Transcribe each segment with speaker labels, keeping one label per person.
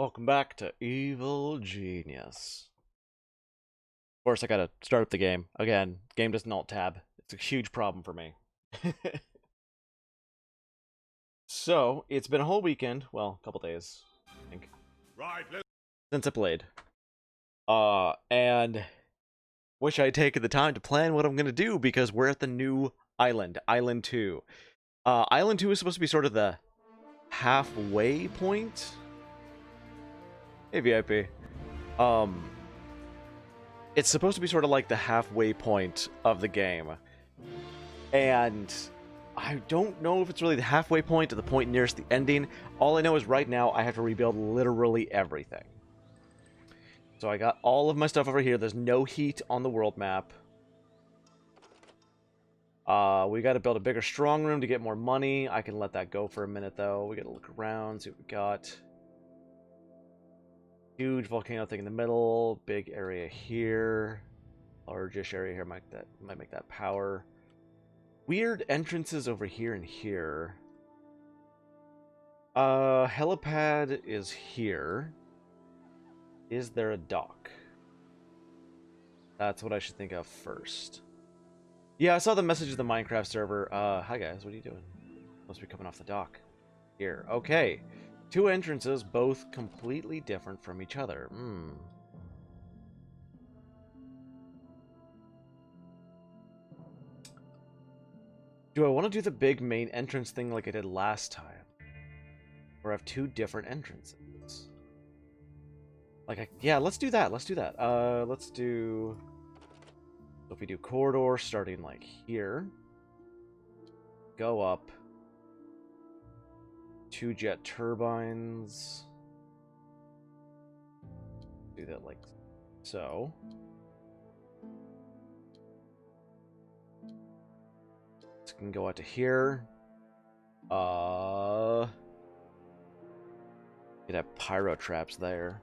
Speaker 1: Welcome back to Evil Genius. Of course, I gotta start up the game. Again, game doesn't alt tab. It's a huge problem for me. So, it's been a whole weekend. Well, a couple days, I think.
Speaker 2: Right, let's
Speaker 1: Since I played. And wish I'd taken the time to plan what I'm gonna do because we're at the new island, Island 2. Island 2 is supposed to be sort of the halfway point. Hey, VIP. It's supposed to be sort of like the halfway point of the game. And I don't know if it's really the halfway point or the point nearest the ending. All I know is right now I have to rebuild literally everything. So I got all of my stuff over here. There's no heat on the world map. We got to build a bigger strong room to get more money. I can let that go for a minute though. We got to look around, see what we got. Huge volcano thing in the middle, big area here, largish area here. Might make that power. Weird entrances over here and here. Helipad is here. Is there a dock? That's what I should think of first. Yeah, I saw the message of the Minecraft server. Hi guys, what are you doing? Supposed to be coming off the dock. Here, okay. Two entrances, both completely different from each other. Do I want to do the big main entrance thing like I did last time? Or have two different entrances? Yeah, let's do that. Let's do that. Let's do... So if we do corridor starting like here. Go up. Two jet turbines. Do that like so. This can go out to here. You'd have pyro traps there.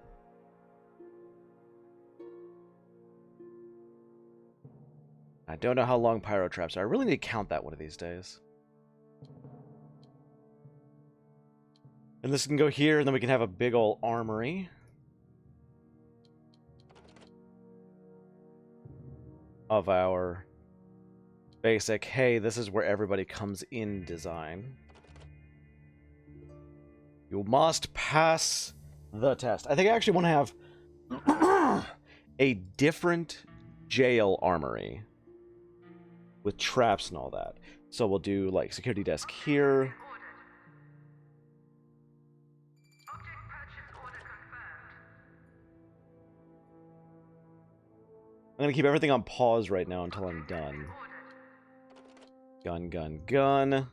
Speaker 1: I don't know how long pyro traps are. I really need to count that one of these days. And this can go here, and then we can have a big old armory. Of our basic, hey, this is where everybody comes in design. You must pass the test. I think I actually want to have a different jail armory with traps and all that. So we'll do like security desk here. I'm gonna keep everything on pause right now until I'm done. Gun, gun, gun.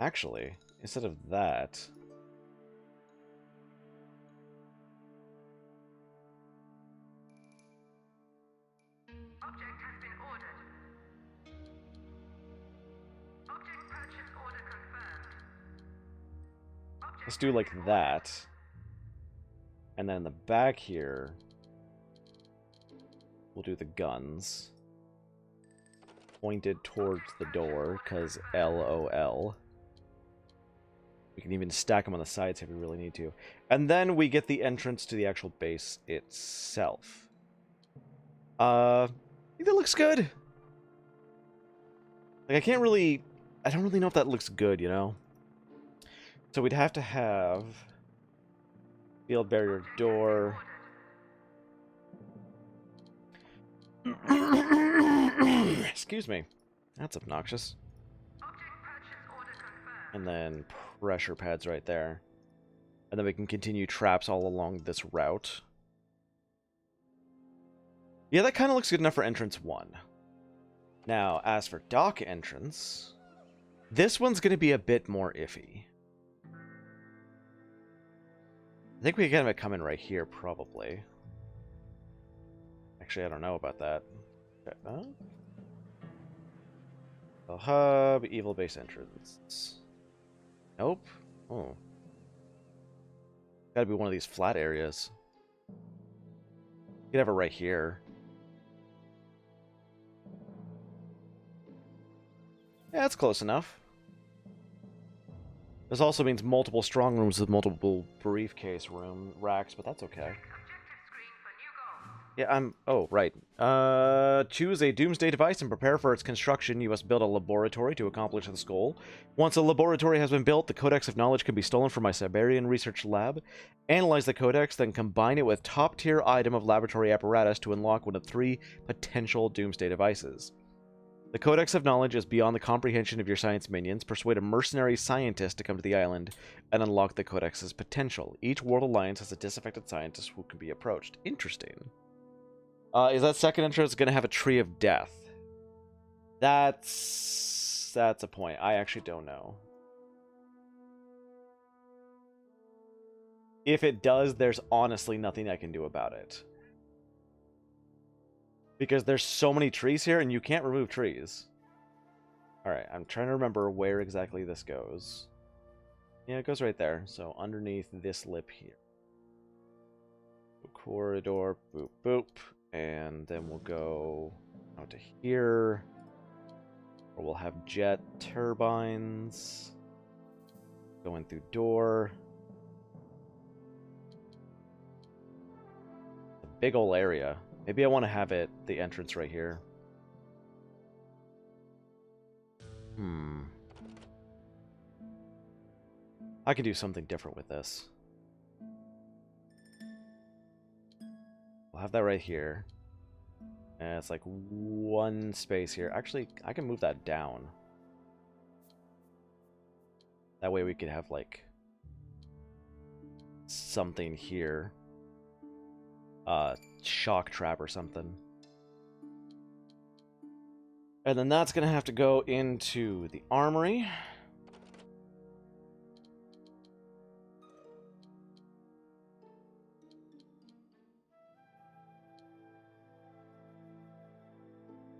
Speaker 1: Actually, instead of that... Let's do like that. And then in the back here, we'll do the guns. Pointed towards the door, because LOL. We can even stack them on the sides if we really need to. And then we get the entrance to the actual base itself. I think that looks good. Like, I don't really know if that looks good, you know? So we'd have to have field barrier door. Excuse me. That's obnoxious. And then pressure pads right there. And then we can continue traps all along this route. Yeah, that kind of looks good enough for entrance 1. Now, as for dock entrance, this one's going to be a bit more iffy. I think we can have it come in right here, probably. Actually, I don't know about that. Okay, the hub, evil base entrance. Nope. Oh. Gotta be one of these flat areas. You could have it right here. Yeah, that's close enough. This also means multiple strong rooms with multiple briefcase room racks, but that's okay. Yeah, oh, right. Choose a doomsday device and prepare for its construction. You must build a laboratory to accomplish this goal. Once a laboratory has been built, the Codex of Knowledge can be stolen from my Siberian research lab. Analyze the Codex, then combine it with top-tier item of laboratory apparatus to unlock one of 3 potential doomsday devices. The Codex of Knowledge is beyond the comprehension of your science minions. Persuade a mercenary scientist to come to the island and unlock the Codex's potential. Each World Alliance has a disaffected scientist who can be approached. Interesting. Is that second entrance going to have a Tree of Death? That's a point. I actually don't know. If it does, there's honestly nothing I can do about it. Because there's so many trees here, and you can't remove trees. Alright, I'm trying to remember where exactly this goes. Yeah, it goes right there. So underneath this lip here. Corridor, boop, boop. And then we'll go out to here. Or we'll have jet turbines. Going through door. A big ol' area. Maybe I want to have it, the entrance right here. I can do something different with this. We'll have that right here. And it's like one space here. Actually, I can move that down. That way we could have, like, something here. Shock trap or something. And then that's going to have to go into the armory.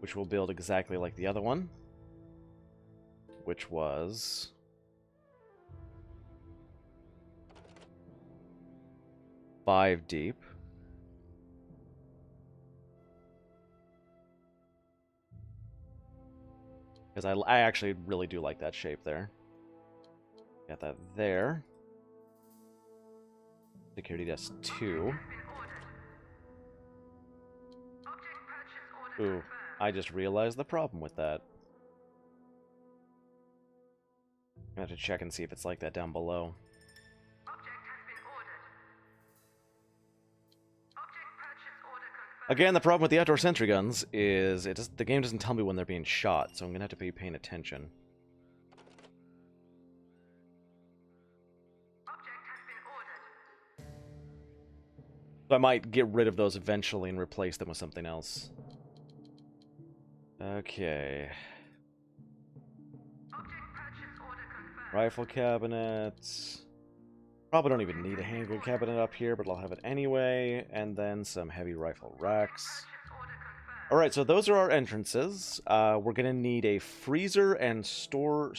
Speaker 1: Which will build exactly like the other one. Which was 5 deep. Because I actually really do like that shape there. Got that there. Security desk 2. Ooh, I just realized the problem with that. I'm gonna have to check and see if it's like that down below. Again, the problem with the outdoor sentry guns is the game doesn't tell me when they're being shot, so I'm gonna have to be paying attention. So I might get rid of those eventually and replace them with something else. Okay. Rifle cabinets. Probably don't even need a handgun cabinet up here, but I'll have it anyway. And then some heavy rifle racks. Alright, so those are our entrances. We're going to need a freezer and strong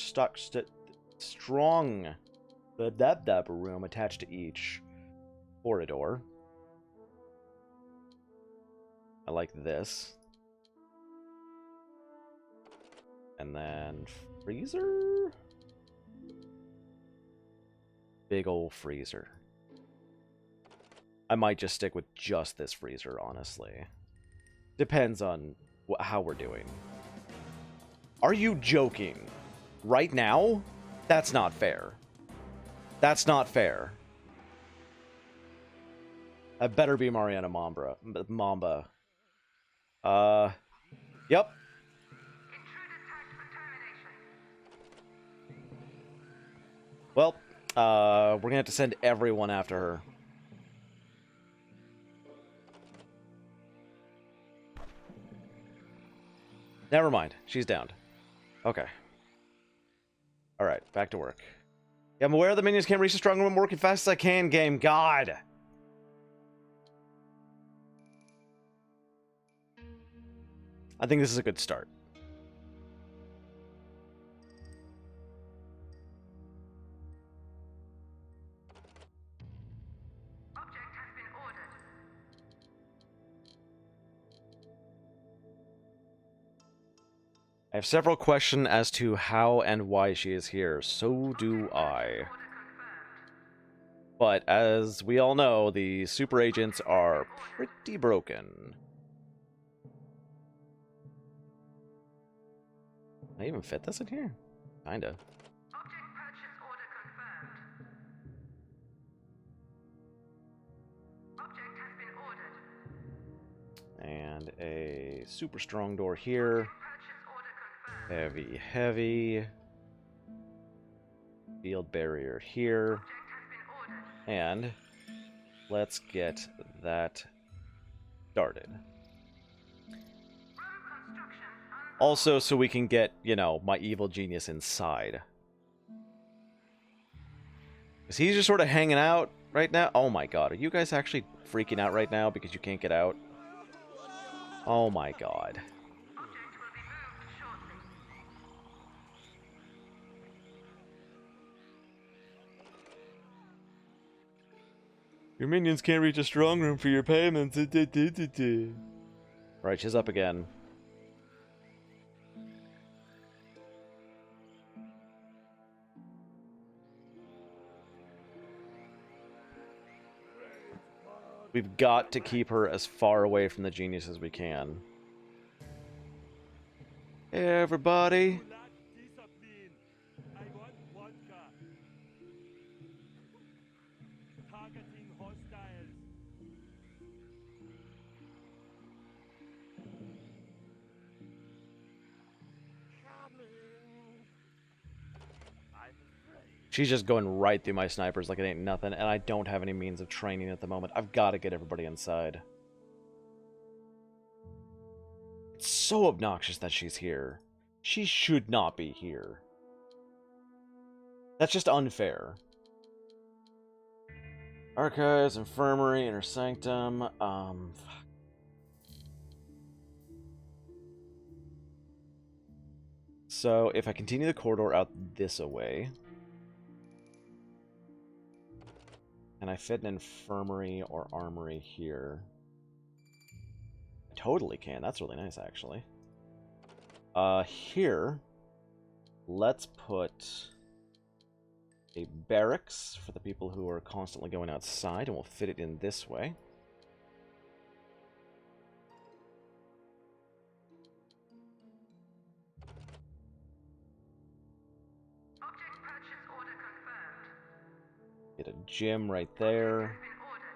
Speaker 1: room attached to each corridor. I like this. And then freezer? Big old freezer. I might just stick with just this freezer, honestly. Depends on how we're doing. Are you joking? Right now? That's not fair. That's not fair. I better be Mariana Mamba. Yep. Well, we're gonna have to send everyone after her. Never mind. She's downed. Okay. Alright, back to work. Yeah, I'm aware the minions can't reach the strong room. I'm working fast as I can, game. God! I think this is a good start. I have several questions as to how and why she is here. So do I. But as we all know, the super agents are pretty broken. Can I even fit this in here? Kinda.
Speaker 2: Object purchase order confirmed. Object has been ordered.
Speaker 1: And a super strong door here.
Speaker 2: Purchase order confirmed.
Speaker 1: Heavy, heavy. Field barrier here.
Speaker 2: Object has been ordered.
Speaker 1: And let's get that started.
Speaker 2: Room construction unlocked.
Speaker 1: Also, so we can get, you know, my evil genius inside. Because he's just sort of hanging out right now. Oh my god, are you guys actually freaking out right now because you can't get out? Oh my god.
Speaker 2: Object will be moved shortly.
Speaker 1: Your minions can't reach a strong room for your payments. Right, she's up again. We've got to keep her as far away from the genius as we can. Hey, everybody.
Speaker 3: I want vodka. Targeting hostiles.
Speaker 1: She's just going right through my snipers like it ain't nothing, and I don't have any means of training at the moment. I've got to get everybody inside. It's so obnoxious that she's here. She should not be here. That's just unfair. Archives, Infirmary, Inner Sanctum, So, if I continue the corridor out this away... Can I fit an infirmary or armory here? I totally can. That's really nice, actually. Here, let's put a barracks for the people who are constantly going outside, and we'll fit it in this way.
Speaker 2: Object purchase order confirmed.
Speaker 1: Get a gym right there.
Speaker 2: Has been ordered.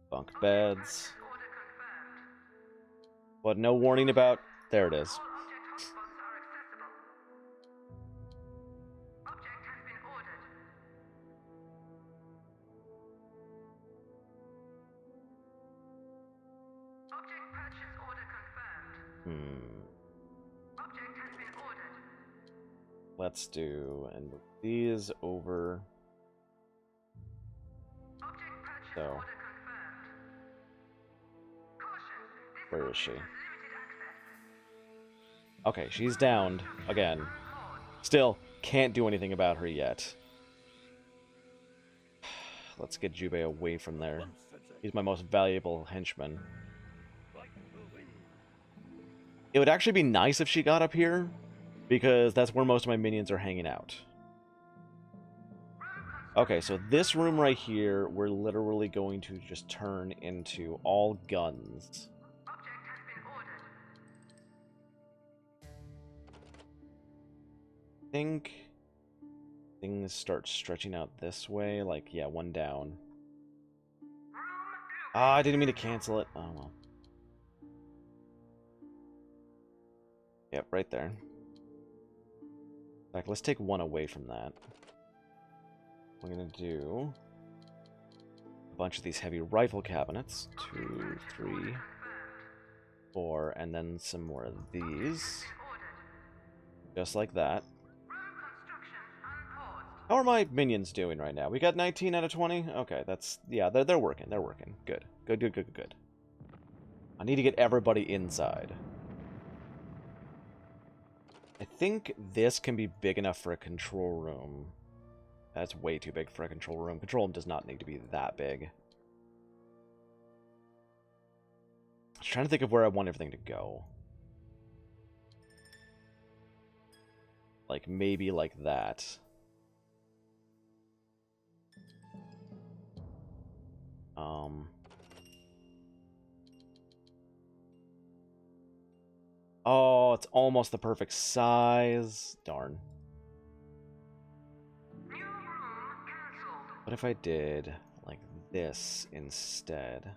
Speaker 1: Bunk beds.
Speaker 2: Purchase order confirmed.
Speaker 1: But no warning about... There it is.
Speaker 2: All object hotspots are accessible. Object has been ordered. Object purchase order confirmed. Object has been ordered.
Speaker 1: Let's do... And move these over...
Speaker 2: Object purchase
Speaker 1: So,
Speaker 2: order confirmed. Caution, this
Speaker 1: where is she?
Speaker 2: object has limited access.
Speaker 1: Okay, she's downed again. Still, can't do anything about her yet. Let's get Jubei away from there. He's my most valuable henchman. It would actually be nice if she got up here, because that's where most of my minions are hanging out. Okay, so this room right here, we're literally going to just turn into all guns.
Speaker 2: Object has been ordered.
Speaker 1: I think things start stretching out this way, like, yeah, one down. Ah, I didn't mean to cancel it. Oh, well. Yep, right there. In fact, let's take one away from that. We're gonna do a bunch of these heavy rifle cabinets. 2, 3, 4, and then some more of these. Just like that. How are my minions doing right now? We got 19 out of 20? Okay, that's... Yeah, they're working. They're working. Good. Good, good, good, good. I need to get everybody inside. I think this can be big enough for a control room. That's way too big for a control room. Control room does not need to be that big. Just trying to think of where I want everything to go. Like, maybe like that. Oh, it's almost the perfect size. Darn.
Speaker 2: New room cancelled.
Speaker 1: What if I did like this instead?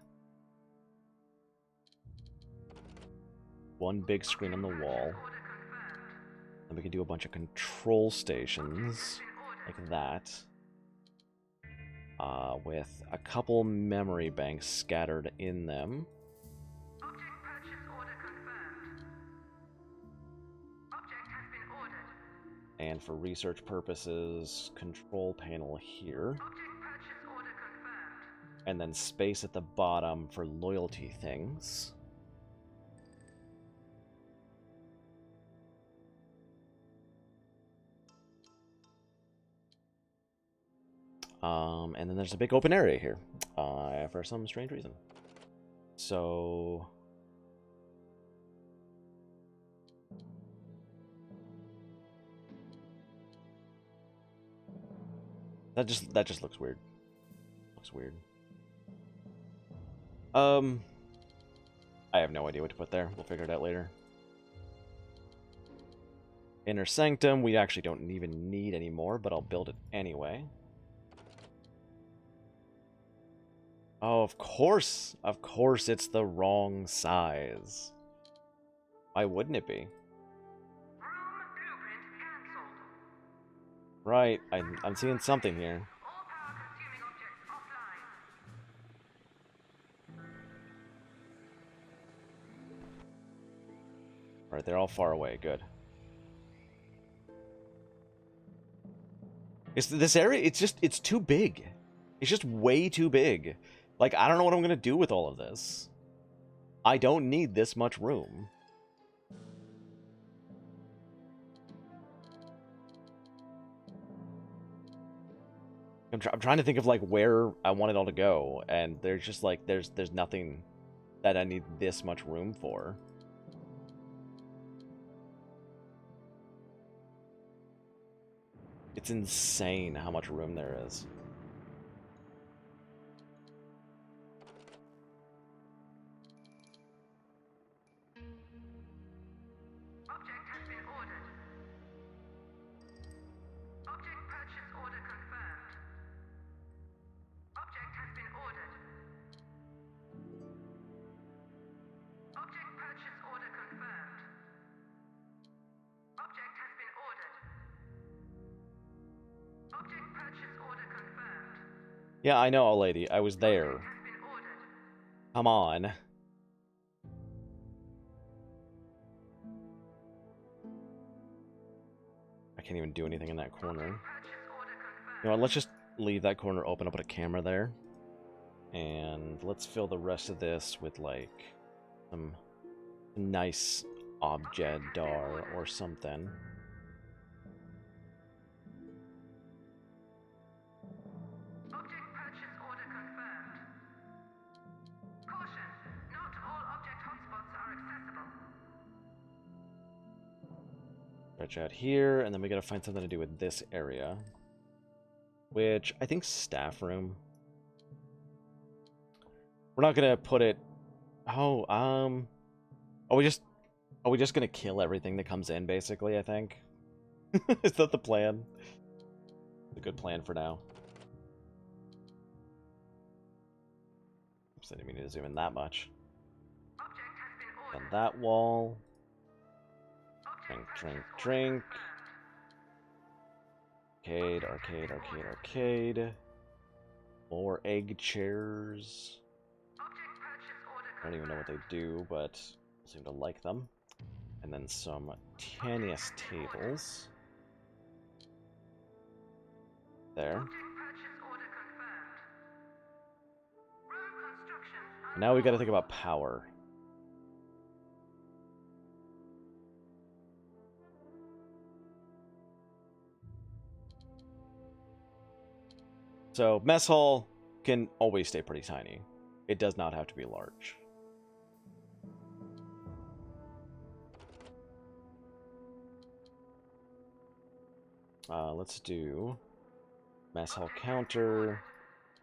Speaker 1: One big screen on the wall.
Speaker 2: Order confirmed.
Speaker 1: And we could do a bunch of control stations like that. With a couple memory banks scattered in them.
Speaker 2: Object purchase order confirmed. Object has been ordered.
Speaker 1: And for research purposes, control panel here.
Speaker 2: Object purchase order confirmed.
Speaker 1: And then space at the bottom for loyalty things. And then there's a big open area here, for some strange reason. So... That just looks weird. Looks weird. I have no idea what to put there. We'll figure it out later. Inner Sanctum, we actually don't even need anymore, but I'll build it anyway. Oh, of course it's the wrong size. Why wouldn't it be?
Speaker 2: Room blueprint cancelled.
Speaker 1: Right, I'm seeing something here.
Speaker 2: All power consuming objects offline.
Speaker 1: Alright, they're all far away, good. This area, it's too big. It's just way too big. Like, I don't know what I'm gonna do with all of this. I don't need this much room. I'm trying to think of, like, where I want it all to go, and there's just, like, there's nothing that I need this much room for. It's insane how much room there is.
Speaker 2: Object has been ordered. Object purchase order confirmed. Object has been ordered. Object purchase order confirmed. Object has been ordered. Object purchase order confirmed.
Speaker 1: Yeah, I know, lady. I was there.
Speaker 2: Has been ordered.
Speaker 1: Come on. I can't even do anything in that corner.
Speaker 2: Purchase order confirmed.
Speaker 1: You know what, let's just leave that corner open, up, put a camera there. And let's fill the rest of this with, like, some nice objet-dar or something.
Speaker 2: Object purchase order confirmed. Caution, not all object hotspots are accessible.
Speaker 1: Stretch out here, and then we gotta find something to do with this area. Which, I think staff room. We're not gonna put it... Oh, are we just gonna kill everything that comes in, basically, I think? Is that the plan? A good plan for now. Oops, I didn't mean to zoom in that much.
Speaker 2: Object has been
Speaker 1: On
Speaker 2: ordered.
Speaker 1: that wall.
Speaker 2: Object
Speaker 1: Drink,
Speaker 2: purchase
Speaker 1: drink,
Speaker 2: order
Speaker 1: drink.
Speaker 2: confirmed.
Speaker 1: Arcade, arcade, arcade, arcade. More egg chairs.
Speaker 2: Object purchase order
Speaker 1: I don't even know what they do, but I seem to like them. And then some Tanius tables. There.
Speaker 2: Object purchase order confirmed. Room construction.
Speaker 1: Now we gotta think about power. So, mess hall can always stay pretty tiny. It does not have to be large. Let's do mess hall counter,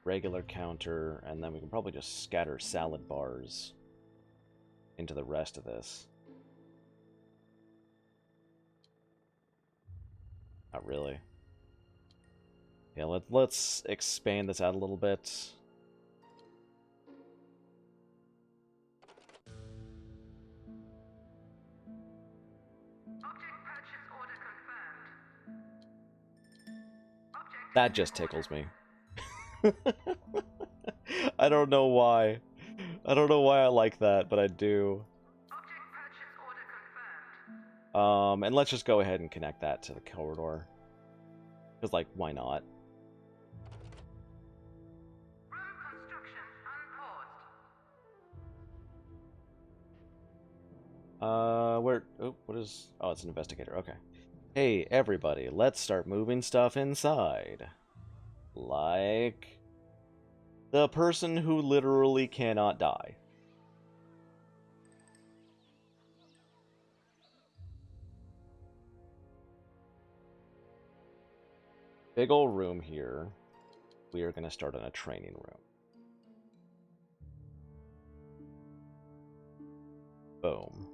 Speaker 1: regular counter, and then we can probably just scatter salad bars into the rest of this. Not really. Yeah, let's expand this out a little bit.
Speaker 2: Object purchase order confirmed. Object
Speaker 1: That just tickles me. I don't know why. I don't know why I like that, but I do.
Speaker 2: Object purchase order confirmed.
Speaker 1: And let's just go ahead and connect that to the corridor. Because, like, why not?
Speaker 2: Room construction unpaused.
Speaker 1: Where... Oh, what is... Oh, it's an investigator. Okay. Hey, everybody, let's start moving stuff inside. Like... the person who literally cannot die. Big old room here. We are going to start in a training room. Boom.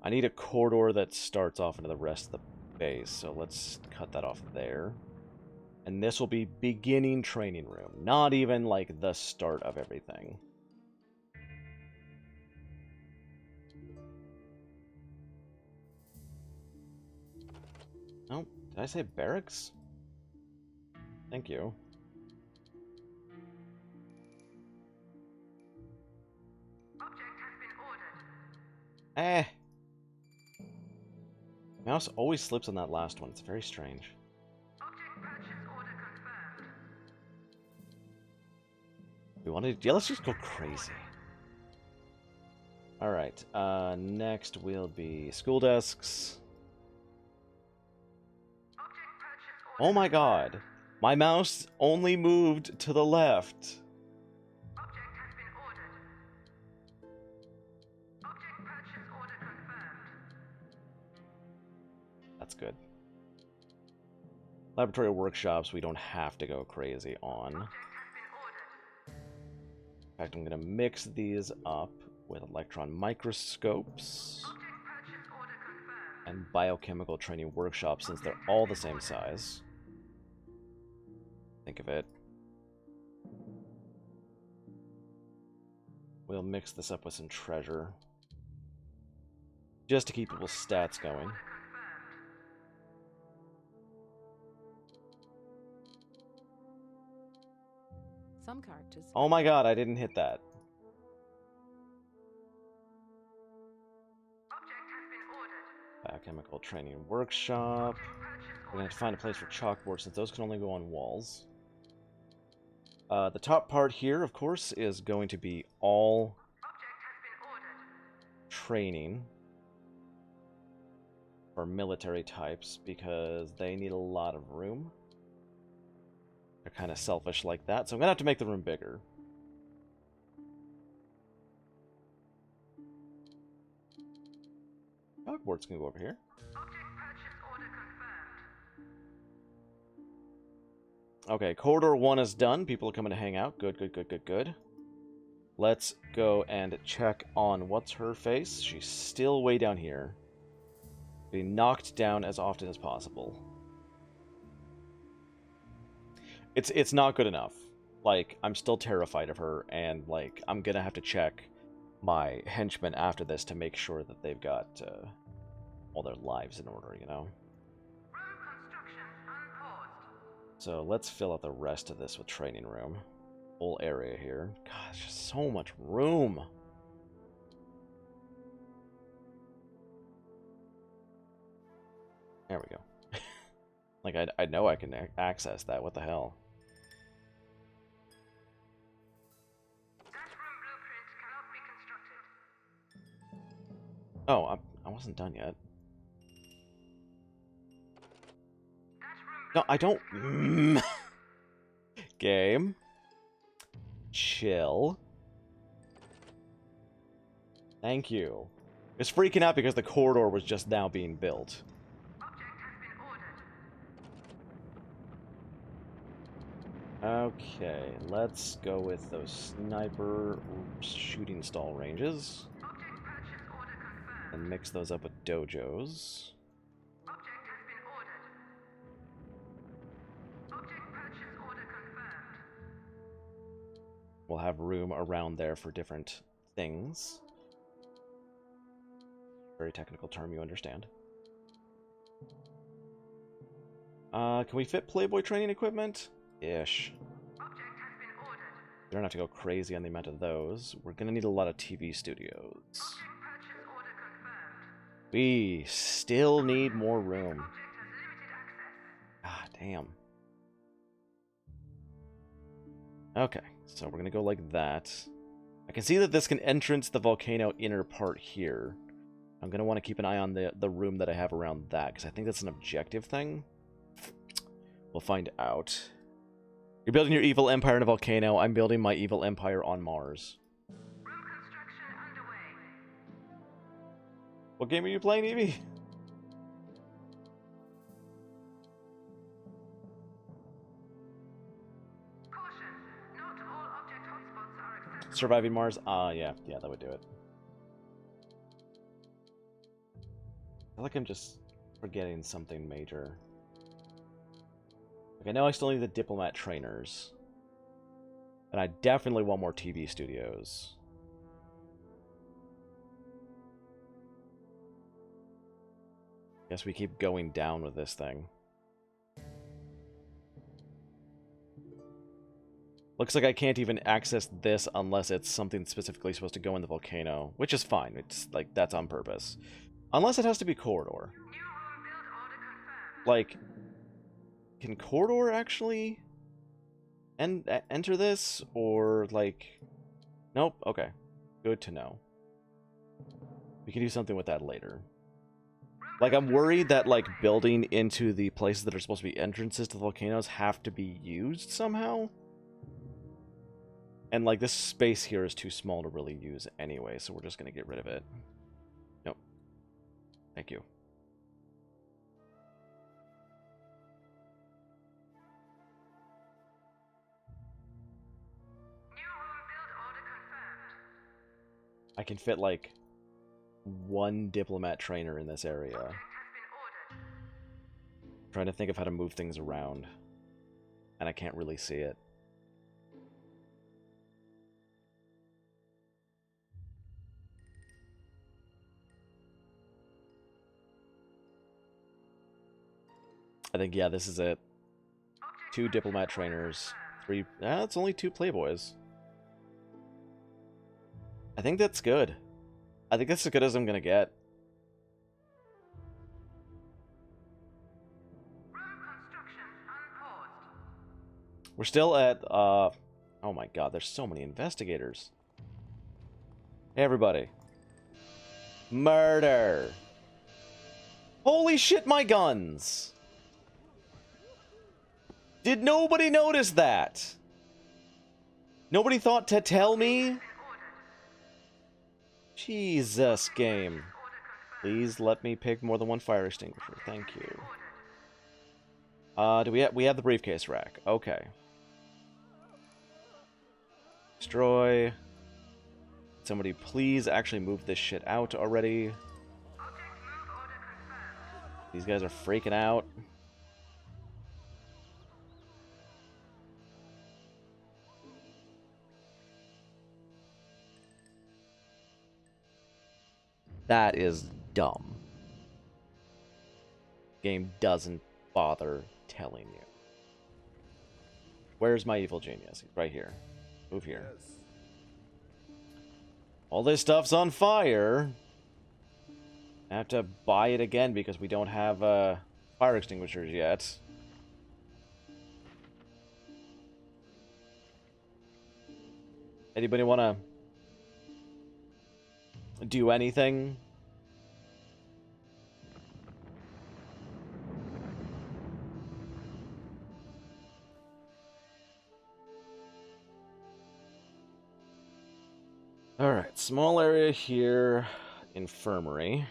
Speaker 1: I need a corridor that starts off into the rest of the base, so let's cut that off there. And this will be beginning training room, not even like the start of everything. Oh, did I say barracks? Thank you.
Speaker 2: Object has been ordered.
Speaker 1: Eh. Mouse always slips on that last one. It's very strange.
Speaker 2: Object purchase order confirmed.
Speaker 1: We want to... Yeah, let's just go crazy. Alright, next will be school desks.
Speaker 2: Object purchase order.
Speaker 1: Oh my god. My mouse only moved to the left.
Speaker 2: Object has been ordered. Object purchase order confirmed.
Speaker 1: That's good. Laboratory workshops, we don't have to go crazy on.
Speaker 2: Object has been ordered.
Speaker 1: In fact, I'm going to mix these up with electron microscopes
Speaker 2: Object purchase order confirmed.
Speaker 1: and biochemical training workshops, since they're all the same size. Think of it. We'll mix this up with some treasure, just to keep people's stats going.
Speaker 2: Order confirmed.
Speaker 4: Some characters.
Speaker 1: Oh my god, I didn't hit that.
Speaker 2: Object has been ordered.
Speaker 1: Biochemical training workshop. We're gonna have to find a place for chalkboards, since those can only go on walls. The top part here, of course, is going to be all
Speaker 2: Object has been ordered.
Speaker 1: training for military types, because they need a lot of room. They're kind of selfish like that, so I'm gonna have to make the room bigger. Chalkboards can go over here.
Speaker 2: Object purchase order confirmed.
Speaker 1: Okay, corridor 1 is done. People are coming to hang out. Good, good, good, good, good. Let's go and check on what's her face. She's still way down here. Being knocked down as often as possible. It's not good enough. Like, I'm still terrified of her, and, like, I'm gonna have to check my henchmen after this to make sure that they've got all their lives in order, you know?
Speaker 2: Room construction unpaused.
Speaker 1: So let's fill out the rest of this with training room. Whole area here. God, there's just so much room. There we go. Like, I know I can access that. What the hell?
Speaker 2: That room blueprint cannot be constructed.
Speaker 1: Oh, I wasn't done yet.
Speaker 2: That room
Speaker 1: No, I don't... Game. Chill. Thank you. It's freaking out because the corridor was just now being built.
Speaker 2: Object has been ordered.
Speaker 1: Okay, let's go with those sniper shooting stall ranges.
Speaker 2: Object purchase order confirmed.
Speaker 1: And mix those up with dojos.
Speaker 2: Object has been ordered. Object purchase order confirmed.
Speaker 1: We'll have room around there for different things. Very technical term, you understand. Can we fit Playboy training equipment? Ish.
Speaker 2: Object has been ordered.
Speaker 1: We don't have to go crazy on the amount of those. We're gonna need a lot of TV studios.
Speaker 2: Object purchase order confirmed.
Speaker 1: We still need more room.
Speaker 2: Object has limited access.
Speaker 1: Ah, damn. Okay, so we're gonna go like that. I can see that this can entrance the volcano inner part here. I'm gonna want to keep an eye on the room that I have around that, because I think that's an objective thing. We'll find out. You're building your evil empire in a volcano. I'm building my evil empire on Mars.
Speaker 2: Room construction underway.
Speaker 1: What game are you playing, Evie?
Speaker 2: Caution. Not all object hotspots are accessible.
Speaker 1: Surviving Mars? Yeah, that would do it. I feel like I'm just forgetting something major. Like, I know I still need the diplomat trainers. And I definitely want more TV studios. Guess we keep going down with this thing. Looks like I can't even access this unless it's something specifically supposed to go in the volcano, which is fine. It's like, that's on purpose. Unless it has to be corridor.
Speaker 2: New room build order confirmed.
Speaker 1: Like, can corridor actually enter this? Or, like... Nope, okay. Good to know. We can do something with that later. Like, I'm worried that, like, building into the places that are supposed to be entrances to the volcanoes have to be used somehow. And, like, this space here is too small to really use anyway, so we're just gonna get rid of it. Nope. Thank you.
Speaker 2: New room build order confirmed.
Speaker 1: I can fit, like, one diplomat trainer in this area.
Speaker 2: Object has been ordered.
Speaker 1: Trying to think of how to move things around. And I can't really see it. I think, yeah, this is it.
Speaker 2: Object
Speaker 1: 2 diplomat trainers. 3... it's only 2 playboys. I think that's good. I think that's as good as I'm gonna get.
Speaker 2: Room construction unpaused.
Speaker 1: We're still at, oh my god, there's so many investigators. Hey, everybody. Murder! Holy shit, my guns! Did nobody notice that? Nobody thought to tell me? Jesus, game. Please let me pick more than one fire extinguisher. Thank you. Do we have the briefcase rack? Okay. Destroy. Somebody please actually move this shit out already.
Speaker 2: Object move order confirmed.
Speaker 1: These guys are freaking out. That is dumb. Game doesn't bother telling you. Where's my evil genius? He's right here. Move here. All this stuff's on fire. I have to buy it again because we don't have fire extinguishers yet. Anybody want to do anything? Alright, small area here. Infirmary.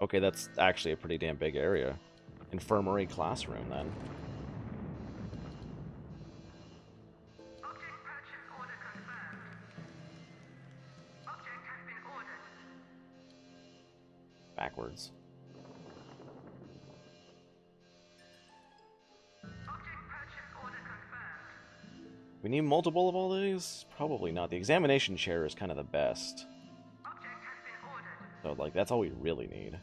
Speaker 1: Okay, that's actually a pretty damn big area. Infirmary classroom, then.
Speaker 2: Object purchase order confirmed. Object has been ordered.
Speaker 1: Backwards.
Speaker 2: Object purchase order confirmed.
Speaker 1: We need multiple of all these? Probably not. The examination chair is kind of the best.
Speaker 2: Object has been ordered.
Speaker 1: So, like, that's all we really need.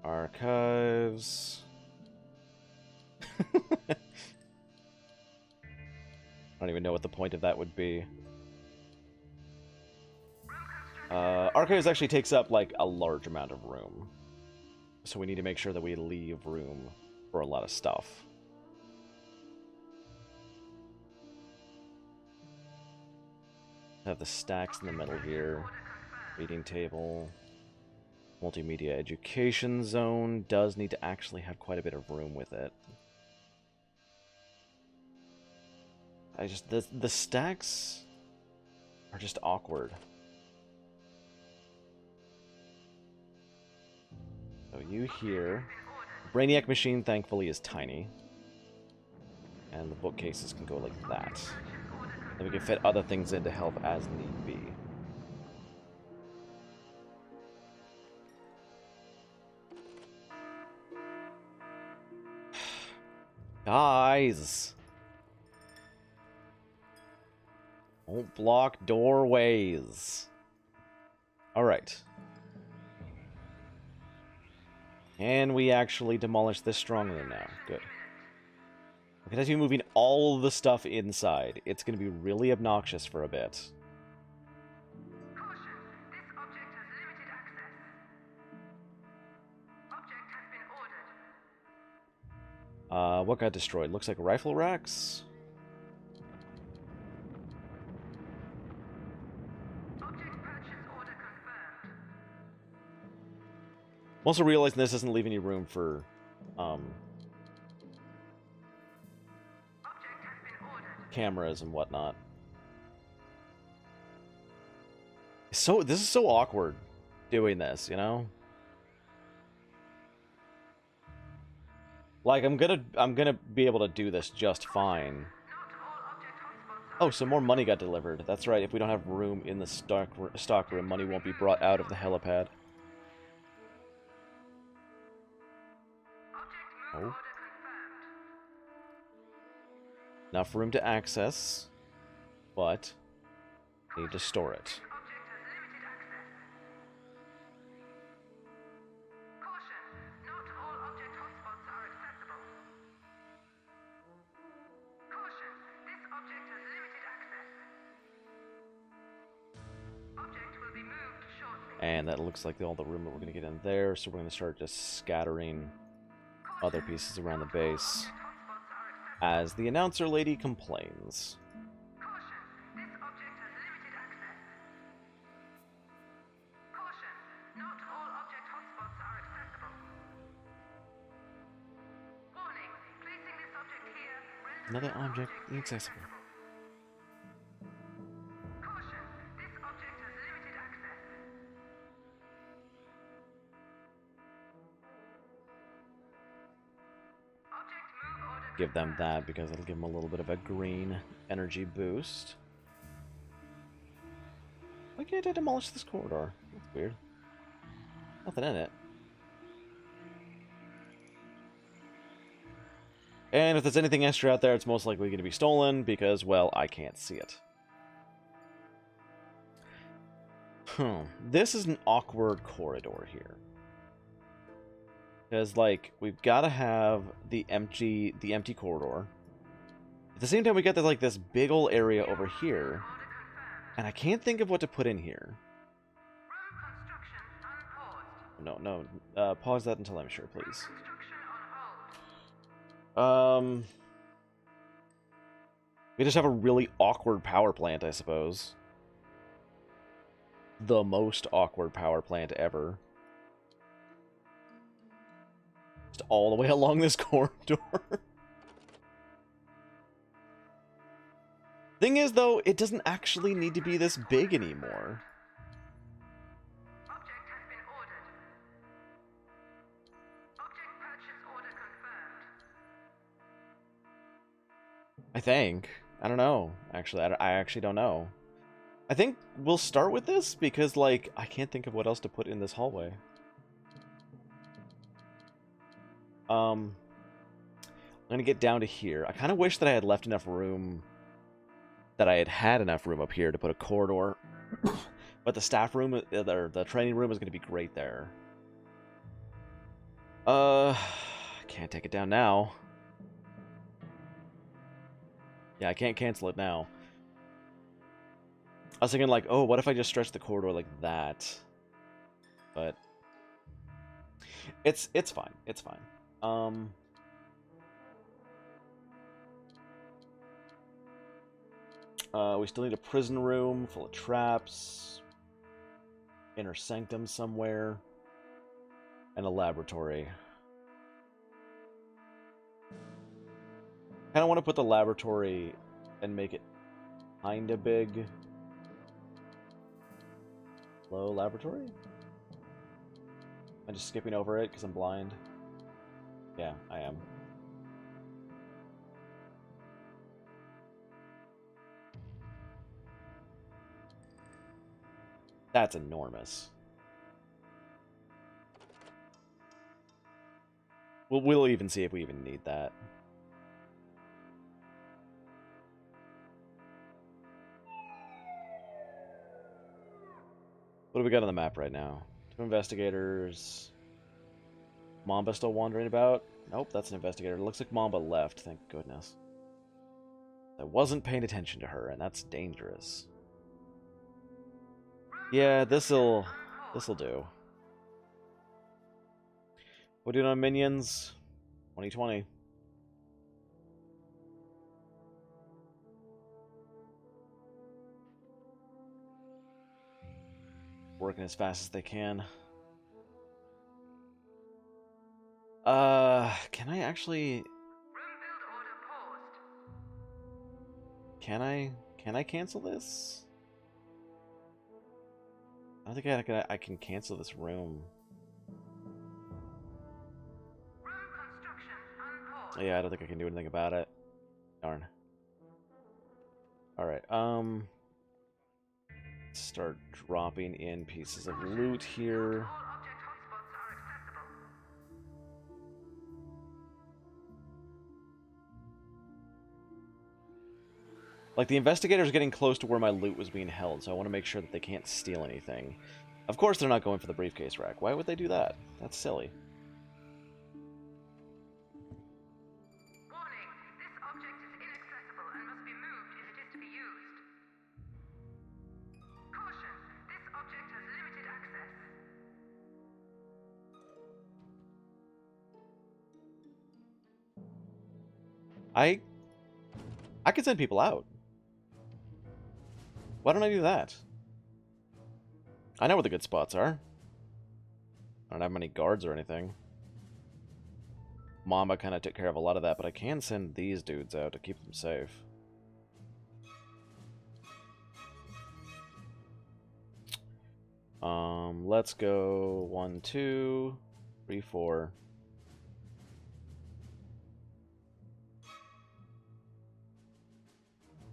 Speaker 1: Archives. I don't even know what the point of that would be. Archives actually takes up, like, a large amount of room. So we need to make sure that we leave room for a lot of stuff. Have the stacks in the middle here. Reading table. Multimedia education zone does need to actually have quite a bit of room with it. The stacks are just awkward. So you here. Brainiac machine, thankfully, is tiny. And the bookcases can go like that. Then we can fit other things in to help as need be. Guys! Don't block doorways. Alright. Can we actually demolish this strong room now? Good. We can actually be moving all the stuff inside. It's going to be really obnoxious for a bit.
Speaker 2: Caution, this object has limited access. Object has been ordered.
Speaker 1: What got destroyed? Looks like rifle racks.
Speaker 2: Object purchase order confirmed.
Speaker 1: I'm also realizing this isn't leaving any room for,
Speaker 2: Object has been ordered.
Speaker 1: cameras and whatnot. This is so awkward doing this, you know? Like, I'm gonna be able to do this just fine.
Speaker 2: Not all object hotspots are
Speaker 1: Oh, so more money got delivered. That's right, if we don't have room in the stock room, money won't be brought out of the helipad.
Speaker 2: Object move
Speaker 1: Oh.
Speaker 2: order confirmed.
Speaker 1: Enough room to access, but need to store it.
Speaker 2: Object has limited access. Caution, not all object hotspots are accessible. Caution, this object has limited access. Object will be moved shortly.
Speaker 1: And that looks like all the room that we're going to get in there, so we're going to start just scattering other pieces around the base.
Speaker 2: Hotspots are accessible.
Speaker 1: As the announcer lady complains.
Speaker 2: Caution, this object has limited access. Caution, not all object hotspots are accessible. Warning, placing this object here renders
Speaker 1: Another
Speaker 2: all
Speaker 1: object
Speaker 2: objects
Speaker 1: inaccessible.
Speaker 2: Caution, this object has limited access. Object move order
Speaker 1: Give them
Speaker 2: confirmed.
Speaker 1: that because it'll give them a little bit of a green energy boost. Why can't I demolish this corridor? That's weird. Nothing in it. And if there's anything extra out there, it's most likely going to be stolen because, well, I can't see it. This is an awkward corridor here. Because, like, we've got to have the empty corridor. At the same time, we got this, like, this big ol' area over here.
Speaker 2: Order confirmed.
Speaker 1: And I can't think of what to put in here.
Speaker 2: Room construction unpaused.
Speaker 1: No, pause that until I'm sure, please.
Speaker 2: Construction on hold.
Speaker 1: We just have a really awkward power plant, I suppose. The most awkward power plant ever. Just all the way along this corridor. Thing is, though, it doesn't actually need to be this big anymore.
Speaker 2: Object has been ordered. Object purchase order confirmed.
Speaker 1: I think. I don't know. Actually, I actually don't know. I think we'll start with this because, like, I can't think of what else to put in this hallway. I'm gonna get down to here. I kind of wish that I had left enough room, that I had enough room up here to put a corridor. But the staff room, the training room is gonna be great there. I can't take it down now. Yeah, I can't cancel it now. I was thinking like, oh, what if I just stretch the corridor like that? But it's fine. It's fine. We still need a prison room full of traps, inner sanctum somewhere, and a laboratory. Kind of want to put the laboratory and make it kind of big. Low laboratory? I'm just skipping over it because I'm blind. Yeah, I am. That's enormous. We'll even see if we even need that. What do we got on the map right now? 2 investigators. Mamba still wandering about? Nope, that's an investigator. It looks like Mamba left, thank goodness. I wasn't paying attention to her, and that's dangerous. Yeah, this'll do. What are we doing on minions? 2020. Working as fast as they can. Can I actually...
Speaker 2: Room build order paused.
Speaker 1: Can I cancel this? I don't think I can cancel this room.
Speaker 2: Room construction unpaused.
Speaker 1: Yeah, I don't think I can do anything about it. Darn. Alright, start dropping in pieces of loot here.
Speaker 2: All object hotspots are accessible.
Speaker 1: Like, the investigators are getting close to where my loot was being held, so I want to make sure that they can't steal anything. Of course they're not going for the briefcase rack. Why would they do that? That's silly.
Speaker 2: Warning, this object is inaccessible and must be moved if it is to be used. Caution, this object has limited access.
Speaker 1: I could send people out. Why don't I do that? I know where the good spots are. I don't have many guards or anything. Mamba kind of took care of a lot of that, but I can send these dudes out to keep them safe. Let's go 1, 2, 3, 4.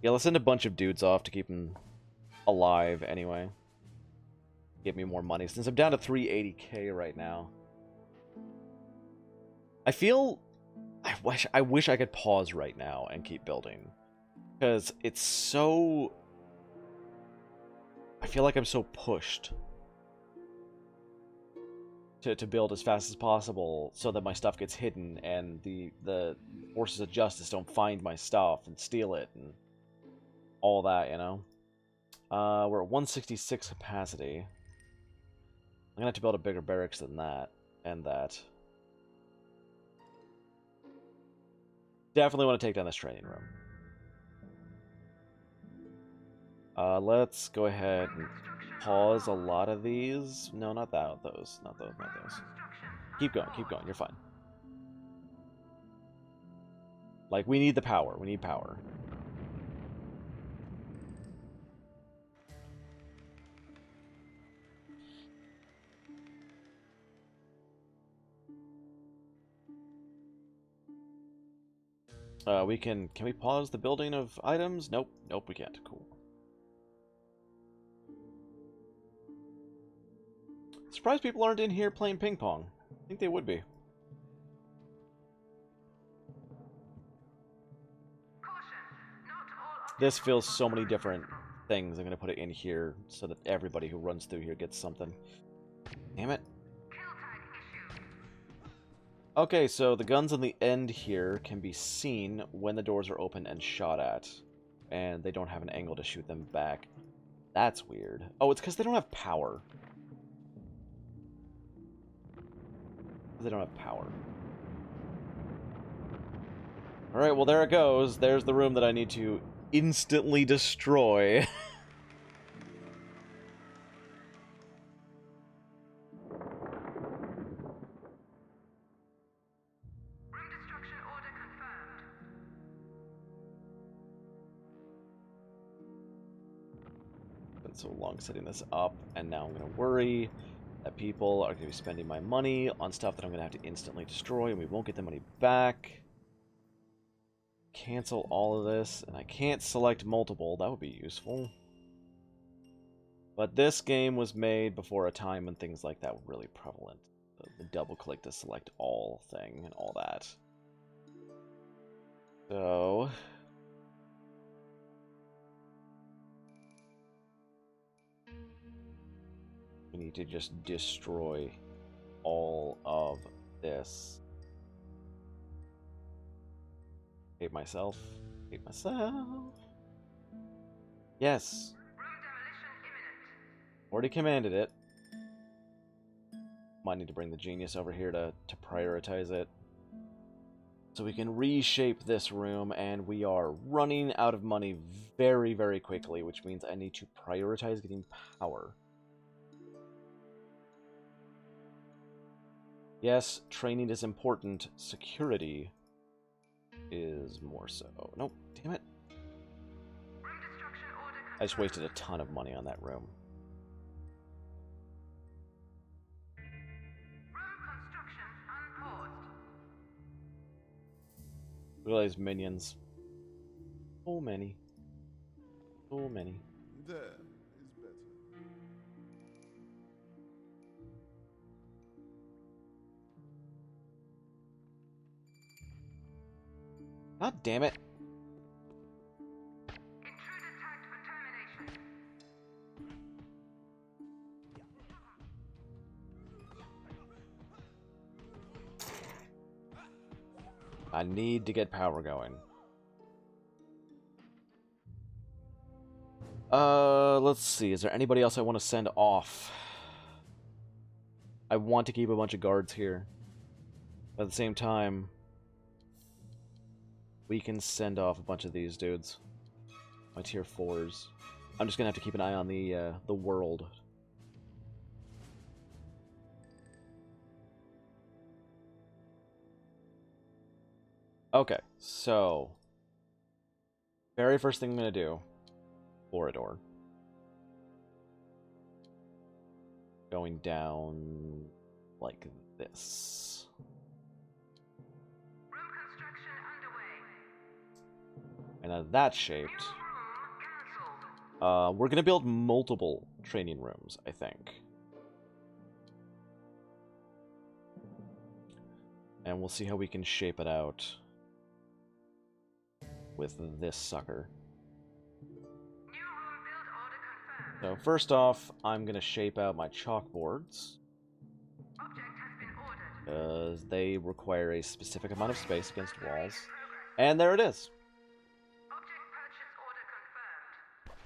Speaker 1: Yeah, let's send a bunch of dudes off to keep them alive anyway. Give me more money, since I'm down to 380k right now. I feel... I wish I could pause right now and keep building. Because it's so... I feel like I'm so pushed to build as fast as possible so that my stuff gets hidden and the forces of justice don't find my stuff and steal it and all that, you know? We're at 166 capacity. I'm gonna have to build a bigger barracks than that, and that. Definitely want to take down this training room. Let's go ahead and pause a lot of these. No, not that. Those. Not those. Not those. Keep going. Keep going. You're fine. Like, we need the power. We need power. Can we pause the building of items? Nope. Nope, we can't. Cool. Surprised people aren't in here playing ping pong. I think they would be. This feels so many different things. I'm going to put it in here so that everybody who runs through here gets something. Damn it. Okay, so the guns on the end here can be seen when the doors are open and shot at. And they don't have an angle to shoot them back. That's weird. Oh, it's because they don't have power. They don't have power. Alright, well there it goes. There's the room that I need to instantly destroy. Been so long setting this up, and now I'm going to worry that people are going to be spending my money on stuff that I'm going to have to instantly destroy, and we won't get the money back. Cancel all of this, and I can't select multiple. That would be useful. But this game was made before a time when things like that were really prevalent. The double click to select all thing and all that. So we need to just destroy all of this. Hate myself. Hate myself. Yes. Already commanded it. Might need to bring the genius over here to prioritize it. So we can reshape this room, and we are running out of money very, very quickly, which means I need to prioritize getting power. Yes, training is important. Security is more so. Nope, damn it. I just wasted a ton of money on that room. Look at these minions. So many. So many.
Speaker 5: There is better.
Speaker 1: God damn it. I need to get power going. Let's see. Is there anybody else I want to send off? I want to keep a bunch of guards here. But at the same time, we can send off a bunch of these dudes. My tier 4s. I'm just gonna have to keep an eye on the world. Okay, so very first thing I'm gonna do, corridor. Going down like this.
Speaker 2: Room construction underway.
Speaker 1: And at that shaped, we're gonna build multiple training rooms, I think. And we'll see how we can shape it out with this sucker. So first off, I'm gonna shape out my chalkboards, because they require a specific amount of space against walls. And there it is.
Speaker 2: Object purchase order confirmed.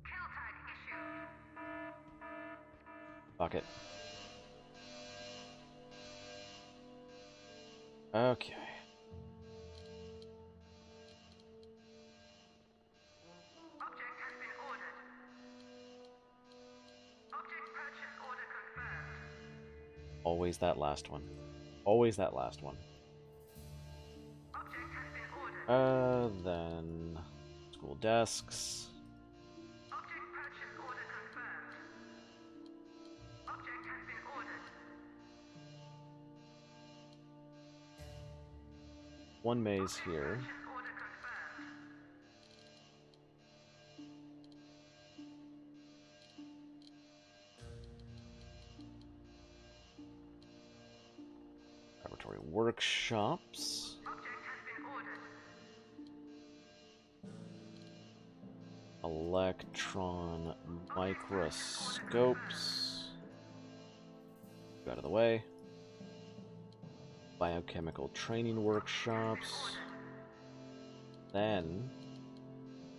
Speaker 2: Kill tag issued.
Speaker 1: Fuck it. Okay.
Speaker 2: Object has been ordered. Object purchase order confirmed.
Speaker 1: Always that last one. Always that last one.
Speaker 2: Object has been ordered.
Speaker 1: Then school desks.
Speaker 2: Object purchase order confirmed. Object has been ordered.
Speaker 1: one maze here.
Speaker 2: Order confirmed.
Speaker 1: Laboratory workshops.
Speaker 2: Object has been ordered.
Speaker 1: Electron microscopes. Go out of the way. Biochemical training workshops. Then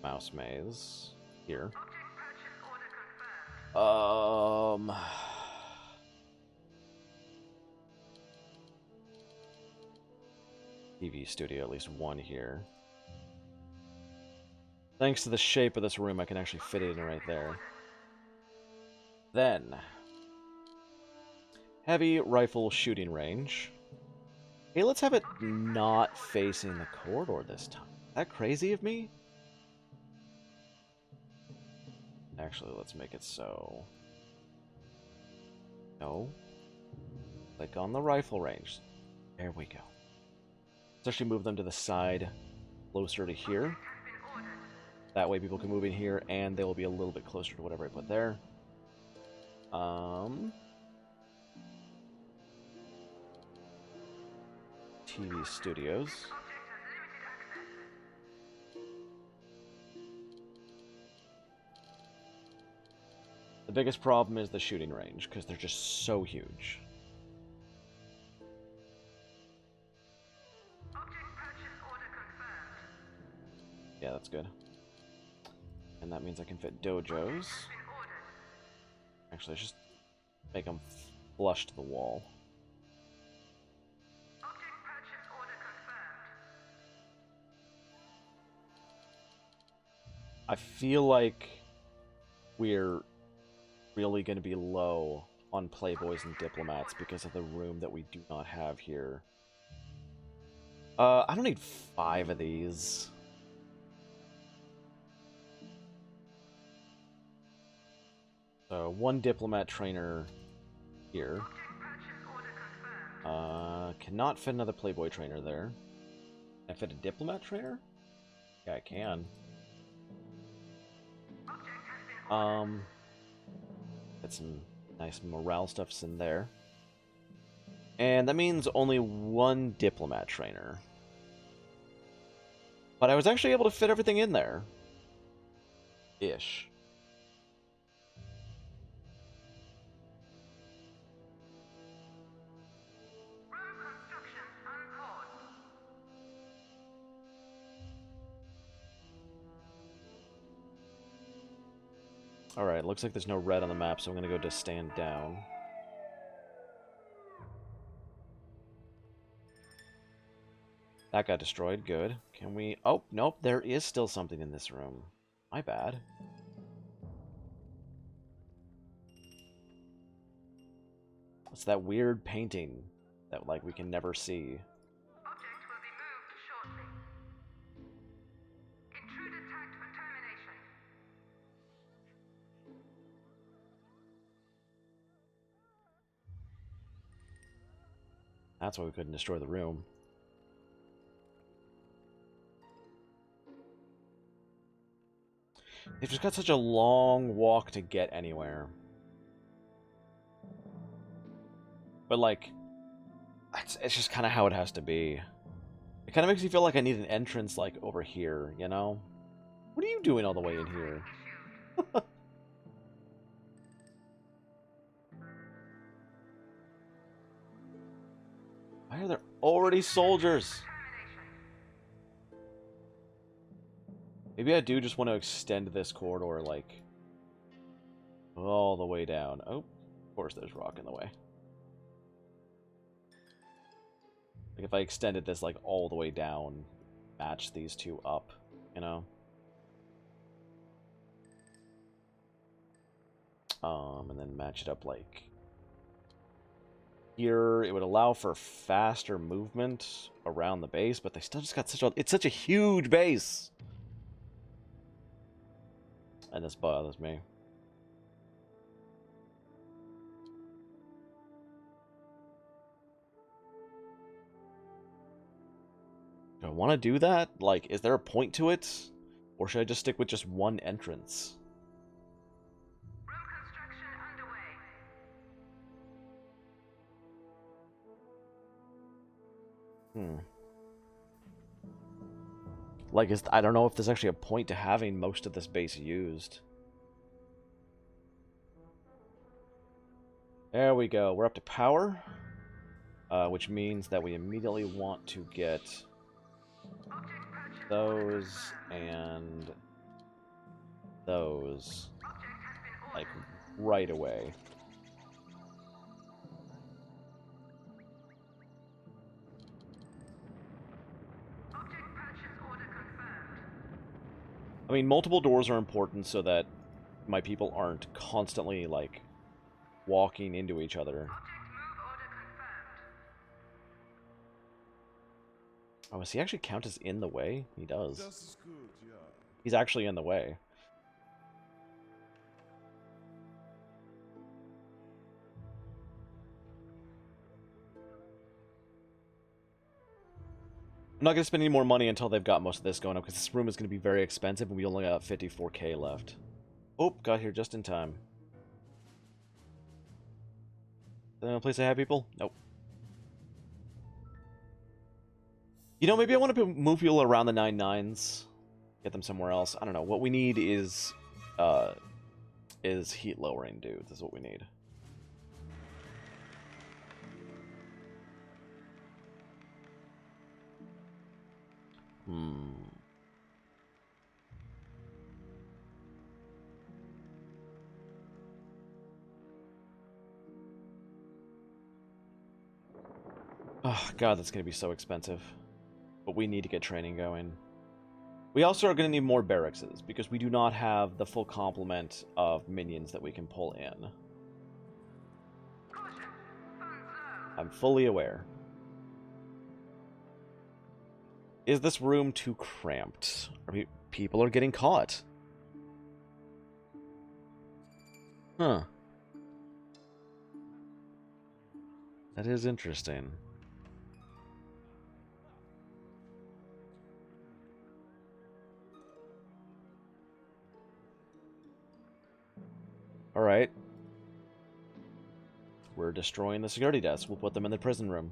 Speaker 1: mouse maze here.
Speaker 2: Object purchase order confirmed.
Speaker 1: TV studio, at least one here. Thanks to the shape of this room, I can actually fit it in right there. Then, heavy rifle shooting range. Hey, let's have it not facing the corridor this time. Is that crazy of me? Actually, let's make it so. No. Click on the rifle range. There we go. Let's actually move them to the side, closer to here. That way people can move in here, and they will be a little bit closer to whatever I put there. TV studios. The biggest problem is the shooting range, because they're just so huge. Yeah, that's good. And that means I can fit dojos. Actually, just make them flush to the wall. I feel like we're really going to be low on Playboys and Diplomats because of the room that we do not have here. I don't need 5 of these. So, 1 Diplomat trainer here. Cannot fit another Playboy trainer there. Can I fit a Diplomat trainer? Yeah, I can. Get some nice morale stuffs in there. And that means only 1 Diplomat trainer. But I was actually able to fit everything in there. Ish. Alright, looks like there's no red on the map, so I'm going to go to stand down. That got destroyed, good. Can we... Oh, nope, there is still something in this room. My bad. It's that weird painting that, like, we can never see.
Speaker 2: Object will be moved shortly. Intruder tagged for termination.
Speaker 1: That's why we couldn't destroy the room. They've just got such a long walk to get anywhere. But, like, it's just kind of how it has to be. It kind of makes me feel like I need an entrance, like, over here, you know? What are you doing all the way in here? Why are there already soldiers? Maybe I do just want to extend this corridor, like, all the way down. Oh, of course there's rock in the way. Like, if I extended this, like, all the way down, match these two up, you know? And then match it up, like, here. It would allow for faster movement around the base, but they still just got such a... It's such a huge base! And this bothers me. want to do that? Like, is there a point to it? Or should I just stick with just one entrance?
Speaker 2: Room construction underway.
Speaker 1: Like, I don't know if there's actually a point to having most of this base used. There we go. We're up to power. Which means that we immediately want to get those and those, like, right away.
Speaker 2: Object purchase order confirmed.
Speaker 1: I mean, multiple doors are important so that my people aren't constantly, like, walking into each other.
Speaker 2: Object move order confirmed.
Speaker 1: Oh, does he actually count as in the way? He does.
Speaker 5: Just as good, yeah.
Speaker 1: He's actually in the way. I'm not going to spend any more money until they've got most of this going up, because this room is going to be very expensive, and we only got 54k left. Oh, got here just in time. Is there a place I have people? Nope. You know, maybe I want to move people around the 9-9s. Get them somewhere else. I don't know. What we need is heat lowering dudes. Is what we need. Oh, God, that's going to be so expensive. But we need to get training going. We also are going to need more barracks, because we do not have the full complement of minions that we can pull in.
Speaker 2: Caution. Funds low.
Speaker 1: I'm fully aware. Is this room too cramped? People are getting caught. Huh. That is interesting. Alright. We're destroying the security desk. We'll put them in the prison room.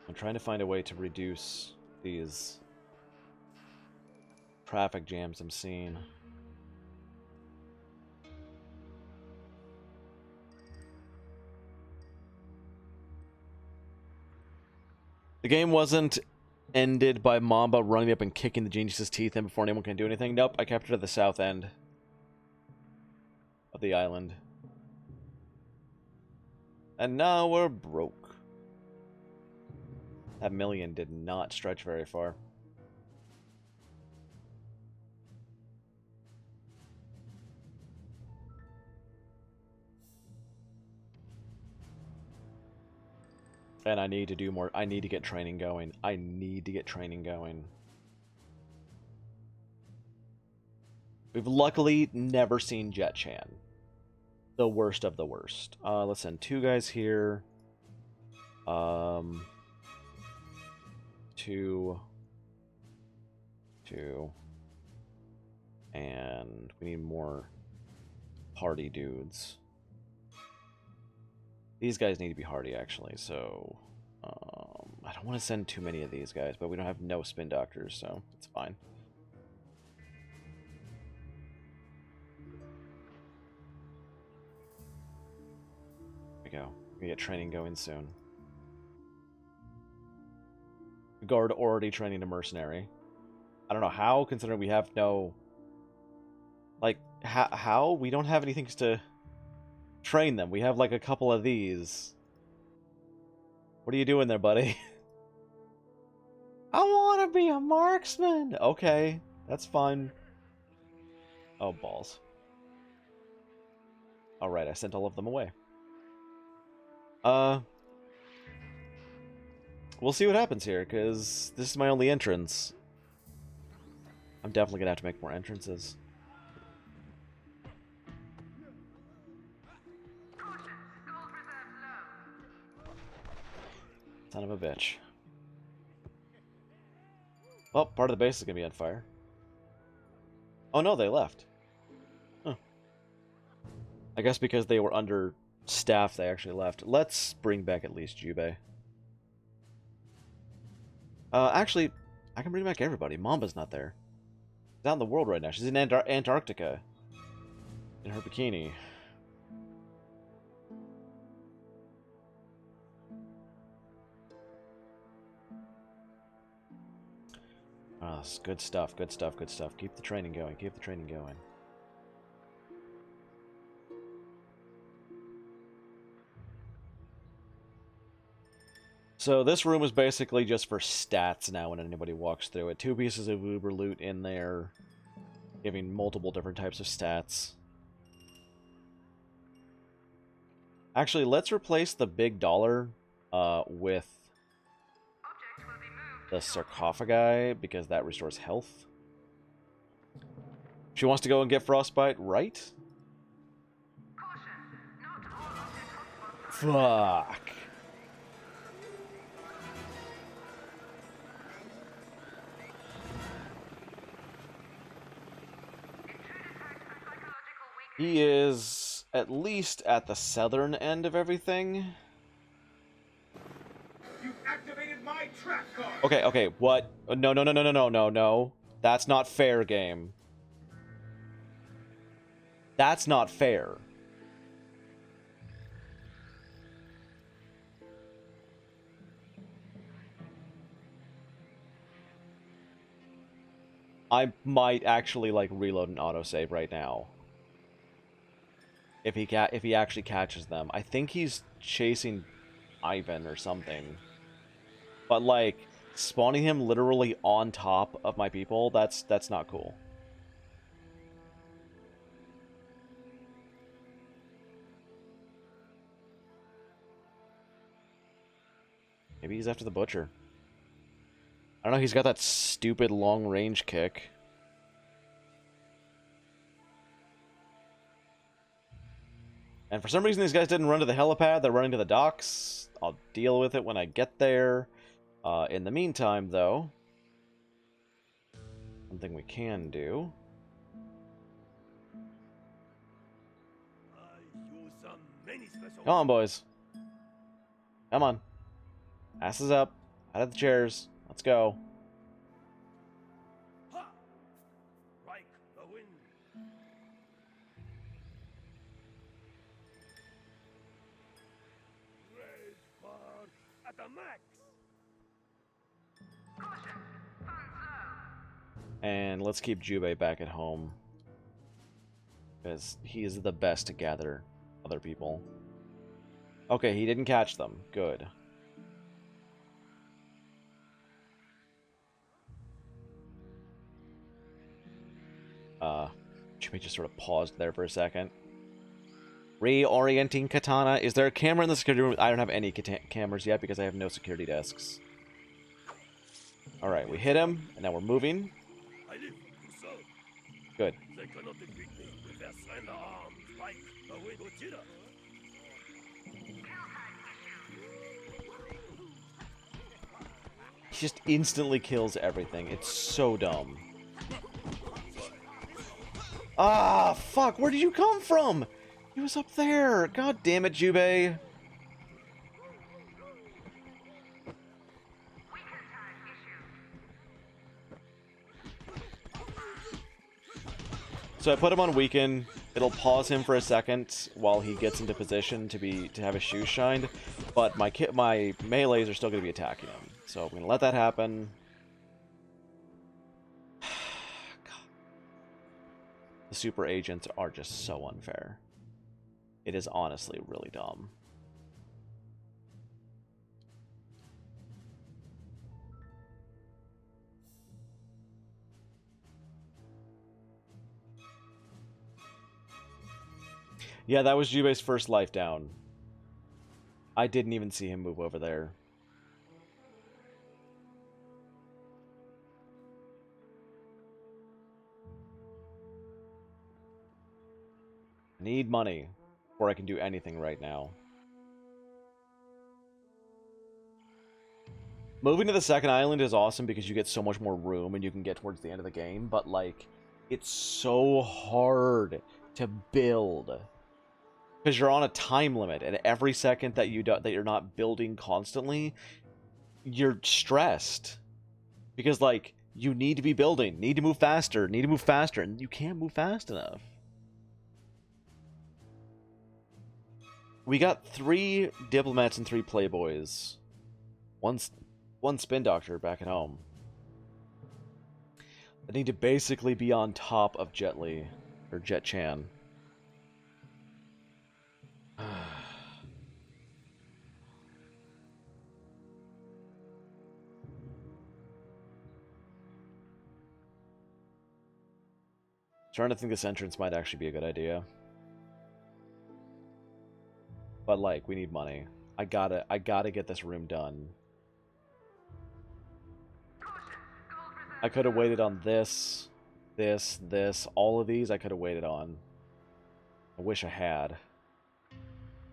Speaker 1: I'm trying to find a way to reduce these traffic jams I'm seeing. The game wasn't ended by Mamba running up and kicking the genius's teeth in before anyone can do anything. Nope, I kept it at the south end of the island. And now we're broke. That million did not stretch very far. And I need to do more. I need to get training going. I need to get training going. We've luckily never seen Jet Chan. The worst of the worst. Let's send 2 guys here. 2. And we need more party dudes. These guys need to be hardy, actually, so... I don't want to send too many of these guys, but we don't have no spin doctors, so it's fine. There we go. We get training going soon. Guard already training a mercenary. I don't know how, considering we have no... Like, how? We don't have anything to train them. We have, like, a couple of these. What are you doing there, buddy? I want to be a marksman! Okay, that's fine. Oh, balls. Alright, I sent all of them away. We'll we'll see what happens here, because this is my only entrance. I'm definitely gonna have to make more entrances. Son of a bitch. Well, part of the base is gonna be on fire. Oh no, they left. Huh. I guess because they were understaffed, they actually left. Let's bring back at least Jubei. Actually, I can bring back everybody. Mamba's not there. She's out in the world right now. She's in Antarctica. In her bikini. Oh, good stuff, good stuff, good stuff. Keep the training going, keep the training going. So this room is basically just for stats now when anybody walks through it. 2 pieces of uber loot in there, giving multiple different types of stats. Actually, let's replace the big dollar with the sarcophagi, because that restores health. She wants to go and get frostbite, right? Fuck. He is at least at the southern end of everything.
Speaker 6: You activated my trap card.
Speaker 1: Okay, what? No. That's not fair, game. That's not fair. I might actually like reload an autosave right now. If he actually catches them. I think he's chasing Ivan or something. But like spawning him literally on top of my people, that's not cool. Maybe he's after the butcher. I don't know, he's got that stupid long range kick. And for some reason these guys didn't run to the helipad, they're running to the docks. I'll deal with it when I get there. In the meantime, though, one thing we can do... Come on, boys. Come on. Asses up. Out of the chairs. Let's go.
Speaker 3: Like the wind. Rage bar at the max.
Speaker 1: And let's keep Jubei back at home. Because he is the best to gather other people. Okay, he didn't catch them. Good. Jubei just sort of paused there for a second. Reorienting katana. Is there a camera in the security room? I don't have any cameras yet because I have no security desks. Alright, we hit him, and now we're moving. Good.
Speaker 3: They cannot defeat me with their slender arms like the wind Gojira.
Speaker 1: He just instantly kills everything. It's so dumb. Ah, fuck! Where did you come from? He was up there! God damn it, Jubei! So I put him on weaken. It'll pause him for a second while he gets into position to have his shoes shined, but my melees are still going to be attacking him. So I'm going to let that happen. The super agents are just so unfair. It is honestly really dumb. Yeah, that was Jubei's first life down. I didn't even see him move over there. Need money before I can do anything right now. Moving to the second island is awesome because you get so much more room and you can get towards the end of the game, but, like, it's so hard to build. Because you're on a time limit, and every second that you're not building constantly, you're stressed. Because, like, you need to be building, need to move faster, and you can't move fast enough. We got 3 diplomats and 3 playboys. One spin doctor back at home. I need to basically be on top of Jet Li, or Jet Chan. Trying to think this entrance might actually be a good idea. But, like, we need money. I gotta get this room done. I could have waited on this, all of these I could have waited on. I wish I had.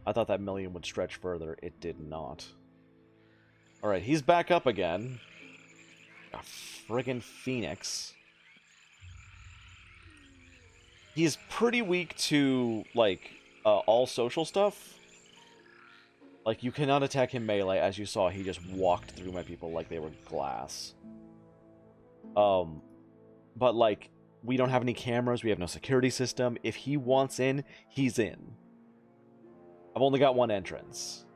Speaker 1: I thought that million would stretch further. It did not. Alright, he's back up again. A friggin' Phoenix. He's pretty weak to, like, all social stuff. Like, you cannot attack him melee. As you saw, he just walked through my people like they were glass. But, like, we don't have any cameras, we have no security system. If he wants in, he's in. I've only got 1 entrance.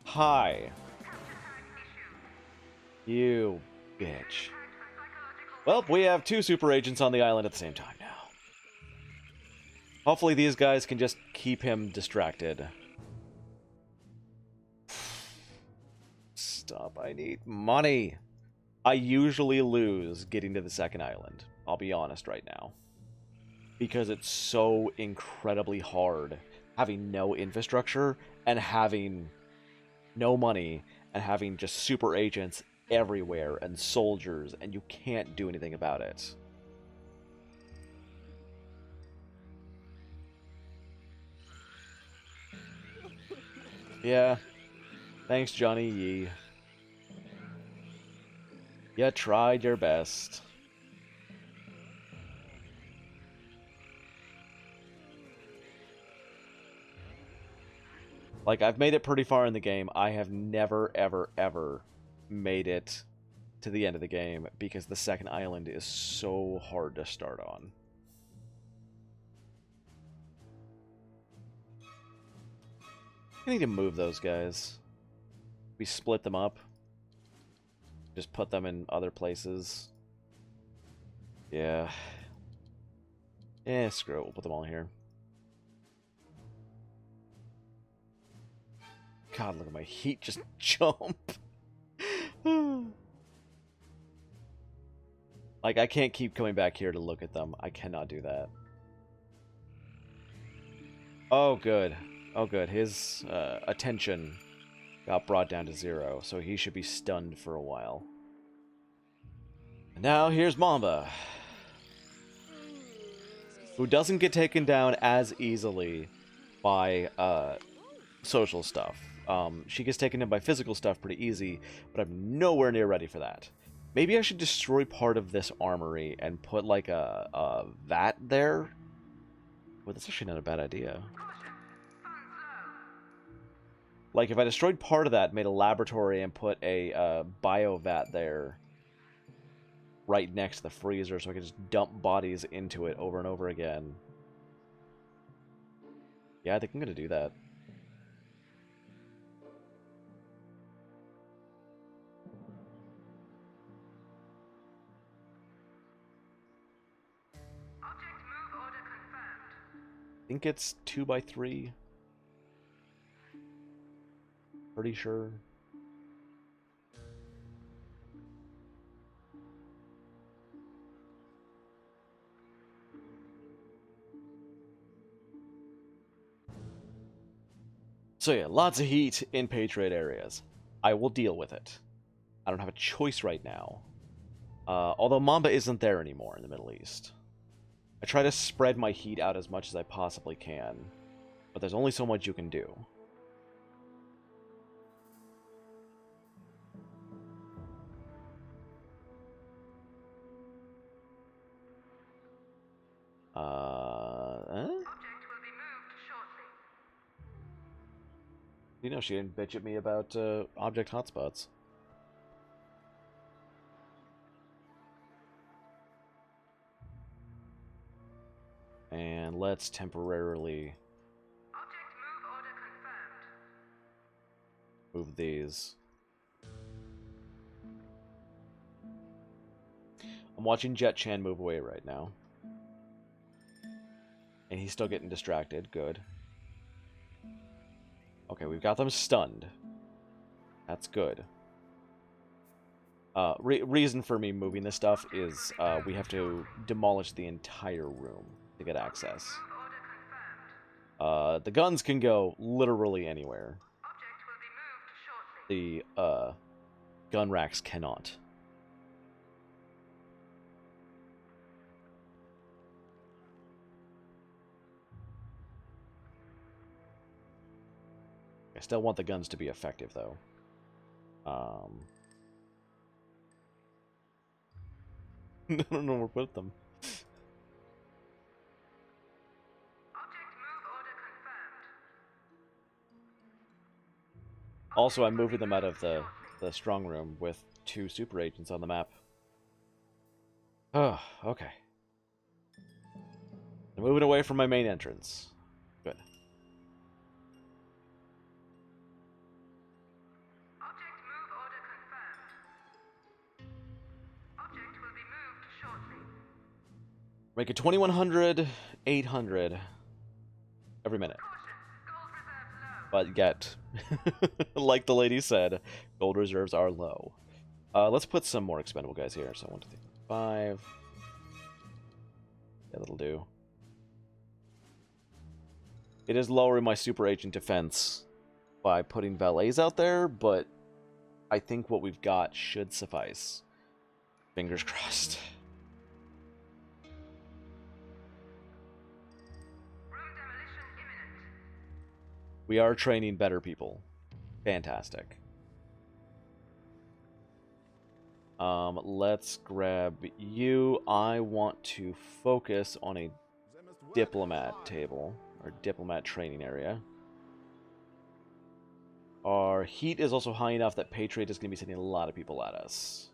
Speaker 1: Hi. You bitch. Well, we have 2 super agents on the island at the same time now. Hopefully these guys can just keep him distracted. Stop, I need money. I usually lose getting to the second island. I'll be honest right now. Because it's so incredibly hard having no infrastructure and having no money and having just super agents everywhere and soldiers, and you can't do anything about it. Yeah. Thanks, Johnny Yee. You tried your best. Like, I've made it pretty far in the game. I have never, ever, ever made it to the end of the game because the second island is so hard to start on. I need to move those guys. We split them up. Just put them in other places. Yeah. Eh, screw it. We'll put them all here. God, look at my heat just jump. Like, I can't keep coming back here to look at them. I cannot do that. Oh, good. Oh, good. His attention got brought down to 0, so he should be stunned for a while. And now, here's Mamba, who doesn't get taken down as easily by social stuff. She gets taken in by physical stuff pretty easy, but I'm nowhere near ready for that. Maybe I should destroy part of this armory and put, like, a vat there? Well, that's actually not a bad idea. Like, if I destroyed part of that, made a laboratory, and put a bio-vat there, right next to the freezer, so I could just dump bodies into it over and over again. Yeah, I think I'm gonna do that. I think it's 2x3. Pretty sure. So yeah, lots of heat in Patriot areas. I will deal with it. I don't have a choice right now. Although Mamba isn't there anymore in the Middle East. I try to spread my heat out as much as I possibly can, but there's only so much you can do.
Speaker 2: Object will be moved shortly.
Speaker 1: You know, she didn't bitch at me about object hotspots. And let's temporarily
Speaker 2: Object move order confirmed.
Speaker 1: move these. I'm watching Jet Chan move away right now. And he's still getting distracted. Good. Okay, we've got them stunned. That's good. Reason for me moving this stuff is we have to demolish the entire room to get access.
Speaker 2: Move order confirmed.
Speaker 1: The guns can go literally anywhere.
Speaker 2: Object will be moved shortly.
Speaker 1: The gun racks cannot. I still want the guns to be effective, though. I don't know where to put them.
Speaker 2: Object move order confirmed.
Speaker 1: Also, I'm moving them out of the strong room with 2 super agents on the map. Oh, okay. I'm moving away from my main entrance. Good.
Speaker 2: Object move order confirmed. Object will be moved shortly.
Speaker 1: Make it 2100, 800 every minute.
Speaker 2: Caution, gold reserves low.
Speaker 1: But yet, like the lady said, gold reserves are low. Let's put some more expendable guys here. So 1, 2, 3, 5. Yeah, that'll do. It is lowering my super agent defense by putting valets out there, but I think what we've got should suffice. Fingers crossed.
Speaker 2: Room demolition imminent.
Speaker 1: We are training better people. Fantastic. Let's grab you. I want to focus on a diplomat table, or diplomat training area. Our heat is also high enough that Patriot is going to be sending a lot of people at us.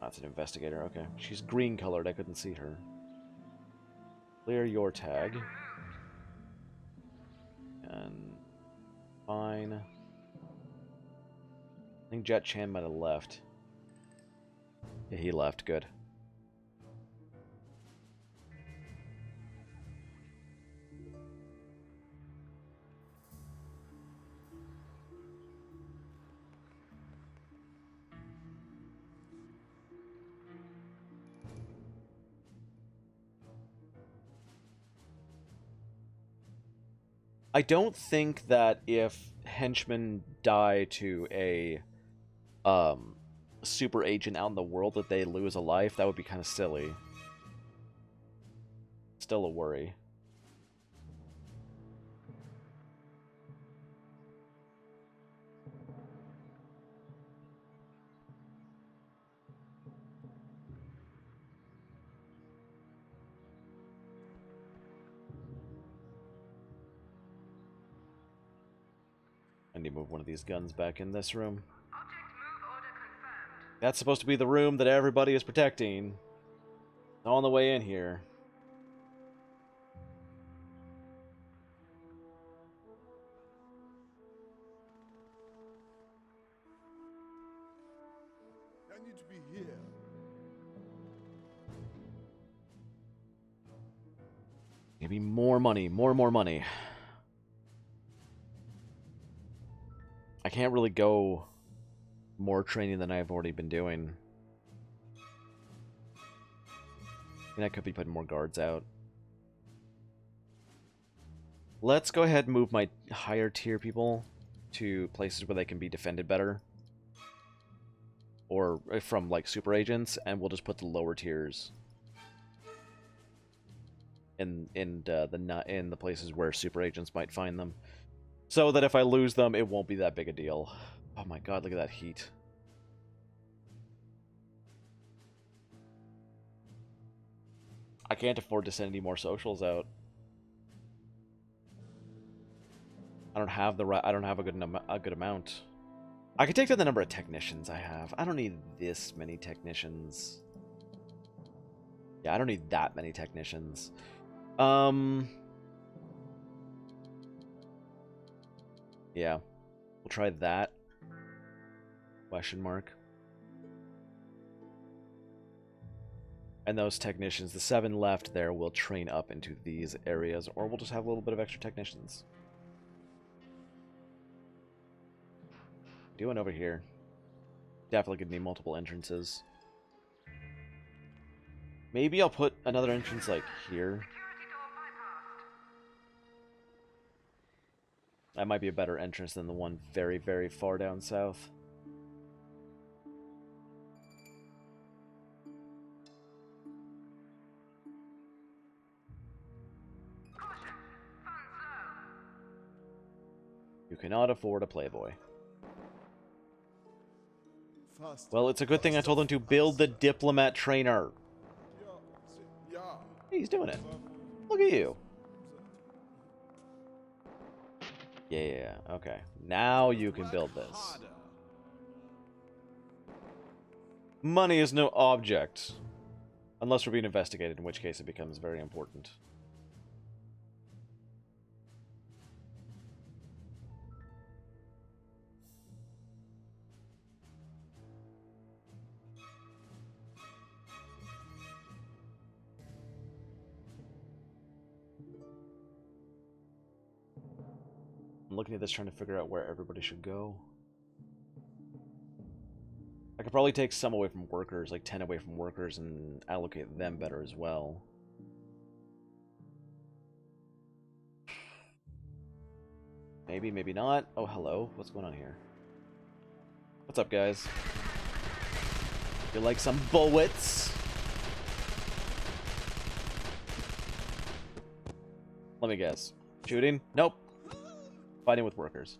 Speaker 1: That's an investigator, okay. She's green colored, I couldn't see her. Clear your tag. And fine. I think Jet Chan might have left. Yeah, he left, good. I don't think that if henchmen die to a super agent out in the world that they lose a life, that would be kind of silly. Still a worry. I need to move one of these guns back in this room.
Speaker 2: Object move order confirmed.
Speaker 1: That's supposed to be the room that everybody is protecting. On the way in here.
Speaker 5: I need to be here.
Speaker 1: Maybe more money, more money. I can't really go more training than I've already been doing. And I could be putting more guards out. Let's go ahead and move my higher tier people to places where they can be defended better, or from like super agents, and we'll just put the lower tiers in the places where super agents might find them, so that if I lose them, it won't be that big a deal. Oh my god, look at that heat. I can't afford to send any more socials out. I don't have a good amount. I could take down the number of technicians I have. I don't need this many technicians. Yeah, I don't need that many technicians. Yeah, we'll try that. Question mark. And those technicians, the 7 left there, will train up into these areas, or we'll just have a little bit of extra technicians. Doing over here. Definitely gonna need multiple entrances. Maybe I'll put another entrance like here. That might be a better entrance than the one very, very far down south. You cannot afford a playboy.
Speaker 5: Faster.
Speaker 1: Well, it's a good thing I told him to build the diplomat trainer.
Speaker 5: Yeah.
Speaker 1: Hey, he's doing it. Look at you. Yeah, okay. Now you can build this. Money is no object. Unless we're being investigated, in which case it becomes very important. I'm looking at this, trying to figure out where everybody should go. I could probably take some away from workers, like 10 away from workers, and allocate them better as well. Maybe, maybe not. Oh, hello. What's going on here? What's up, guys? You like some bullets? Let me guess. Shooting? Nope. Fighting with workers.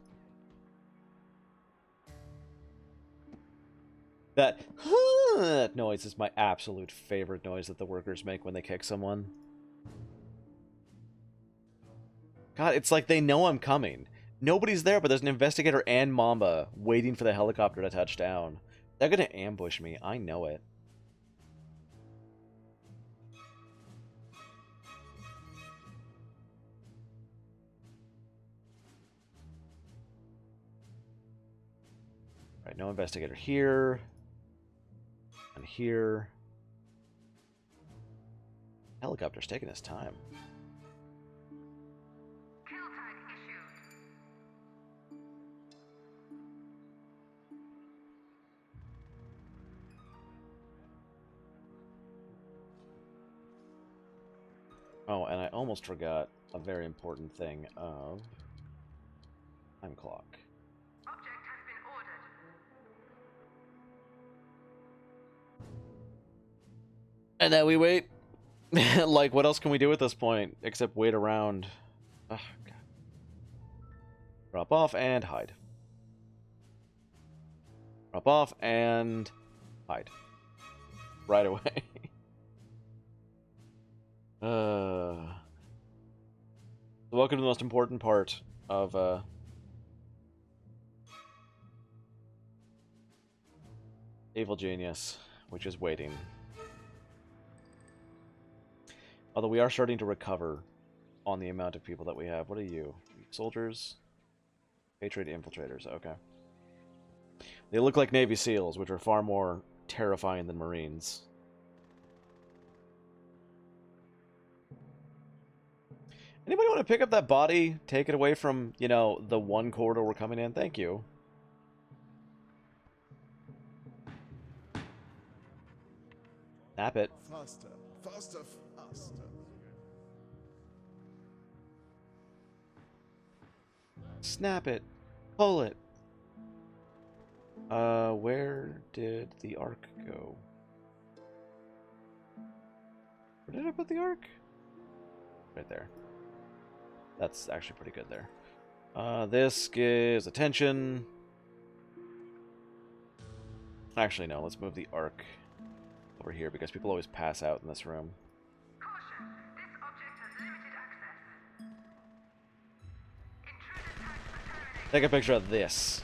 Speaker 1: That noise is my absolute favorite noise that the workers make when they kick someone. God, it's like they know I'm coming. Nobody's there, but there's an investigator and Mamba waiting for the helicopter to touch down. They're gonna ambush me. I know it. Alright, no investigator here. And here. Helicopter's taking his time.
Speaker 2: Kill tag issued.
Speaker 1: Oh, and I almost forgot a very important thing of time clock.
Speaker 2: Object has been ordered.
Speaker 1: And then we wait. Like, what else can we do at this point except wait around? Oh, God. Drop off and hide. Drop off and hide. Right away. Welcome to the most important part of Evil Genius, which is waiting. Although we are starting to recover on the amount of people that we have. What are you? Soldiers? Patriot infiltrators, okay. They look like Navy SEALs, which are far more terrifying than Marines. Anybody want to pick up that body? Take it away from, you know, the one corridor we're coming in? Thank you. Snap it.
Speaker 5: Faster, faster, faster.
Speaker 1: Snap it. Pull it. Where did the arc go? Where did I put the arc? Right there. That's actually pretty good there. This gives attention. Actually, no. Let's move the arc over here because people always pass out in this room.
Speaker 2: Caution, this object has limited access. Intruder tags terminated.
Speaker 1: Take a picture of this.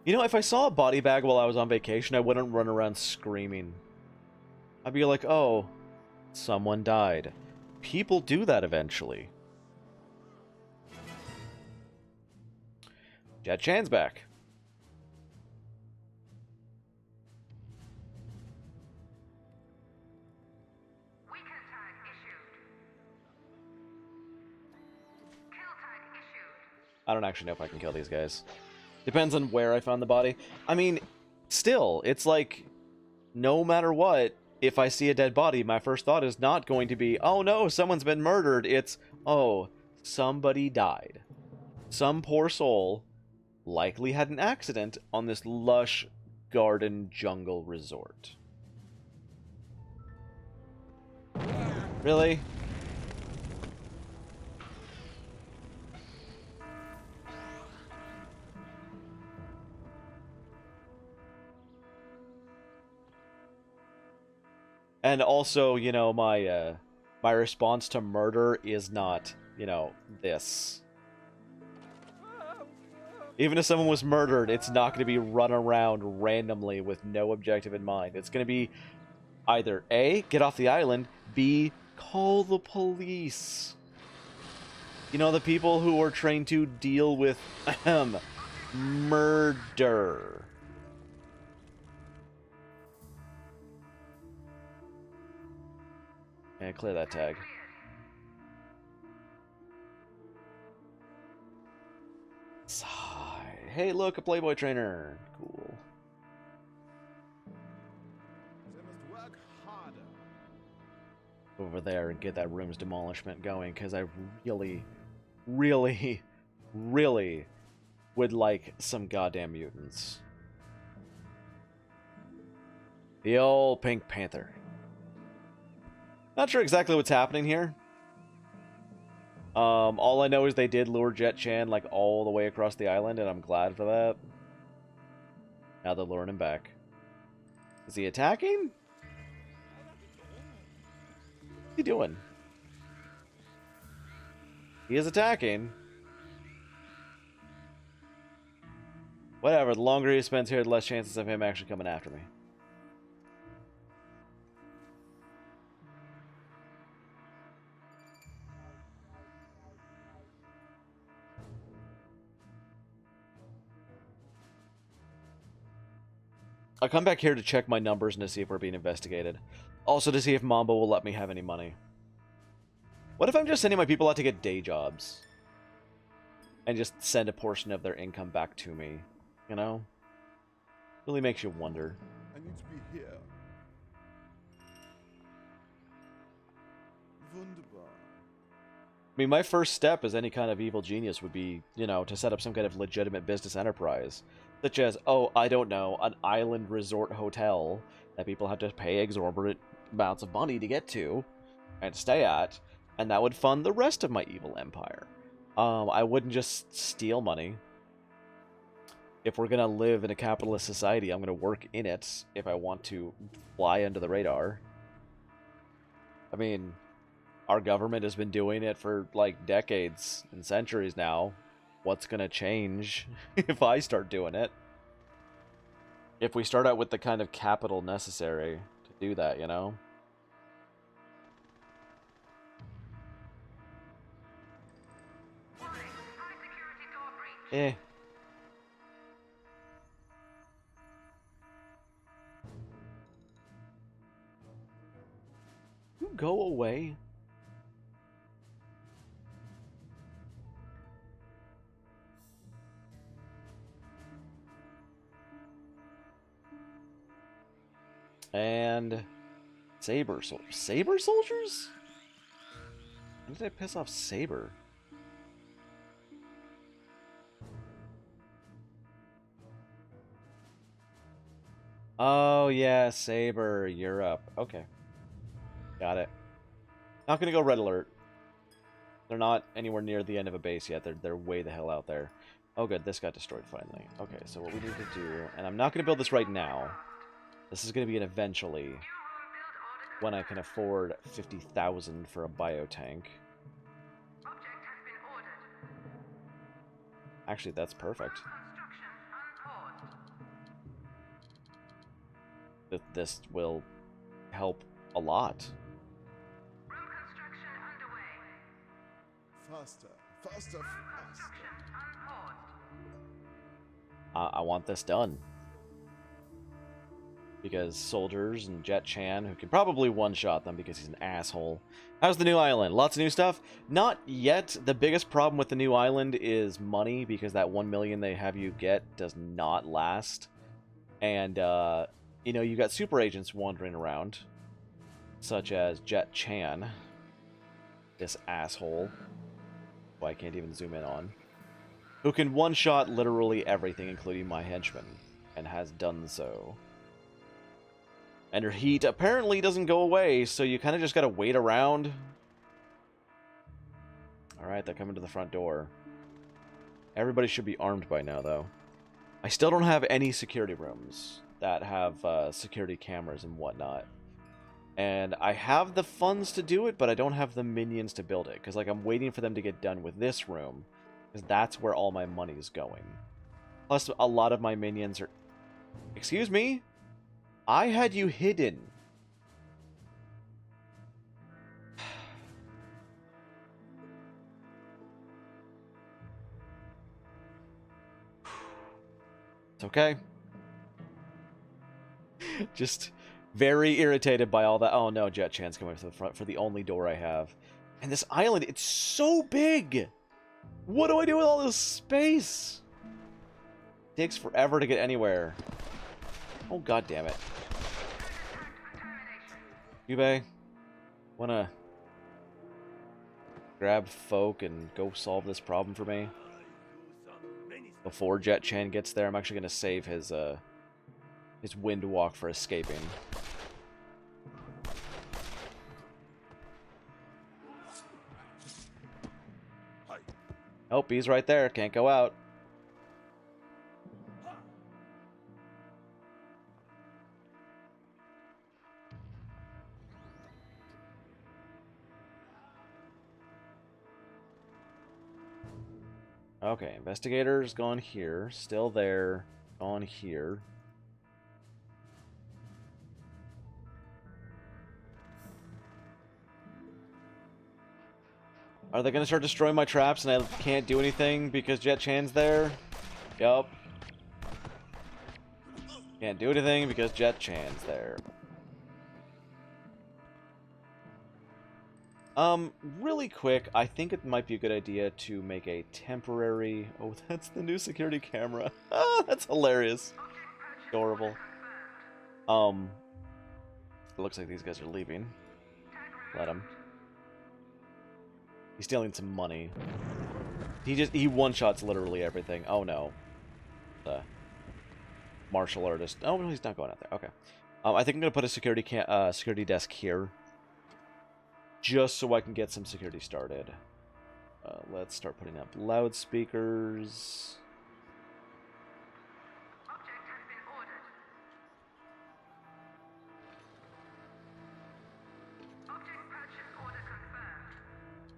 Speaker 1: You know, if I saw a body bag while I was on vacation, I wouldn't run around screaming. I'd be like, oh, someone died. People do that eventually. Jet Chan's back.
Speaker 2: Weaken tag issued. Kill tag issued.
Speaker 1: I don't actually know if I can kill these guys. Depends on where I found the body. I mean, still, it's like, no matter what, if I see a dead body, my first thought is not going to be, oh no, someone's been murdered. It's, oh, somebody died. Some poor soul likely had an accident on this lush garden jungle resort. Really? And also, you know, my response to murder is not, you know, this. Even if someone was murdered, it's not going to be run around randomly with no objective in mind. It's going to be either A, get off the island, B, call the police. You know, the people who are trained to deal with murder. And clear that tag. Sigh. Hey, look, a Playboy trainer. Cool.
Speaker 5: They must work harder.
Speaker 1: Over there and get that room's demolishment going, because I really, really, really would like some goddamn mutants. The old Pink Panther. Not sure exactly what's happening here. All I know is they did lure Jet Chan like all the way across the island, and I'm glad for that. Now they're luring him back. Is he attacking? What's he doing? He is attacking. Whatever, the longer he spends here, the less chances of him actually coming after me. I'll come back here to check my numbers and to see if we're being investigated. Also to see if Mambo will let me have any money. What if I'm just sending my people out to get day jobs? And just send a portion of their income back to me, you know? Really makes you wonder.
Speaker 5: I need to be here. Wunderbar.
Speaker 1: I mean, my first step as any kind of evil genius would be, you know, to set up some kind of legitimate business enterprise. Such as, oh, I don't know, an island resort hotel that people have to pay exorbitant amounts of money to get to and stay at, and that would fund the rest of my evil empire. I wouldn't just steal money. If we're gonna live in a capitalist society, I'm gonna work in it if I want to fly under the radar. I mean, our government has been doing it for, like, decades and centuries now. What's gonna change if I start doing it? If we start out with the kind of capital necessary to do that, you know?
Speaker 2: Warning, high security door breach.
Speaker 1: Eh. You go away. And Saber soldiers? When did I piss off Saber? Oh yeah, Saber, Europe. Okay. Got it. Not gonna go red alert. They're not anywhere near the end of a base yet. They're way the hell out there. Oh good, this got destroyed finally. Okay, so what we need to do, and I'm not gonna build this right now. This is gonna be an eventually when I can afford 50,000 for a biotank.
Speaker 2: Object has been ordered.
Speaker 1: Actually, that's perfect.
Speaker 2: Construction unpaused.
Speaker 1: This will help a lot.
Speaker 2: Room construction underway.
Speaker 5: Faster, faster, faster.
Speaker 2: Construction unpaused.
Speaker 1: I want this done. Because soldiers and Jet Chan, who can probably one-shot them because he's an asshole. How's the new island? Lots of new stuff? Not yet. The biggest problem with the new island is money, because that 1 million they have you get does not last. And, you know, you got super agents wandering around, such as Jet Chan, this asshole, who I can't even zoom in on, who can one-shot literally everything, including my henchman, and has done so. And her heat apparently doesn't go away, so you kind of just gotta wait around. Alright, they're coming to the front door. Everybody should be armed by now, though. I still don't have any security rooms that have security cameras and whatnot. And I have the funds to do it, but I don't have the minions to build it. Because, like, I'm waiting for them to get done with this room, because that's where all my money's going. Plus, a lot of my minions are... Excuse me? I had you hidden. It's okay. Just very irritated by all that. Oh no, Jet Chan's coming to the front for the only door I have. And this island, it's so big! What do I do with all this space? It takes forever to get anywhere. Oh god damn it. Yubei, wanna grab folk and go solve this problem for me? Before Jet Chan gets there, I'm actually gonna save his wind walk for escaping. Oh, he's right there. Can't go out. Okay, investigator's gone here. Still there. Gone here. Are they going to start destroying my traps and I can't do anything because Jet Chan's there? Yup. Can't do anything because Jet Chan's there. Really quick, I think it might be a good idea to make a temporary... Oh, that's the new security camera. Ah, that's hilarious. Adorable. It looks like these guys are leaving. Let them. He's stealing some money. He one-shots literally everything. Oh no. The martial artist. Oh no, he's not going out there. Okay. I think I'm gonna put a security desk here, just so I can get some security started. Let's start putting up loudspeakers.
Speaker 2: Object has been ordered. Object purchase order confirmed.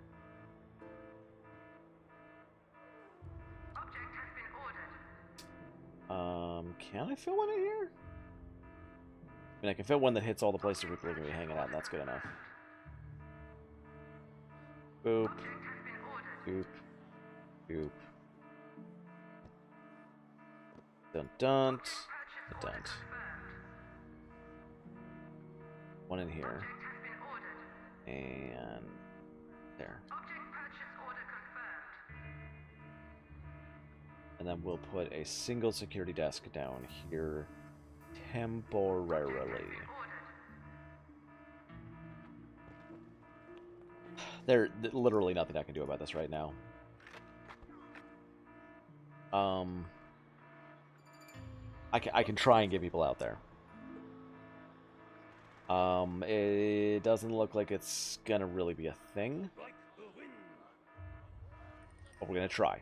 Speaker 2: Object has been ordered.
Speaker 1: Can I fit one in here? I mean, I can fit one that hits all the places where people are gonna be hanging out, and that's good enough. Boop. Boop. Boop. Dun dun. Dun. One in here. And there. And then we'll put a single security desk down here temporarily. There's literally nothing I can do about this right now. I can try and get people out there. It doesn't look like it's gonna really be a thing.
Speaker 3: Like the wind.
Speaker 1: But we're gonna try.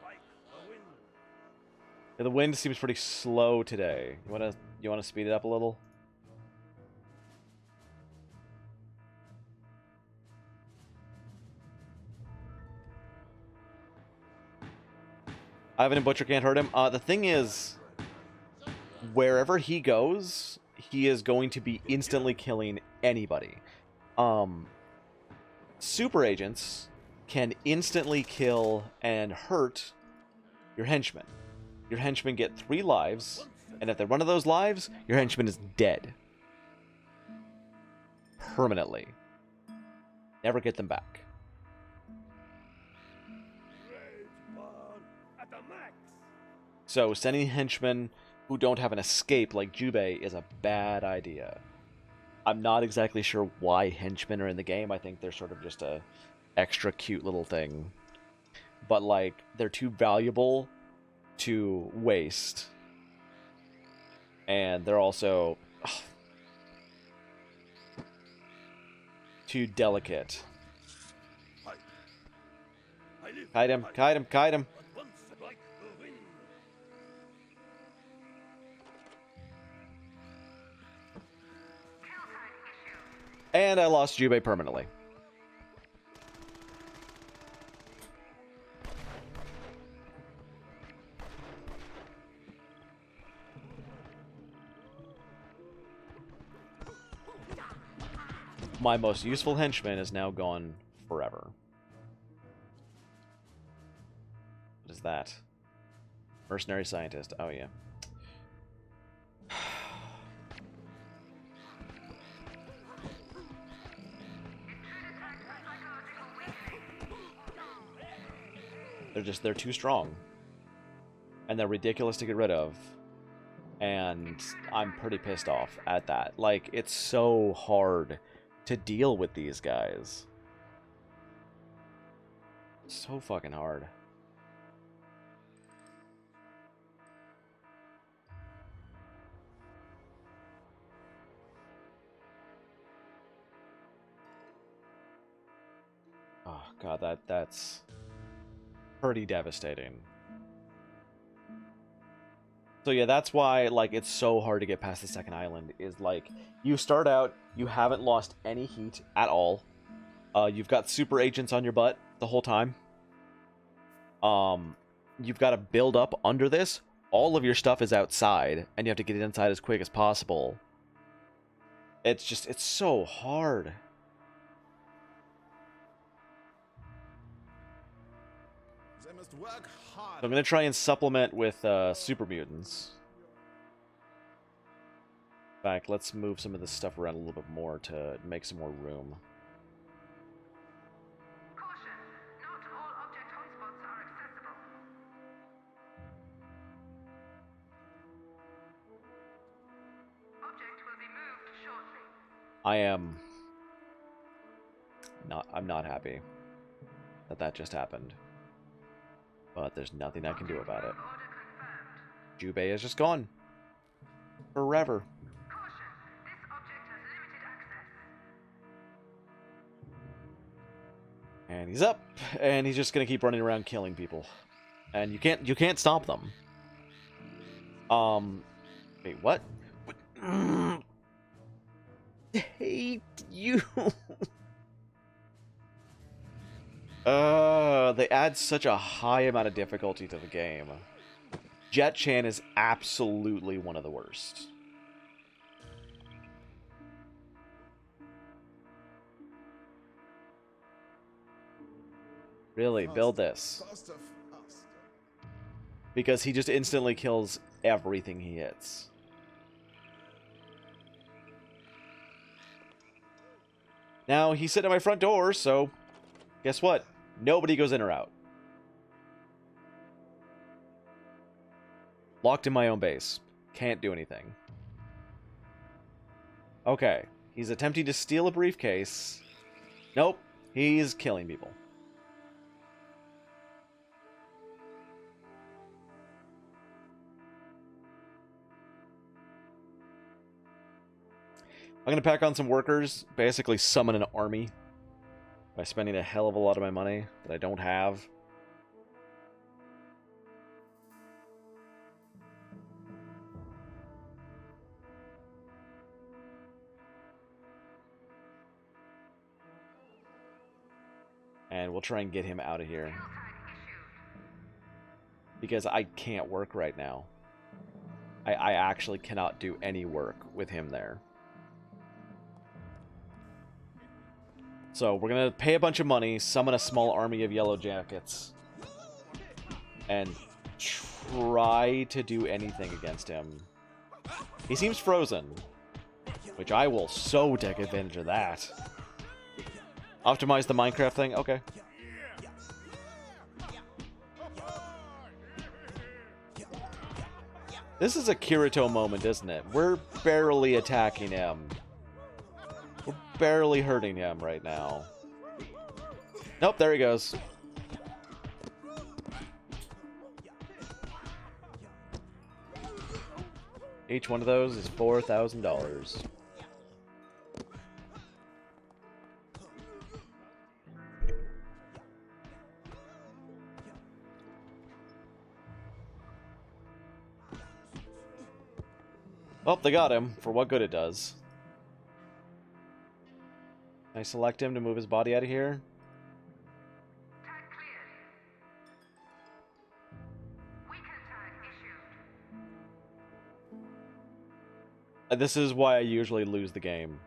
Speaker 3: Like the wind.
Speaker 1: Yeah, the wind seems pretty slow today. You wanna speed it up a little? Ivan and Butcher can't hurt him. The thing is, wherever he goes, he is going to be instantly killing anybody. Super agents can instantly kill and hurt your henchmen. Your henchmen get 3 lives, and if they run out of those lives, your henchman is dead. Permanently. Never get them back.
Speaker 3: Rage burn at the max.
Speaker 1: So sending henchmen who don't have an escape like Jubei is a bad idea. I'm not exactly sure why henchmen are in the game. I think they're sort of just a extra cute little thing. But like, they're too valuable to waste. And they're also too delicate.
Speaker 3: I live.
Speaker 1: Kite him, kite him, kite him.
Speaker 3: But once like the wind.
Speaker 1: And I lost Jubei permanently. My most useful henchman is now gone forever. What is that? Mercenary scientist. Oh, yeah. They're too strong. And they're ridiculous to get rid of. And I'm pretty pissed off at that. Like, it's so hard to deal with these guys. So fucking hard. Oh god, that's pretty devastating. So yeah, that's why like it's so hard to get past the second island. Is like you start out, you haven't lost any heat at all. You've got super agents on your butt the whole time. You've got to build up under this. All of your stuff is outside, and you have to get it inside as quick as possible. It's so hard.
Speaker 5: They must work hard.
Speaker 1: So I'm gonna try and supplement with super mutants. In fact, let's move some of this stuff around a little bit more to make some more room.
Speaker 2: Caution, not all object hotspots are accessible. Object will be moved shortly.
Speaker 1: I'm not happy that just happened. But there's nothing I can do about it.
Speaker 2: Order confirmed.
Speaker 1: Jubei is just gone. Forever.
Speaker 2: Caution, this object has limited access.
Speaker 1: And he's up, and he's just gonna keep running around killing people. And you can't stop them. Wait, what? Hate you. They add such a high amount of difficulty to the game. Jet-Chan is absolutely one of the worst. Really, build this.
Speaker 5: Faster.
Speaker 1: Because he just instantly kills everything he hits. Now, he's sitting at my front door, so guess what? Nobody goes in or out. Locked in my own base. Can't do anything. Okay. He's attempting to steal a briefcase. Nope, he's killing people. I'm going to pack on some workers, basically summon an army by spending a hell of a lot of my money that I don't have. And we'll try and get him out of here. Because I can't work right now. I actually cannot do any work with him there. So we're going to pay a bunch of money, summon a small army of yellow jackets, and try to do anything against him. He seems frozen, which I will so take advantage of that. Optimize the Minecraft thing? Okay. This is a Kirito moment, isn't it? We're barely attacking him. We're barely hurting him right now. Nope, there he goes. Each one of those is $4,000. Well, they got him, for what good it does. Can I select him to move his body out of here?
Speaker 2: Tag cleared. Weaken tag issued.
Speaker 1: This is why I usually lose the game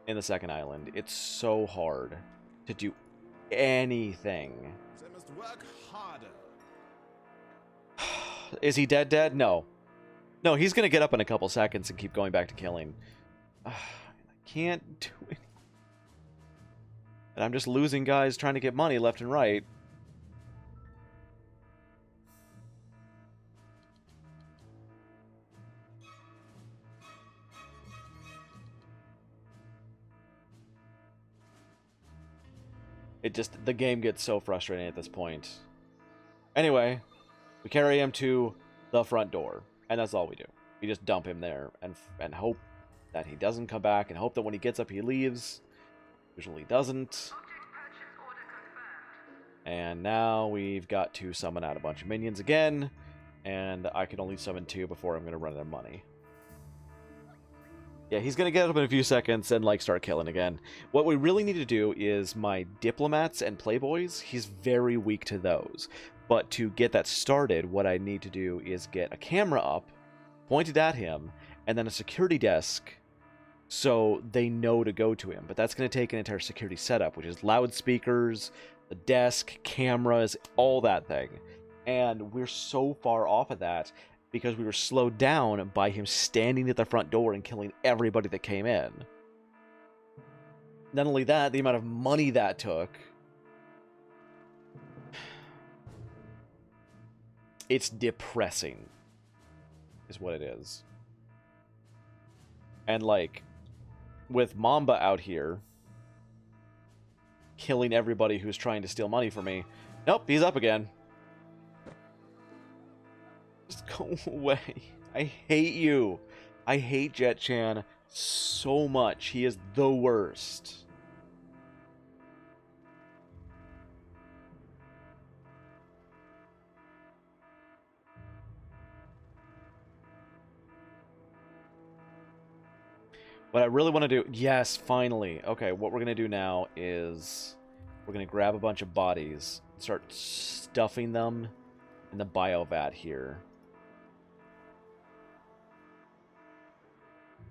Speaker 1: in the second island. It's so hard to do anything.
Speaker 5: They must work harder.
Speaker 1: Is he dead? No. No, he's going to get up in a couple seconds and keep going back to killing. I can't do it. And I'm just losing guys trying to get money left and right. The game gets so frustrating at this point. Anyway, we carry him to the front door, and that's all we do. We just dump him there and hope that he doesn't come back, and hope that when he gets up he leaves. Usually doesn't.
Speaker 2: Object purchase order confirmed.
Speaker 1: And now we've got to summon out a bunch of minions again, and I can only summon 2 before I'm going to run out of money. Yeah, he's going to get up in a few seconds and, like, start killing again. What we really need to do is my diplomats and playboys, he's very weak to those. But to get that started, what I need to do is get a camera up, pointed at him, and then a security desk so they know to go to him. But that's going to take an entire security setup, which is loudspeakers, the desk, cameras, all that thing. And we're so far off of that because we were slowed down by him standing at the front door and killing everybody that came in. Not only that, the amount of money that took. It's depressing, is what it is. And, like, with Mamba out here killing everybody who's trying to steal money from me. Nope, he's up again. Just go away. I hate you. I hate Jet-chan so much. He is the worst. What I really want to do... Yes, finally. Okay, what we're going to do now is... We're going to grab a bunch of bodies and start stuffing them in the biovat here.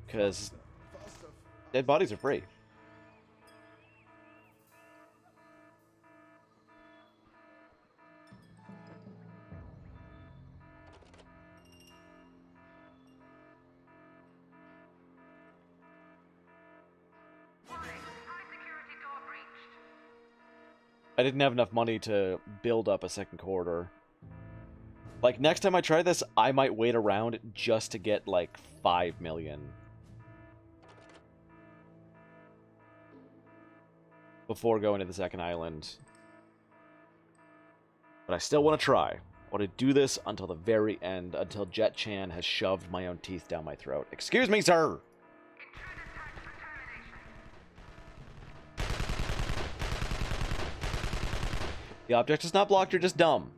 Speaker 1: Because dead bodies are free.
Speaker 2: Warning, high security door breached.
Speaker 1: I didn't have enough money to build up a second corridor. Like, next time I try this, I might wait around just to get, like, 5 million. before going to the second island. But I still want to try. I want to do this until the very end, until Jet Chan has shoved my own teeth down my throat. Excuse me, sir! The object is not blocked, you're just dumb.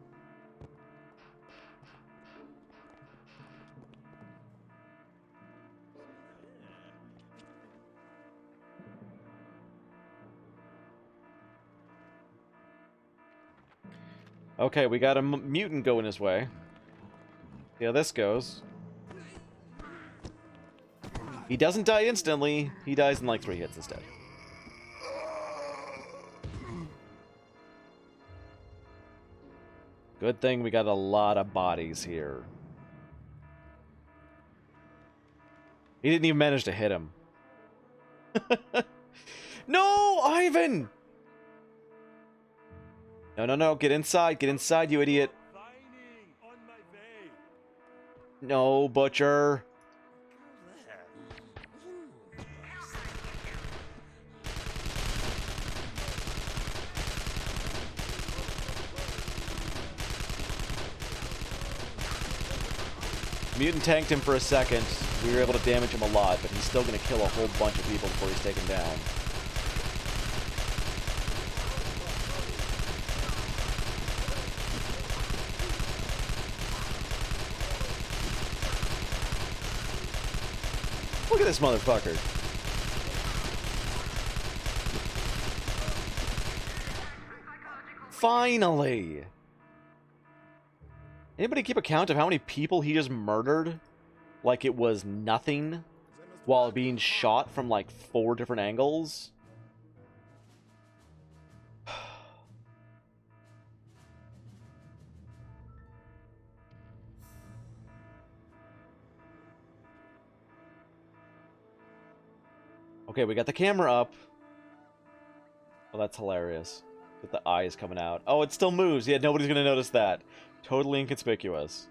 Speaker 1: Okay, we got a mutant going his way. See how this goes. He doesn't die instantly. He dies in like 3 hits instead. Good thing we got a lot of bodies here. He didn't even manage to hit him. No, Ivan! No, no, no. Get inside. Get inside, you idiot. No, Butcher. Mutant tanked him for a second. We were able to damage him a lot, but he's still going to kill a whole bunch of people before he's taken down. Look at this motherfucker. Finally! Anybody keep a count of how many people he just murdered? Like it was nothing? While being shot from like 4 different angles? Okay, we got the camera up. Oh, that's hilarious. With the eyes coming out. Oh, it still moves. Yeah, nobody's gonna notice that. Totally inconspicuous.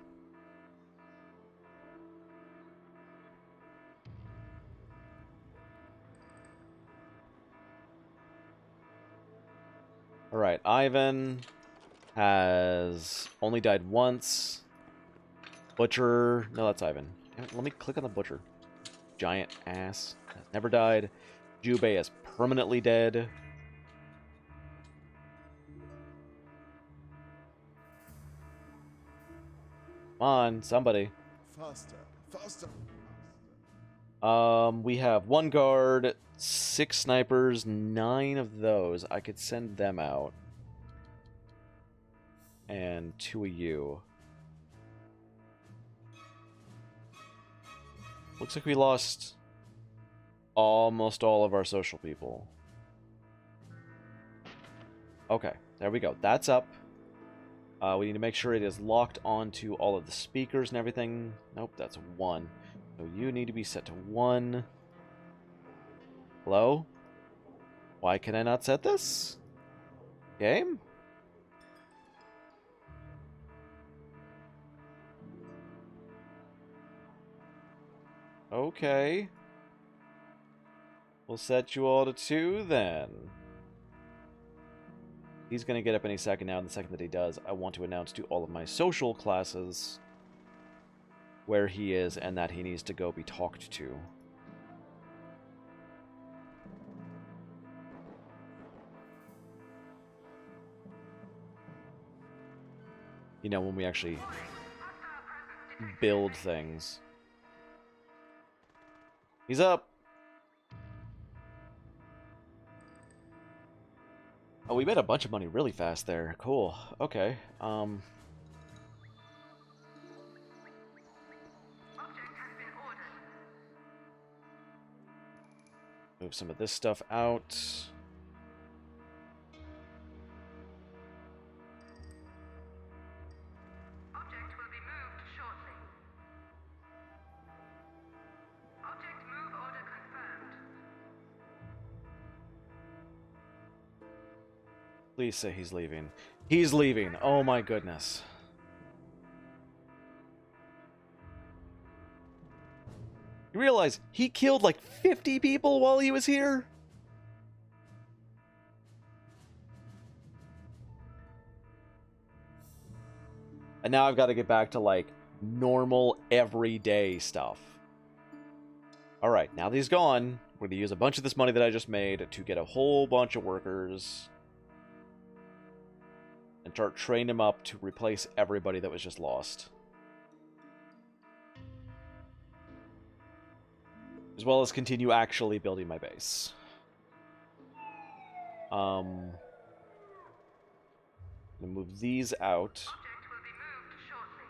Speaker 1: Alright, Ivan has only died once. Butcher... No, that's Ivan. Damn it, let me click on the Butcher. Giant ass. Has never died. Jubei is permanently dead. Come on, somebody.
Speaker 5: Faster, faster.
Speaker 1: We have 1 guard, 6 snipers, 9 of those. I could send them out. And 2 of you. Looks like we lost almost all of our social people. Okay, there we go. That's up. We need to make sure it is locked onto all of the speakers and everything. Nope, that's 1. So you need to be set to 1. Hello? Why can I not set this? Game? Okay. We'll set you all to 2 then. He's going to get up any second now, and the second that he does, I want to announce to all of my social classes where he is and that he needs to go be talked to. You know, when we actually build things. He's up! Oh, we made a bunch of money really fast there. Cool. Okay.
Speaker 2: Object has been ordered.
Speaker 1: Move some of this stuff out.
Speaker 2: Object will be moved shortly. Object move order confirmed.
Speaker 1: Please say he's leaving. He's leaving. Oh my goodness. You realize he killed like 50 people while he was here? And now I've got to get back to, like, normal, everyday stuff. Alright, now that he's gone, we're going to use a bunch of this money that I just made to get a whole bunch of workers. And start training them up to replace everybody that was just lost. As well as continue actually building my base. I'm gonna move these out.
Speaker 2: Object will be moved shortly.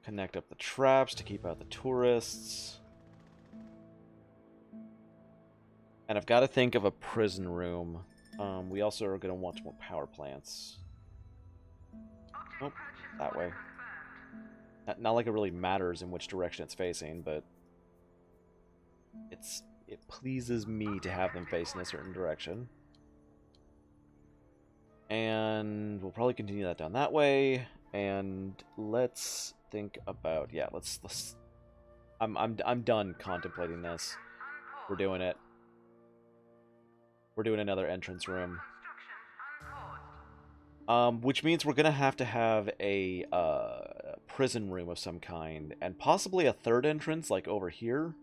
Speaker 1: Connect up the traps to keep out the tourists. And I've got to think of a prison room. We also are going to want more power plants. Nope, that way. Not like it really matters in which direction it's facing, but it pleases me to have them face in a certain direction. And we'll probably continue that down that way. And let's think about, yeah, let's I'm done contemplating this. We're doing it. We're doing another entrance room. Which means we're gonna have to have a prison room of some kind, and possibly a third entrance, like over here.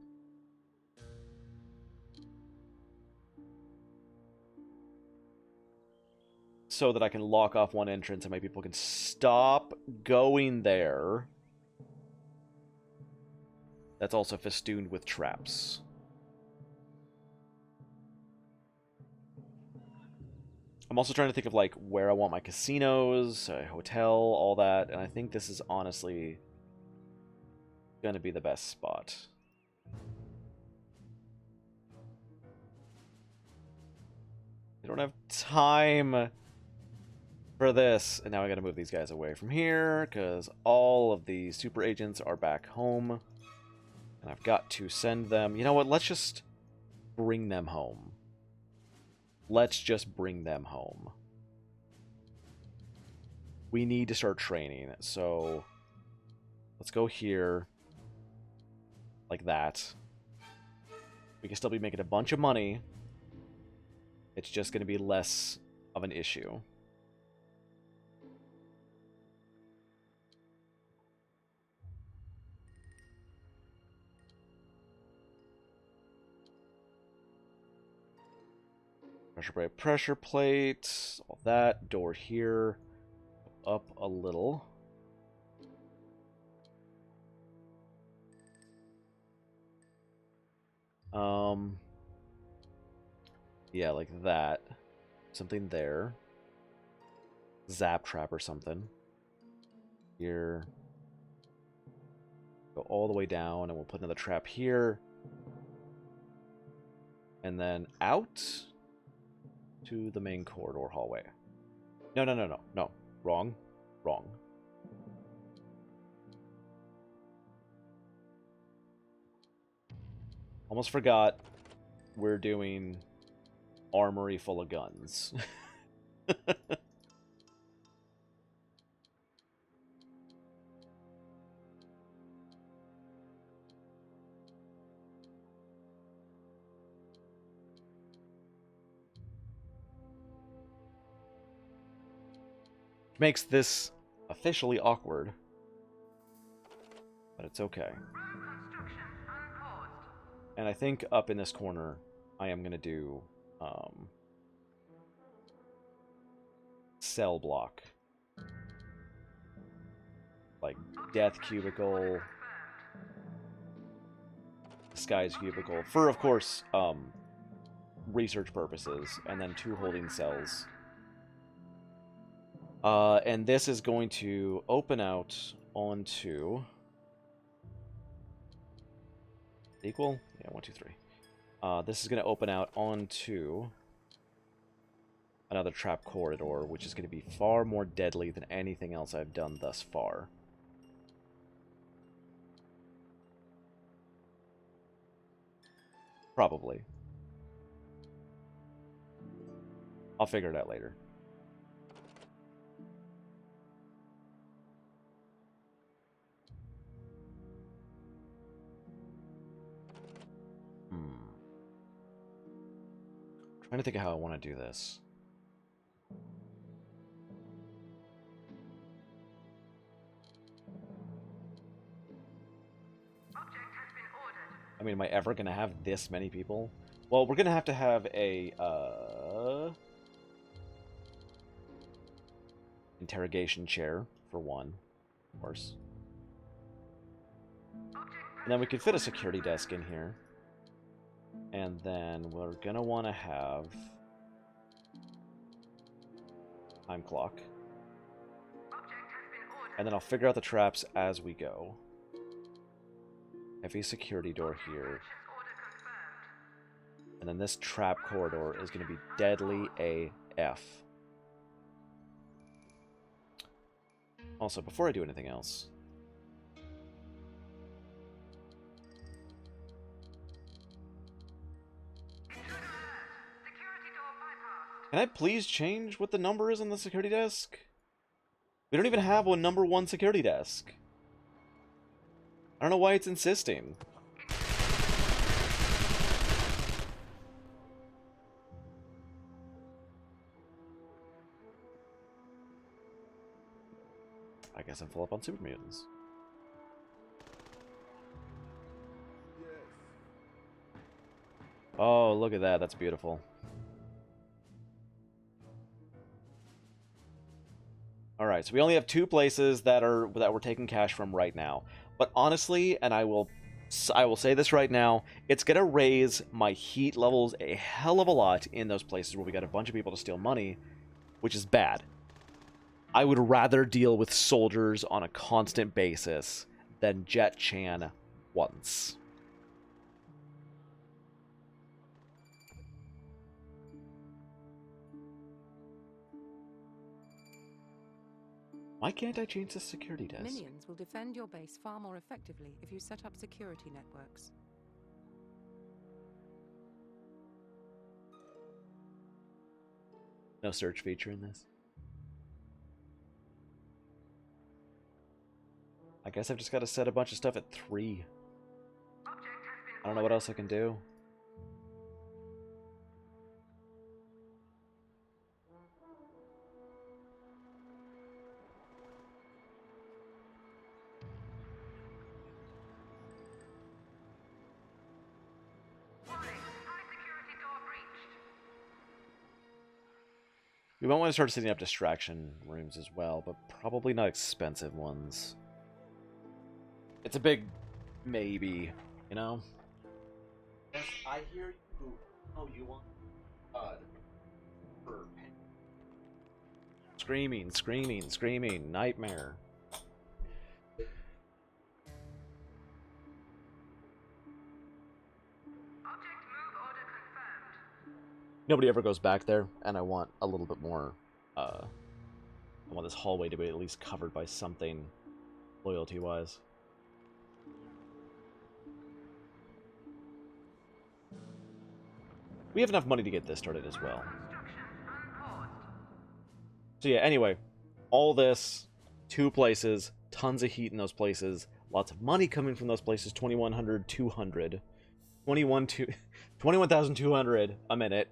Speaker 1: So that I can lock off one entrance and my people can stop going there. That's also festooned with traps. I'm also trying to think of, like, where I want my casinos, a hotel, all that, and I think this is honestly gonna be the best spot. I don't have time for this. And now I gotta move these guys away from here, because all of the super agents are back home. And I've got to send them... You know what? Let's just bring them home. Let's just bring them home. We need to start training, so let's go here. Like that. We can still be making a bunch of money. It's just going to be less of an issue. Pressure plate, all that. Door here. Up a little. Yeah, like that. Something there. Zap trap or something. Here. Go all the way down, and we'll put another trap here. And then out to the main corridor hallway. No. Wrong. Almost forgot we're doing armory full of guns. Makes this officially awkward. But it's okay. And I think up in this corner, I am going to do cell block. Like death cubicle, disguise cubicle, for, of course, research purposes, and then 2 holding cells. And this is going to open out onto... Equal? Yeah, 1, 2, 3. This is going to open out onto another trap corridor, which is going to be far more deadly than anything else I've done thus far. Probably. I'll figure it out later. Trying to think of how I want to do this. mean, am I ever going to have this many people? Well, we're going to have a, interrogation chair, for one, of course. And then we could fit a security desk in here. And then we're going to want to have time clock. And then I'll figure out the traps as we go. Heavy security door here. And then this trap corridor is going to be deadly AF. Also, before I do anything else, can I please change what the number is on the security desk? We don't even have a number 1 security desk. I don't know why it's insisting. I guess I'm full up on super mutants.
Speaker 5: Yes.
Speaker 1: Oh, look at that. That's beautiful. Alright, so we only have 2 places that we're taking cash from right now. But honestly, and I will say this right now, it's going to raise my heat levels a hell of a lot in those places where we got a bunch of people to steal money, which is bad. I would rather deal with soldiers on a constant basis than Jet Chan once. Why can't I change the security desk?
Speaker 4: Minions will defend your base far more effectively if you set up security networks.
Speaker 1: No search feature in this? I guess I've just got to set a bunch of stuff at 3. I don't know what else I can do. We might want to start setting up distraction rooms as well, but probably not expensive ones. It's a big maybe, you know? Yes, I hear you. Oh, you want for screaming, screaming, screaming, nightmare. Nobody ever goes back there, and I want a little bit more, I want this hallway to be at least covered by something loyalty-wise. We have enough money to get this started as well. So yeah, anyway, all this, 2 places, tons of heat in those places, lots of money coming from those places, 2,100, 200, 21,200 a minute.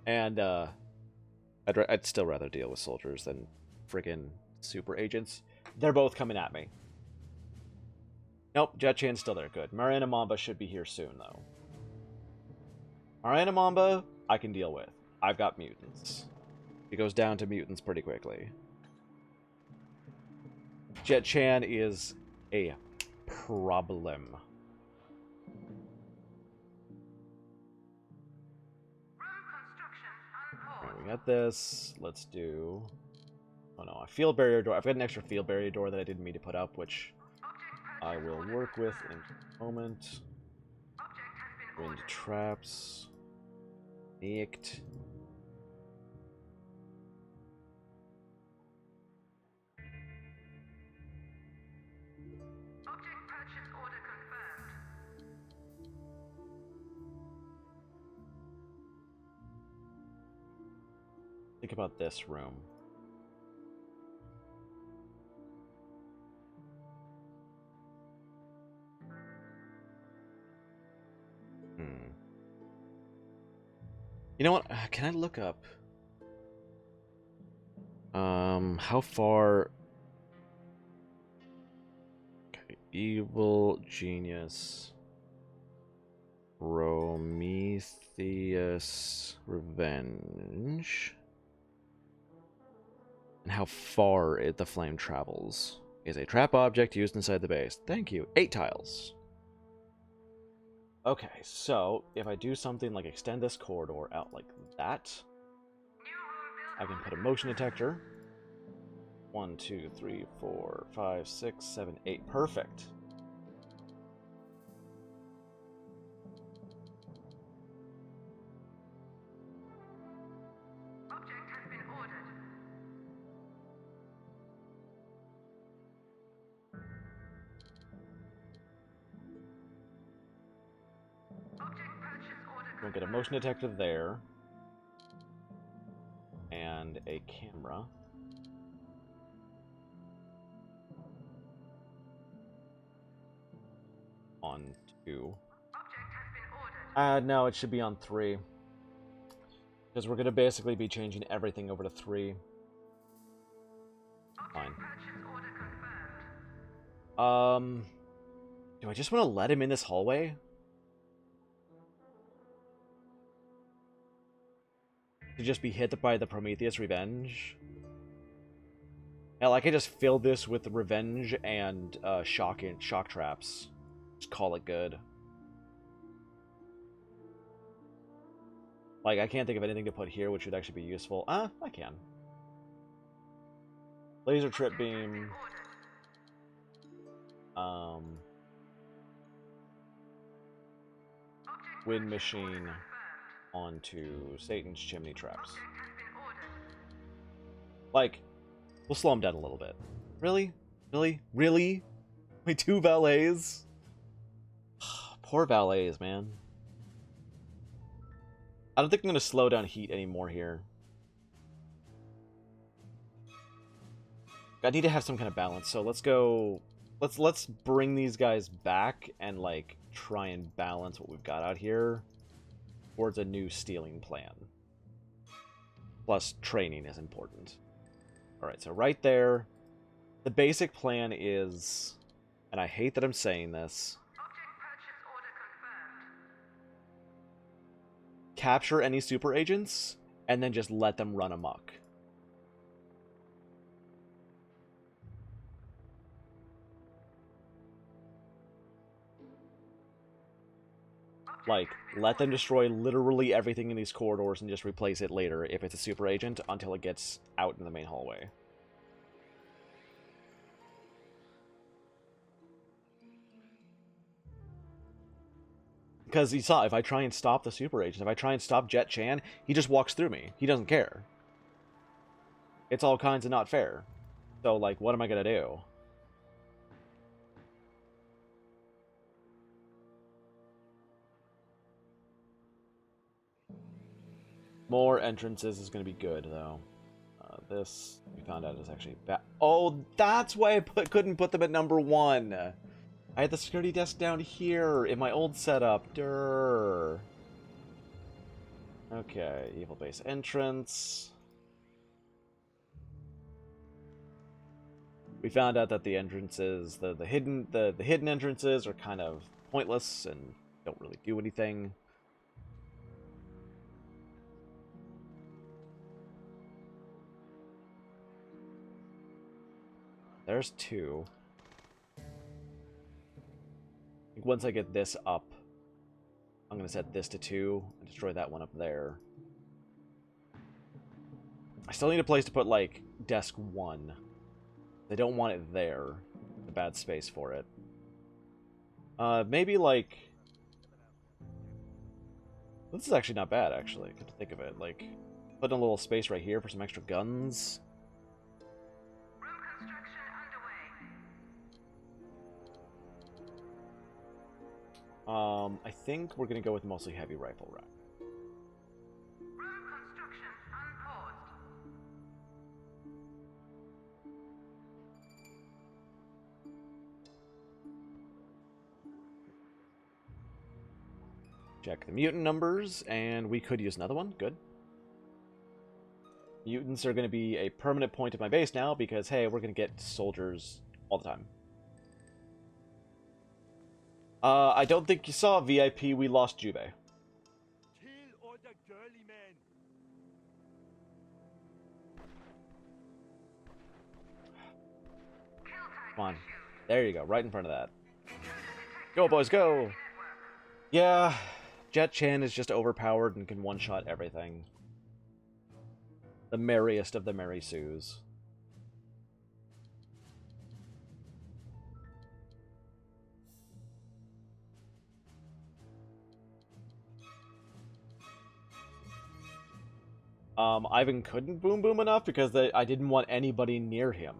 Speaker 1: And, I'd still rather deal with soldiers than friggin' super agents. They're both coming at me. Nope, Jet Chan's still there. Good. Mariana Mamba should be here soon, though. Mariana Mamba, I can deal with. I've got mutants. It goes down to mutants pretty quickly. Jet Chan is a problem. Alright, we got this. Let's do... Oh no, a field barrier door. I've got an extra field barrier door that I didn't mean to put up, which I will work with in a moment. Wind traps. Nicked.
Speaker 2: Object purchase order confirmed.
Speaker 1: Think about this room. You know what? Can I look up? How far? Okay, Evil genius. Prometheus Revenge. And how far the flame travels. Is a trap object used inside the base. Thank you. 8 tiles. Okay, so if I do something like extend this corridor out like that, I can put a motion detector. 1, 2, 3, 4, 5, 6, 7, 8. Perfect.
Speaker 2: Object has been ordered. Object purchase order
Speaker 1: We'll get a motion detector there. And a camera. On 2.
Speaker 2: Object has been ordered.
Speaker 1: No, it should be on 3. Because we're going to basically be changing everything over to 3. Fine.
Speaker 2: Purchase order confirmed.
Speaker 1: Do I just want to let him in this hallway? To just be hit by the Prometheus Revenge? Hell, I can just fill this with Revenge and shock traps. Just call it good. Like, I can't think of anything to put here which would actually be useful. I can. Laser trip beam. Wind machine onto Satan's chimney traps. Like, we'll slow him down a little bit. Really? Really? Really? My 2 valets? Poor valets, man. I don't think I'm going to slow down heat anymore here. I need to have some kind of balance, so let's go... Let's bring these guys back and, like, try and balance what we've got out here towards a new stealing plan. Plus, training is important. Alright, so right there, the basic plan is, and I hate that I'm saying this, capture any super agents, and then just let them run amok. Like, let them destroy literally everything in these corridors and just replace it later if it's a super agent until it gets out in the main hallway. Because you saw, if I try and stop the super agent, if I try and stop Jet Chan, he just walks through me. He doesn't care. It's all kinds of not fair. So, like, what am I gonna do? More entrances is going to be good, though. This, we found out, is actually bad. Oh, that's why I couldn't put them at number 1. I had the security desk down here in my old setup. Durr. Okay, evil base entrance. We found out that the entrances, the hidden entrances are kind of pointless and don't really do anything. There's 2. Once I get this up, I'm going to set this to 2 and destroy that one up there. I still need a place to put, like, desk 1. They don't want it there. A bad space for it. Maybe, like... This is actually not bad, actually. Good to think of it. Like, put in a little space right here for some extra guns. I think we're going to go with mostly heavy rifle rack.
Speaker 2: Room construction unpaused.
Speaker 1: Check the mutant numbers, and we could use another one. Good. Mutants are going to be a permanent point of my base now, because, hey, we're going to get soldiers all the time. I don't think you saw VIP. We lost Juve.
Speaker 3: Kill all the girly men.
Speaker 1: Come on. There you go, right in front of that. Go, boys, go! Yeah, Jet Chan is just overpowered and can one-shot everything. The merriest of the Merry Sues. Ivan couldn't boom boom enough because I didn't want anybody near him.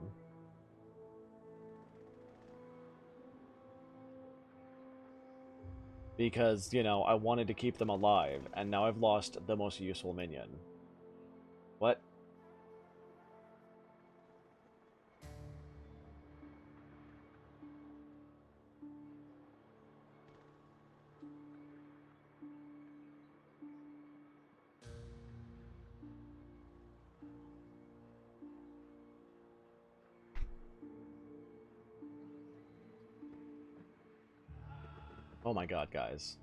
Speaker 1: Because, you know, I wanted to keep them alive, and now I've lost the most useful minion. What? Oh my god, guys.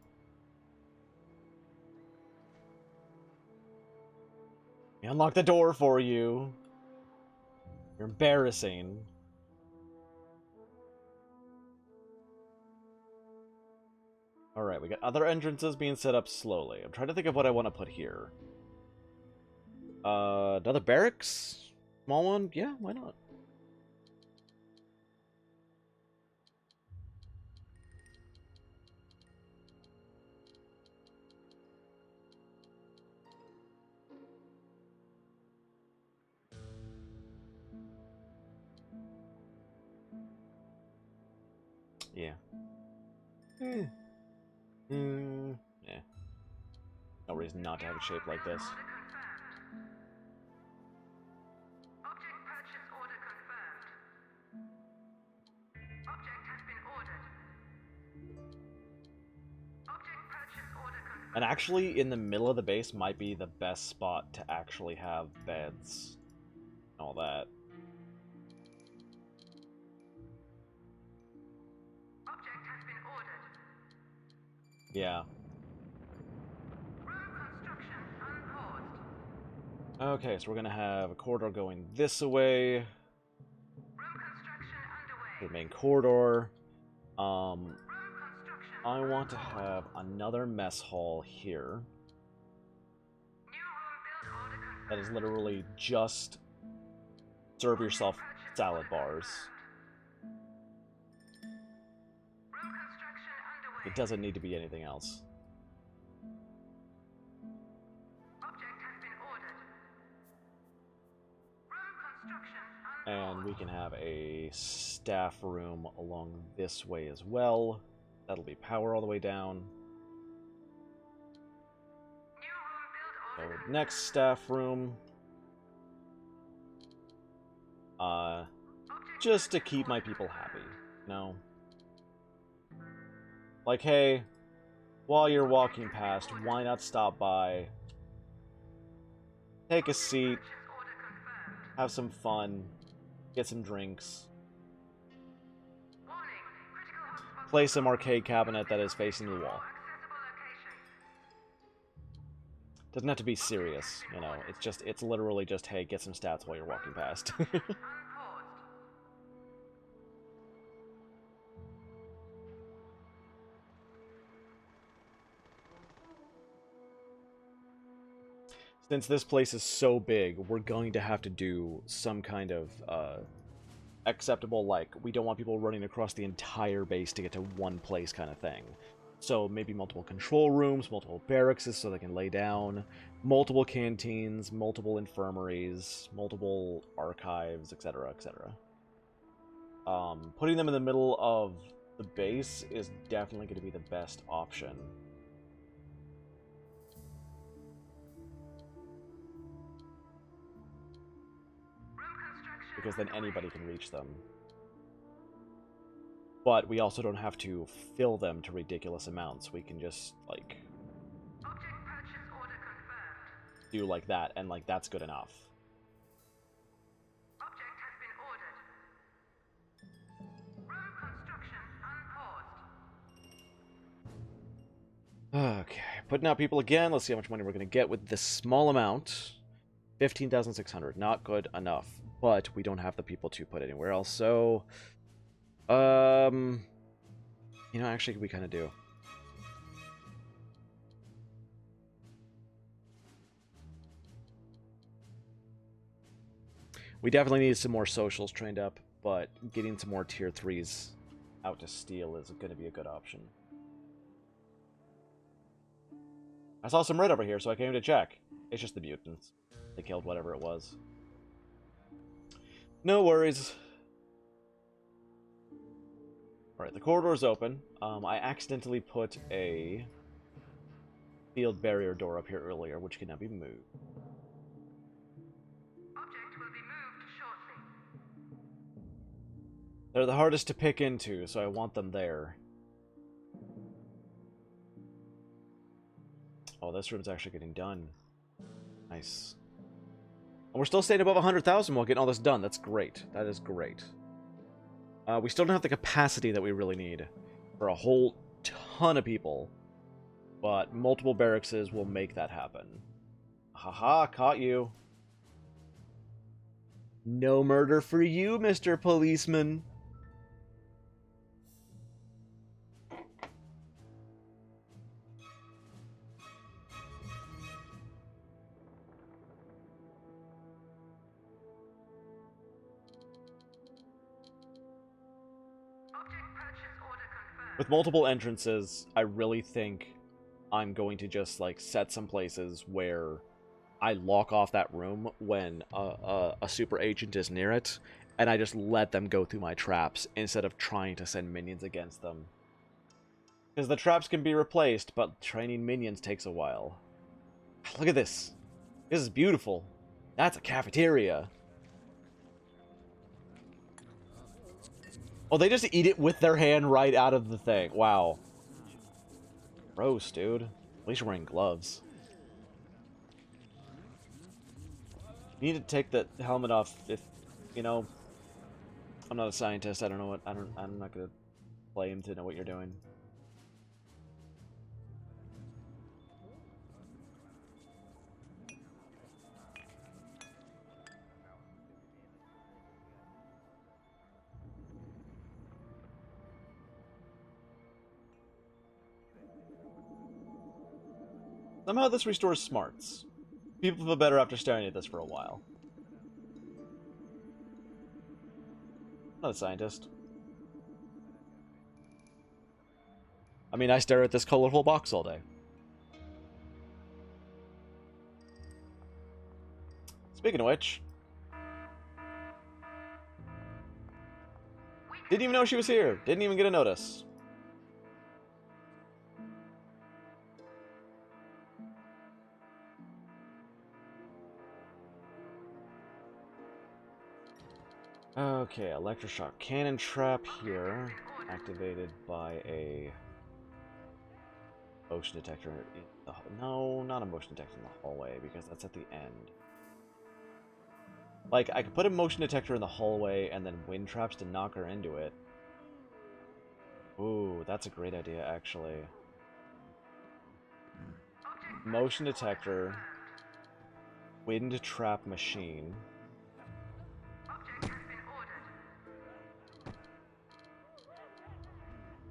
Speaker 1: We unlocked the door for you. You're embarrassing. Alright, we got other entrances being set up slowly. I'm trying to think of what I want to put here. Another barracks? Small one? Yeah, why not? Yeah. Yeah. No reason not to have it shaped like this.
Speaker 2: Object purchase order confirmed. Object has been ordered. Object purchase order confirmed.
Speaker 1: And actually, in the middle of the base might be the best spot to actually have beds. All that.
Speaker 2: Object has been ordered.
Speaker 1: Yeah.
Speaker 2: Room construction unpaused.
Speaker 1: Okay, so we're gonna have a corridor going this way.
Speaker 2: Room construction
Speaker 1: The
Speaker 2: underway.
Speaker 1: main corridor.
Speaker 2: Room construction.
Speaker 1: I want to have another mess hall here.
Speaker 2: New room build order confirmed.
Speaker 1: That is literally just serve yourself salad bars.
Speaker 2: Room construction underway.
Speaker 1: It doesn't need to be anything else.
Speaker 2: Object has been ordered. Room construction
Speaker 1: And
Speaker 2: unpaused.
Speaker 1: we can have a staff room along this way as well. That'll be power all the way down.
Speaker 2: New room build
Speaker 1: So
Speaker 2: order confirmed.
Speaker 1: next staff room.
Speaker 2: Object
Speaker 1: Just to
Speaker 2: purchase
Speaker 1: keep my
Speaker 2: order
Speaker 1: people
Speaker 2: confirmed.
Speaker 1: happy. No. Like, hey, while you're walking past, why not stop by, take a seat,
Speaker 2: Purchase order confirmed.
Speaker 1: have some fun, get some drinks,
Speaker 2: Warning. Critical hotspot.
Speaker 1: play some arcade cabinet that is facing the wall.
Speaker 2: Accessible locations.
Speaker 1: Doesn't have to be serious, you know, it's literally just, hey, get some stats while you're walking past.
Speaker 2: Unpaused.
Speaker 1: Since this place is so big, we're going to have to do some kind of, acceptable, like, we don't want people running across the entire base to get to one place kind of thing. So maybe multiple control rooms, multiple barracks so they can lay down, multiple canteens, multiple infirmaries, multiple archives, etc., etc. Putting them in the middle of the base is definitely going to be the best option.
Speaker 2: Room construction.
Speaker 1: Because then anybody can reach them. But we also don't have to fill them to ridiculous amounts. We can just, like,
Speaker 2: Object purchase order confirmed.
Speaker 1: do like that, and, like, that's good enough.
Speaker 2: Object has been ordered. Room construction unpaused.
Speaker 1: Okay, putting out people again. Let's see how much money we're going to get with this small amount. 15,600. Not good enough. But we don't have the people to put anywhere else, so... You know, actually, we kind of do. We definitely need some more socials trained up, but getting some more tier 3s out to steal is going to be a good option. I saw some red over here, so I came to check. It's just the mutants. They killed whatever it was. No worries. Alright, the corridor's open. I accidentally put a field barrier door up here earlier, which can now be moved.
Speaker 2: Object will be moved shortly.
Speaker 1: They're the hardest to pick into, so I want them there. Oh, this room's actually getting done. Nice. And we're still staying above 100,000 while getting all this done. That's great. That is great. We still don't have the capacity that we really need for a whole ton of people. But multiple barracks will make that happen. Haha, caught you. No murder for you, Mr. Policeman. With multiple entrances, I really think I'm going to just, like, set some places where I lock off that room when a super agent is near it, and I just let them go through my traps instead of trying to send minions against them. Because the traps can be replaced, but training minions takes a while. Look at this. This is beautiful. That's a cafeteria. Oh, they just eat it with their hand right out of the thing. Wow. Gross, dude. At least you're wearing gloves. You need to take the helmet off if, you know... I'm not a scientist. I don't know what... I'm not gonna claim to know what you're doing. Somehow this restores smarts. People feel better after staring at this for a while. Not a scientist. I mean, I stare at this colorful box all day. Speaking of which... Didn't even know she was here. Didn't even get a notice. Okay, electroshock cannon trap here, activated by a motion detector in the... No, not a motion detector in the hallway, because that's at the end. Like, I could put a motion detector in the hallway and then wind traps to knock her into it. Ooh, that's a great idea, actually. Motion detector, wind trap machine.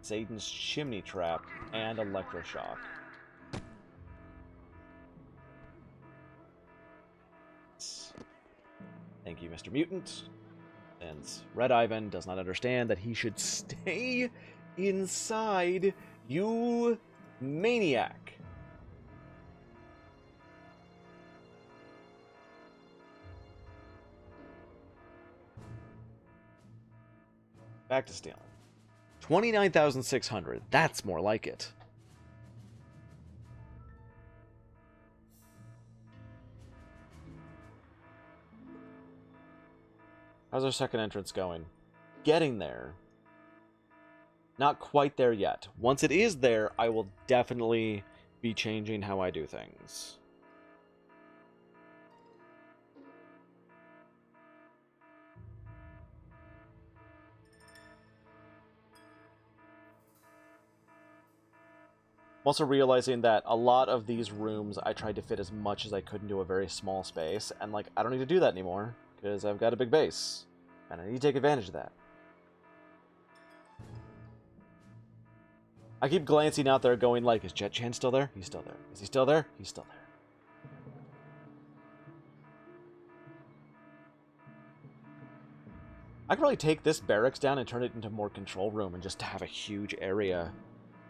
Speaker 1: Satan's chimney trap, and electroshock. Thank you, Mr. Mutant. Since Red Ivan does not understand that he should stay inside, you maniac. Back to stealing. 29,600. That's more like it. How's our second entrance going? Getting there. Not quite there yet. Once it is there, I will definitely be changing how I do things. also realizing that a lot of these rooms I tried to fit as much as I could into a very small space, and like I don't need to do that anymore because I've got a big base, and I need to take advantage of that. I keep glancing out there going like, is Jet Chan still there? He's still there. Is he still there? He's still there. I could probably take this barracks down and turn it into more control room and just have a huge area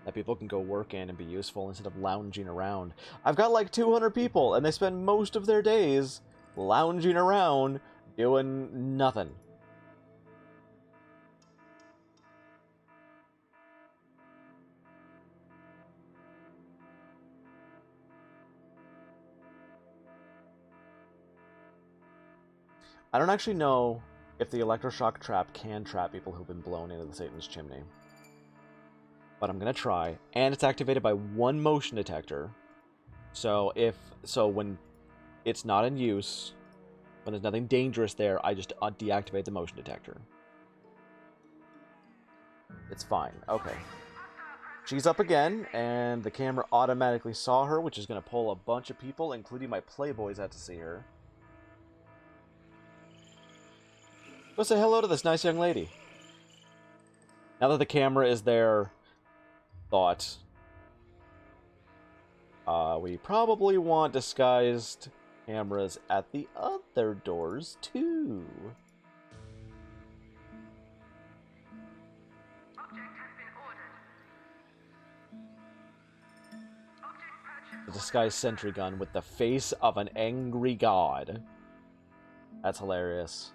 Speaker 1: that people can go work in and be useful instead of lounging around. I've got like 200 people, and they spend most of their days lounging around doing nothing. I don't actually know if the electroshock trap can trap people who've been blown into the Satan's chimney. But I'm gonna try, and it's activated by one motion detector. So when it's not in use, when there's nothing dangerous there, I just deactivate the motion detector. It's fine. Okay. She's up again, and the camera automatically saw her, which is gonna pull a bunch of people, including my playboys, out to see her. Go say hello to this nice young lady. Now that the camera is there, thought we probably want disguised cameras at the other doors too.
Speaker 2: Object has been ordered. Object purchase.
Speaker 1: The disguised sentry gun with the face of an angry god. That's hilarious.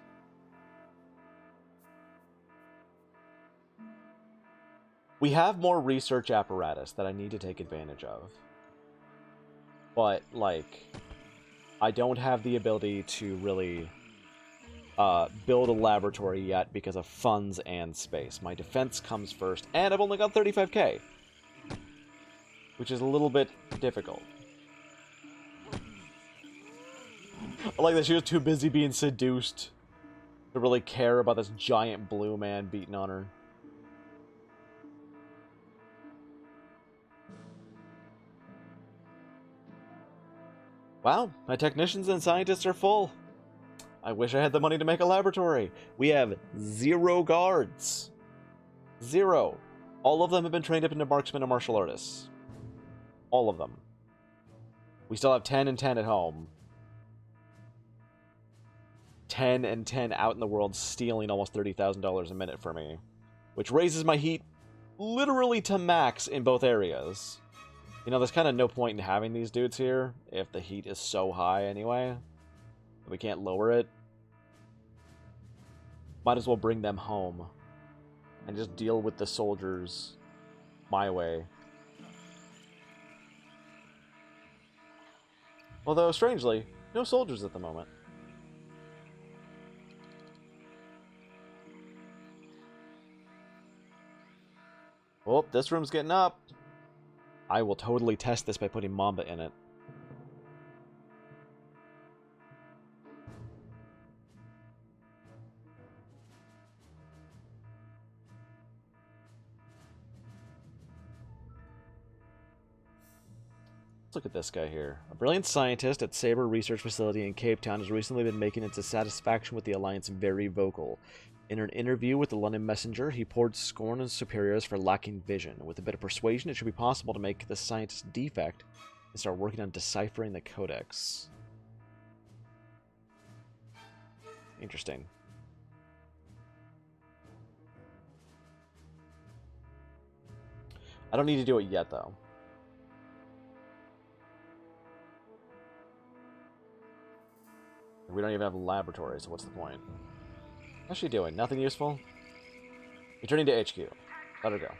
Speaker 1: We have more research apparatus that I need to take advantage of. But, like, I don't have the ability to really build a laboratory yet because of funds and space. My defense comes first, and I've only got 35k. Which is a little bit difficult. I like that she was too busy being seduced to really care about this giant blue man beating on her. Wow, my technicians and scientists are full. I wish I had the money to make a laboratory. We have 0 guards. 0. All of them have been trained up into marksmen and martial artists. All of them. We still have 10 and 10 at home. 10 and 10 out in the world stealing almost $30,000 a minute for me. Which raises my heat literally to max in both areas. You know, there's kind of no point in having these dudes here if the heat is so high anyway. We can't lower it. Might as well bring them home. And just deal with the soldiers my way. Although, strangely, no soldiers at the moment. Well, this room's getting up. I will totally test this by putting Mamba in it. Let's look at this guy here. A brilliant scientist at Sabre Research Facility in Cape Town has recently been making its dissatisfaction with the Alliance very vocal. In an interview with the London Messenger, he poured scorn on superiors for lacking vision. With a bit of persuasion, it should be possible to make the scientist's defect and start working on deciphering the codex. Interesting. I don't need to do it yet, though. We don't even have a laboratory, so what's the point? How's she doing? Nothing useful? Returning to HQ. Let her go.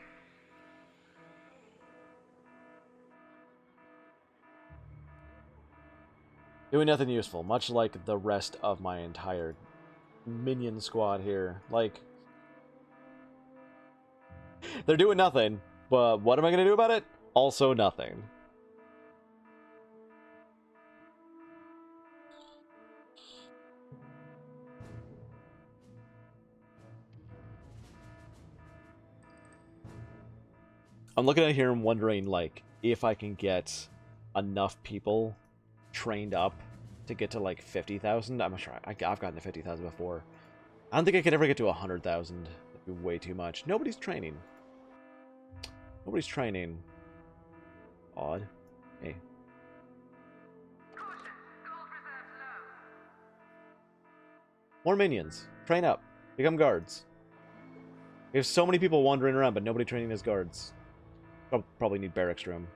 Speaker 1: Doing nothing useful, much like the rest of my entire minion squad here. Like, they're doing nothing, but what am I going to do about it? Also nothing. I'm looking at here and wondering, like, if I can get enough people trained up to get to like 50,000. I'm not sure. I've gotten to 50,000 before. I don't think I could ever get to 100,000. That'd be way too much. Nobody's training. Nobody's training. Odd. Hey.
Speaker 2: Caution, gold reserves low.
Speaker 1: More minions. Train up. Become guards. We have so many people wandering around, but nobody training as guards. Probably need barracks room.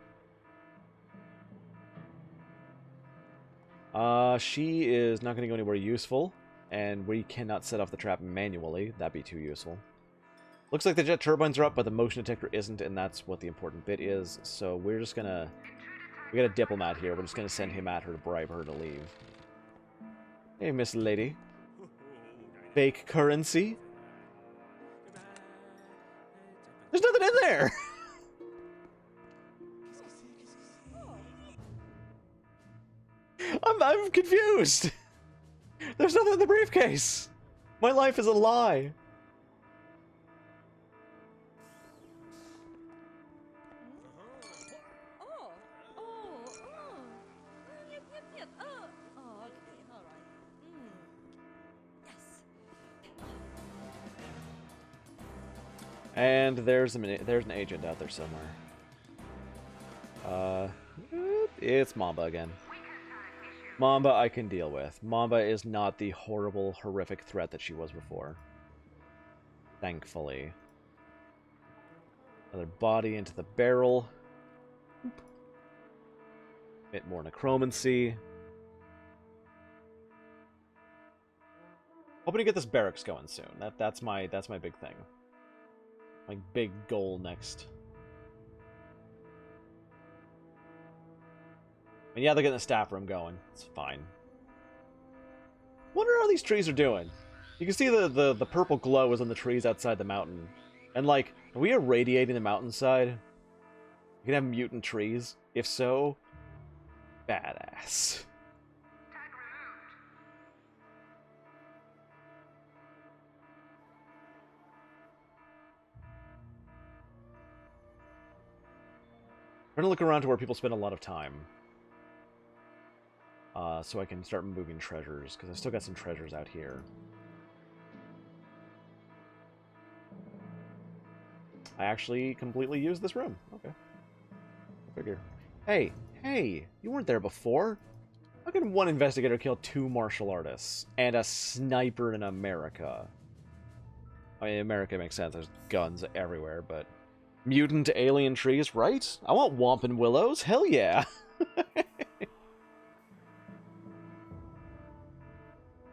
Speaker 1: She is not going to go anywhere useful, and we cannot set off the trap manually. That'd be too useful. Looks like the jet turbines are up, but the motion detector isn't, and that's what the important bit is. So we're just gonna... We got a diplomat here. We're just gonna send him at her to bribe her to leave. Hey, Miss Lady. Fake currency? There's nothing in there! I'm confused! There's nothing in the briefcase! My life is a lie! And there's an agent out there somewhere. It's Mamba again. Mamba I can deal with. Mamba is not the horrible, horrific threat that she was before. Thankfully. Another body into the barrel. Bit more necromancy. Hoping to get this barracks going soon. That's my big thing. My big goal next. And yeah, they're getting the staff room going. It's fine. Wonder how these trees are doing. You can see the purple glow is on the trees outside the mountain. And like, are we irradiating the mountainside? You can have mutant trees. If so, badass.
Speaker 2: Tag removed.
Speaker 1: I'm gonna look around to where people spend a lot of time. So I can start moving treasures, because I still got some treasures out here. I actually completely used this room. Okay. I figure. Hey, you weren't there before. How can one investigator kill 2 martial artists and a sniper in America? I mean, America makes sense. There's guns everywhere, but... Mutant alien trees, right? I want Whompin' Willows. Hell yeah!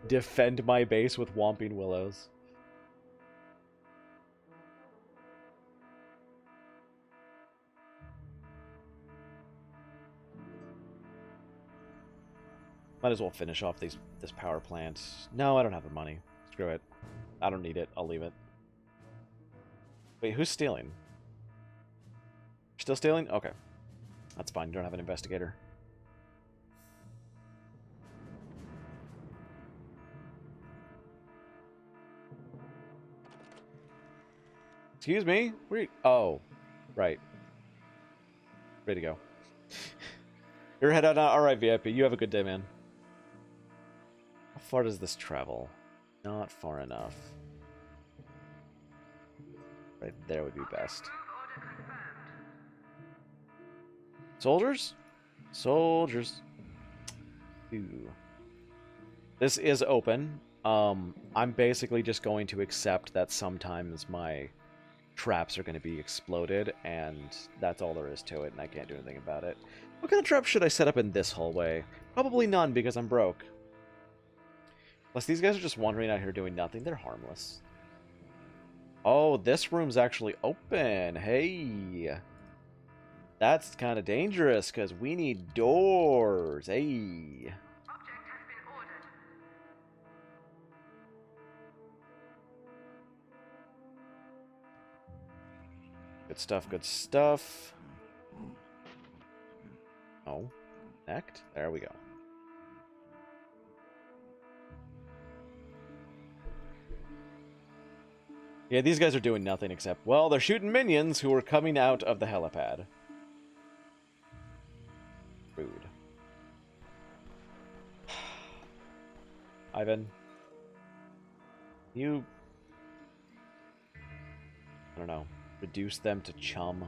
Speaker 1: Defend my base with Whomping Willows. Might as well finish off this power plant. No, I don't have the money. Screw it. I don't need it. I'll leave it. Wait, who's stealing? Still stealing? Okay. That's fine. You don't have an investigator. Excuse me? Where you... Oh. Right. Ready to go. You're head out. Alright, VIP. You have a good day, man. How far does this travel? Not far enough. Right there would be best. Soldiers? Soldiers. Ooh. This is open. I'm basically just going to accept that sometimes my traps are going to be exploded, and that's all there is to it, and I can't do anything about it. What kind of trap should I set up in this hallway? Probably none, because I'm broke. Plus, these guys are just wandering out here doing nothing. They're harmless. Oh, this room's actually open. Hey. That's kind of dangerous, because we need doors. Hey.
Speaker 2: Object has been ordered.
Speaker 1: Good stuff, good stuff. Oh. Connect. There we go. Yeah, these guys are doing nothing except, well, they're shooting minions who are coming out of the helipad. Ivan. You... I don't know. Reduce them to chum.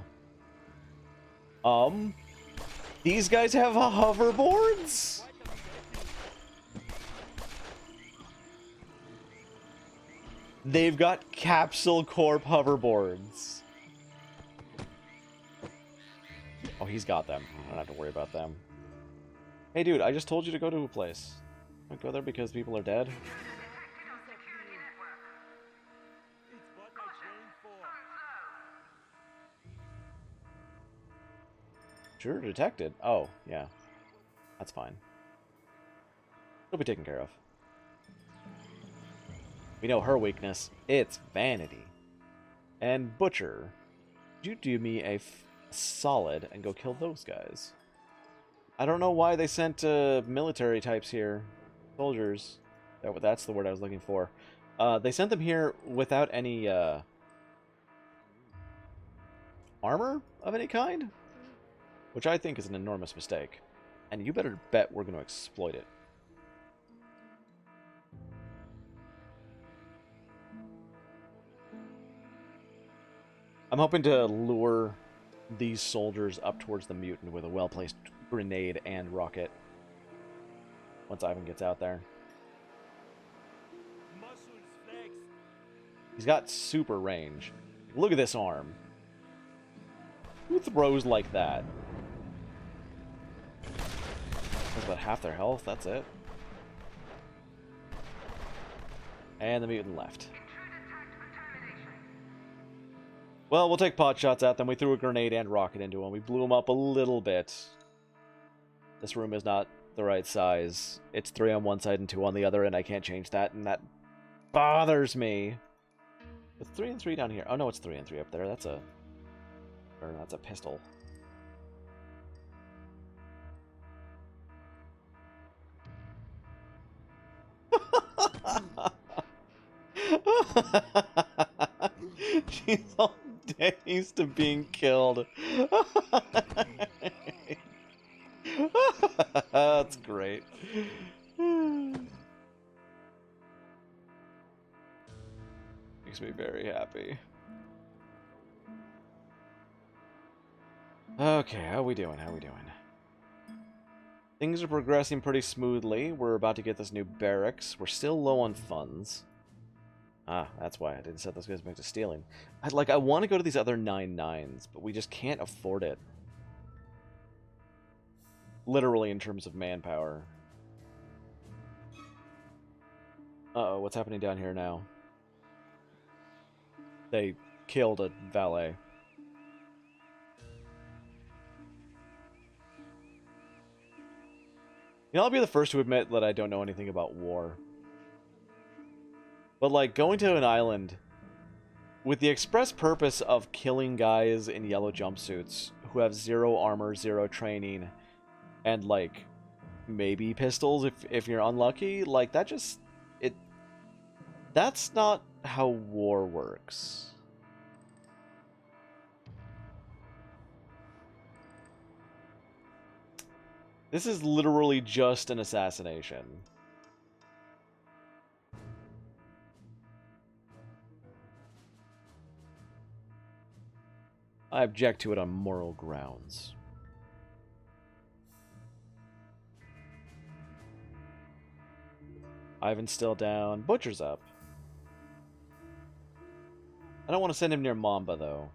Speaker 1: These guys have hoverboards? They've got Capsule Corp hoverboards. Oh, he's got them. I don't have to worry about them. Hey, dude, I just told you to go to a place. Don't go there because people are dead.
Speaker 3: It's what I trained for.
Speaker 1: Sure, detected. Oh, yeah. That's fine. It'll be taken care of. We know her weakness. It's vanity. And Butcher, could you do me a solid and go kill those guys? I don't know why they sent military types here. Soldiers. That's the word I was looking for. They sent them here without any armor of any kind? Which I think is an enormous mistake. And you better bet we're going to exploit it. I'm hoping to lure these soldiers up towards the mutant with a well-placed grenade and rocket. Once Ivan gets out there.
Speaker 3: Muscles flex.
Speaker 1: He's got super range. Look at this arm. Who throws like that? That's about half their health, that's it. And the mutant left. Well, we'll take pot shots at them. We threw a grenade and rocket into them. We blew them up a little bit. This room is not the right size. It's 3 on one side and 2 on the other, and I can't change that, and that bothers me. It's 3 and 3 down here. Oh no, it's 3 and 3 up there. That's a pistol. She's all dazed to being killed. That's great. Makes me very happy. Okay, how we doing? How we doing? Things are progressing pretty smoothly. We're about to get this new barracks. We're still low on funds. Ah, that's why I didn't set those guys back to stealing. I want to go to these other 9-9s, but we just can't afford it. Literally in terms of manpower. Uh-oh, what's happening down here now? They killed a valet. You know, I'll be the first to admit that I don't know anything about war. But, like, going to an island with the express purpose of killing guys in yellow jumpsuits who have 0 armor, 0 training, and, like, maybe pistols if you're unlucky, like, that just... That's not how war works. This is literally just an assassination. I object to it on moral grounds. Ivan's still down. Butcher's up. I don't want to send him near Mamba, though.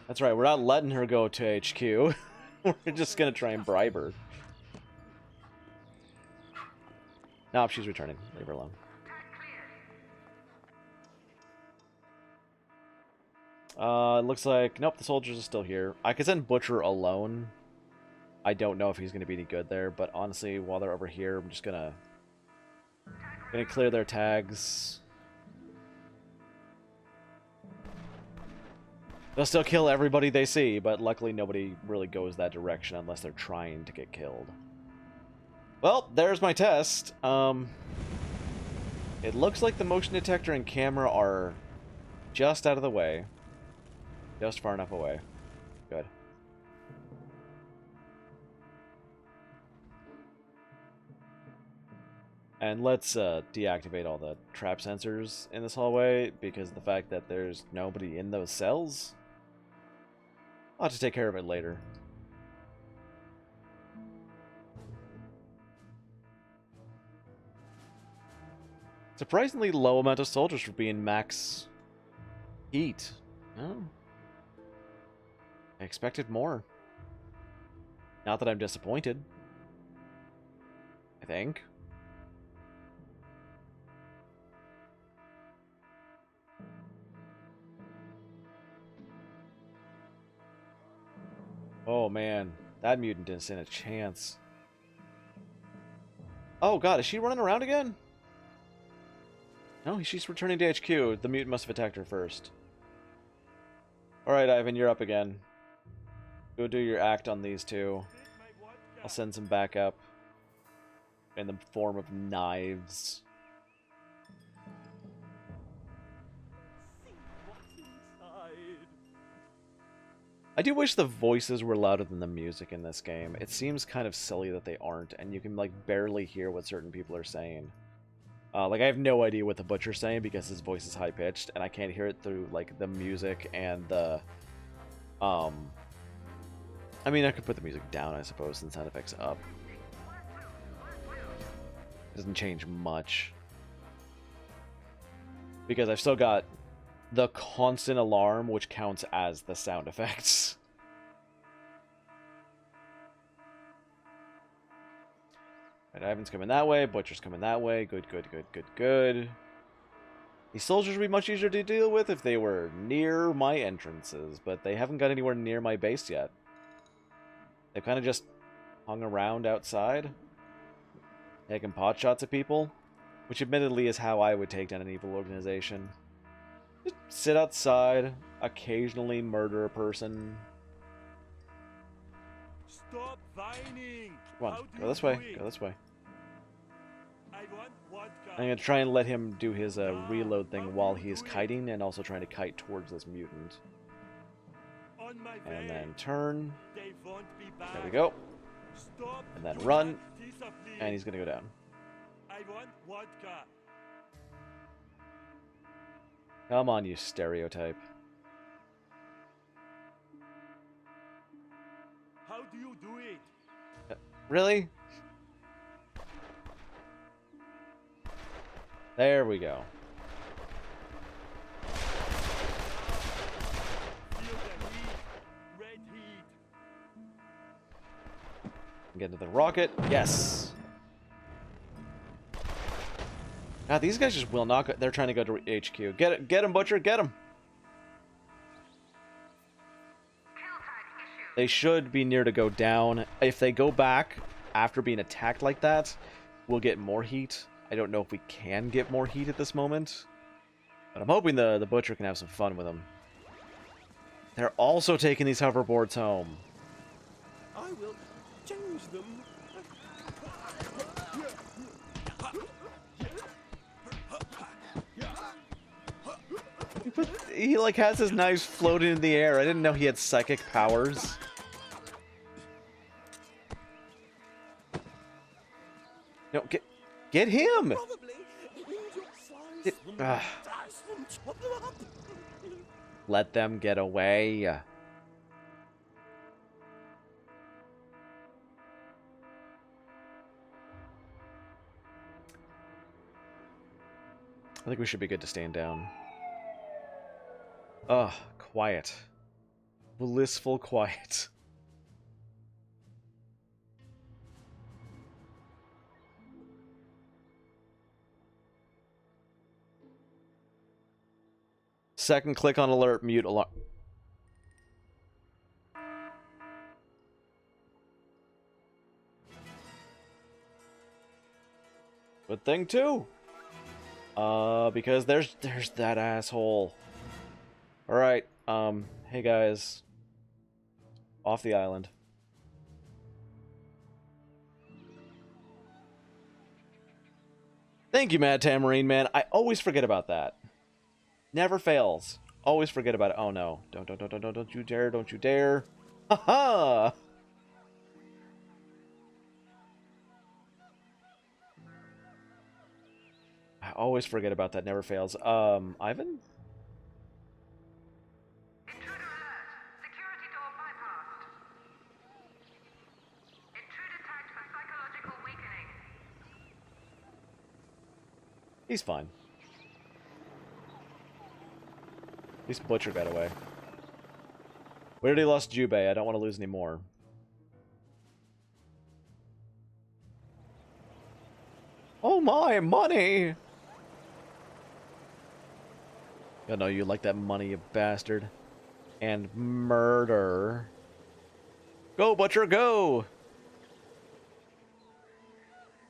Speaker 1: That's right, we're not letting her go to HQ. We're just gonna try and bribe her. No, she's returning. Leave her alone. It looks like... Nope, the soldiers are still here. I could send Butcher alone. I don't know if he's going to be any good there, but honestly, while they're over here, I'm just gonna clear their tags. They'll still kill everybody they see, but luckily nobody really goes that direction unless they're trying to get killed. Well, there's my test. It looks like the motion detector and camera are just out of the way. Just far enough away. Good. And let's deactivate all the trap sensors in this hallway, because the fact that there's nobody in those cells, I'll have to take care of it later. Surprisingly low amount of soldiers for being max heat. Oh. I expected more. Not that I'm disappointed. I think. Oh man, that mutant didn't stand a chance. Oh god, is she running around again? No, she's returning to HQ. The mutant must have attacked her first. Alright, Ivan, you're up again. Go do your act on these two. I'll send some backup. In the form of knives. I do wish the voices were louder than the music in this game. It seems kind of silly that they aren't, and you can like barely hear what certain people are saying. Like I have no idea what the Butcher's saying because his voice is high pitched, and I can't hear it through like the music and the. I mean, I could put the music down, I suppose, and sound effects up. It doesn't change much because I've still got the constant alarm, which counts as the sound effects. Right, Ivan's coming that way, Butcher's coming that way. Good, good, good, good, good. These soldiers would be much easier to deal with if they were near my entrances, but they haven't got anywhere near my base yet. They've kind of just hung around outside, taking pot shots at people, which admittedly is how I would take down an evil organization. Just sit outside, occasionally murder a person.
Speaker 3: Stop whining.
Speaker 1: Come on,
Speaker 3: How do
Speaker 1: go
Speaker 3: you
Speaker 1: this way,
Speaker 3: do it?
Speaker 1: go this way.
Speaker 3: I want vodka.
Speaker 1: I'm going to try and let him do his reload thing while he's kiting and also trying to kite towards this mutant.
Speaker 3: On my way.
Speaker 1: And then turn.
Speaker 3: They won't be back.
Speaker 1: There we go.
Speaker 3: Stop.
Speaker 1: And then
Speaker 3: Do
Speaker 1: run.
Speaker 3: not disappear.
Speaker 1: And he's going to go down.
Speaker 3: I want vodka.
Speaker 1: Come on, you stereotype.
Speaker 3: How do you do it?
Speaker 1: Really? There we go.
Speaker 3: Feel the heat. Red heat.
Speaker 1: Get into the rocket. Yes. God, these guys just will not go. They're trying to go to HQ. Get it, get him, Butcher, get him. They should be near to go down. If they go back after being attacked like that, we'll get more heat. I don't know if we can get more heat at this moment, but I'm hoping the Butcher can have some fun with them. They're also taking these hoverboards home.
Speaker 3: I will change them.
Speaker 1: He like has his knives floating in the air. I didn't know he had psychic powers. No, get him. Let them get away. I think we should be good to stand down. Ugh, quiet. Blissful quiet. Second click on alert, mute alarm. Good thing too. Because there's that asshole. Alright, hey guys. Off the island. Thank you, Mad Tamarine, man. I always forget about that. Never fails. Always forget about it. Oh no. Don't you dare, don't you dare. Haha! always forget about that. Never fails. Ivan?
Speaker 2: Intruder alert. Security door bypassed. Intruder tagged for psychological weakening.
Speaker 1: He's fine. At least Butcher got away. We already lost Jubei. I don't want to lose any more. Oh my, money! I know you like that money, you bastard. And murder. Go, Butcher, go!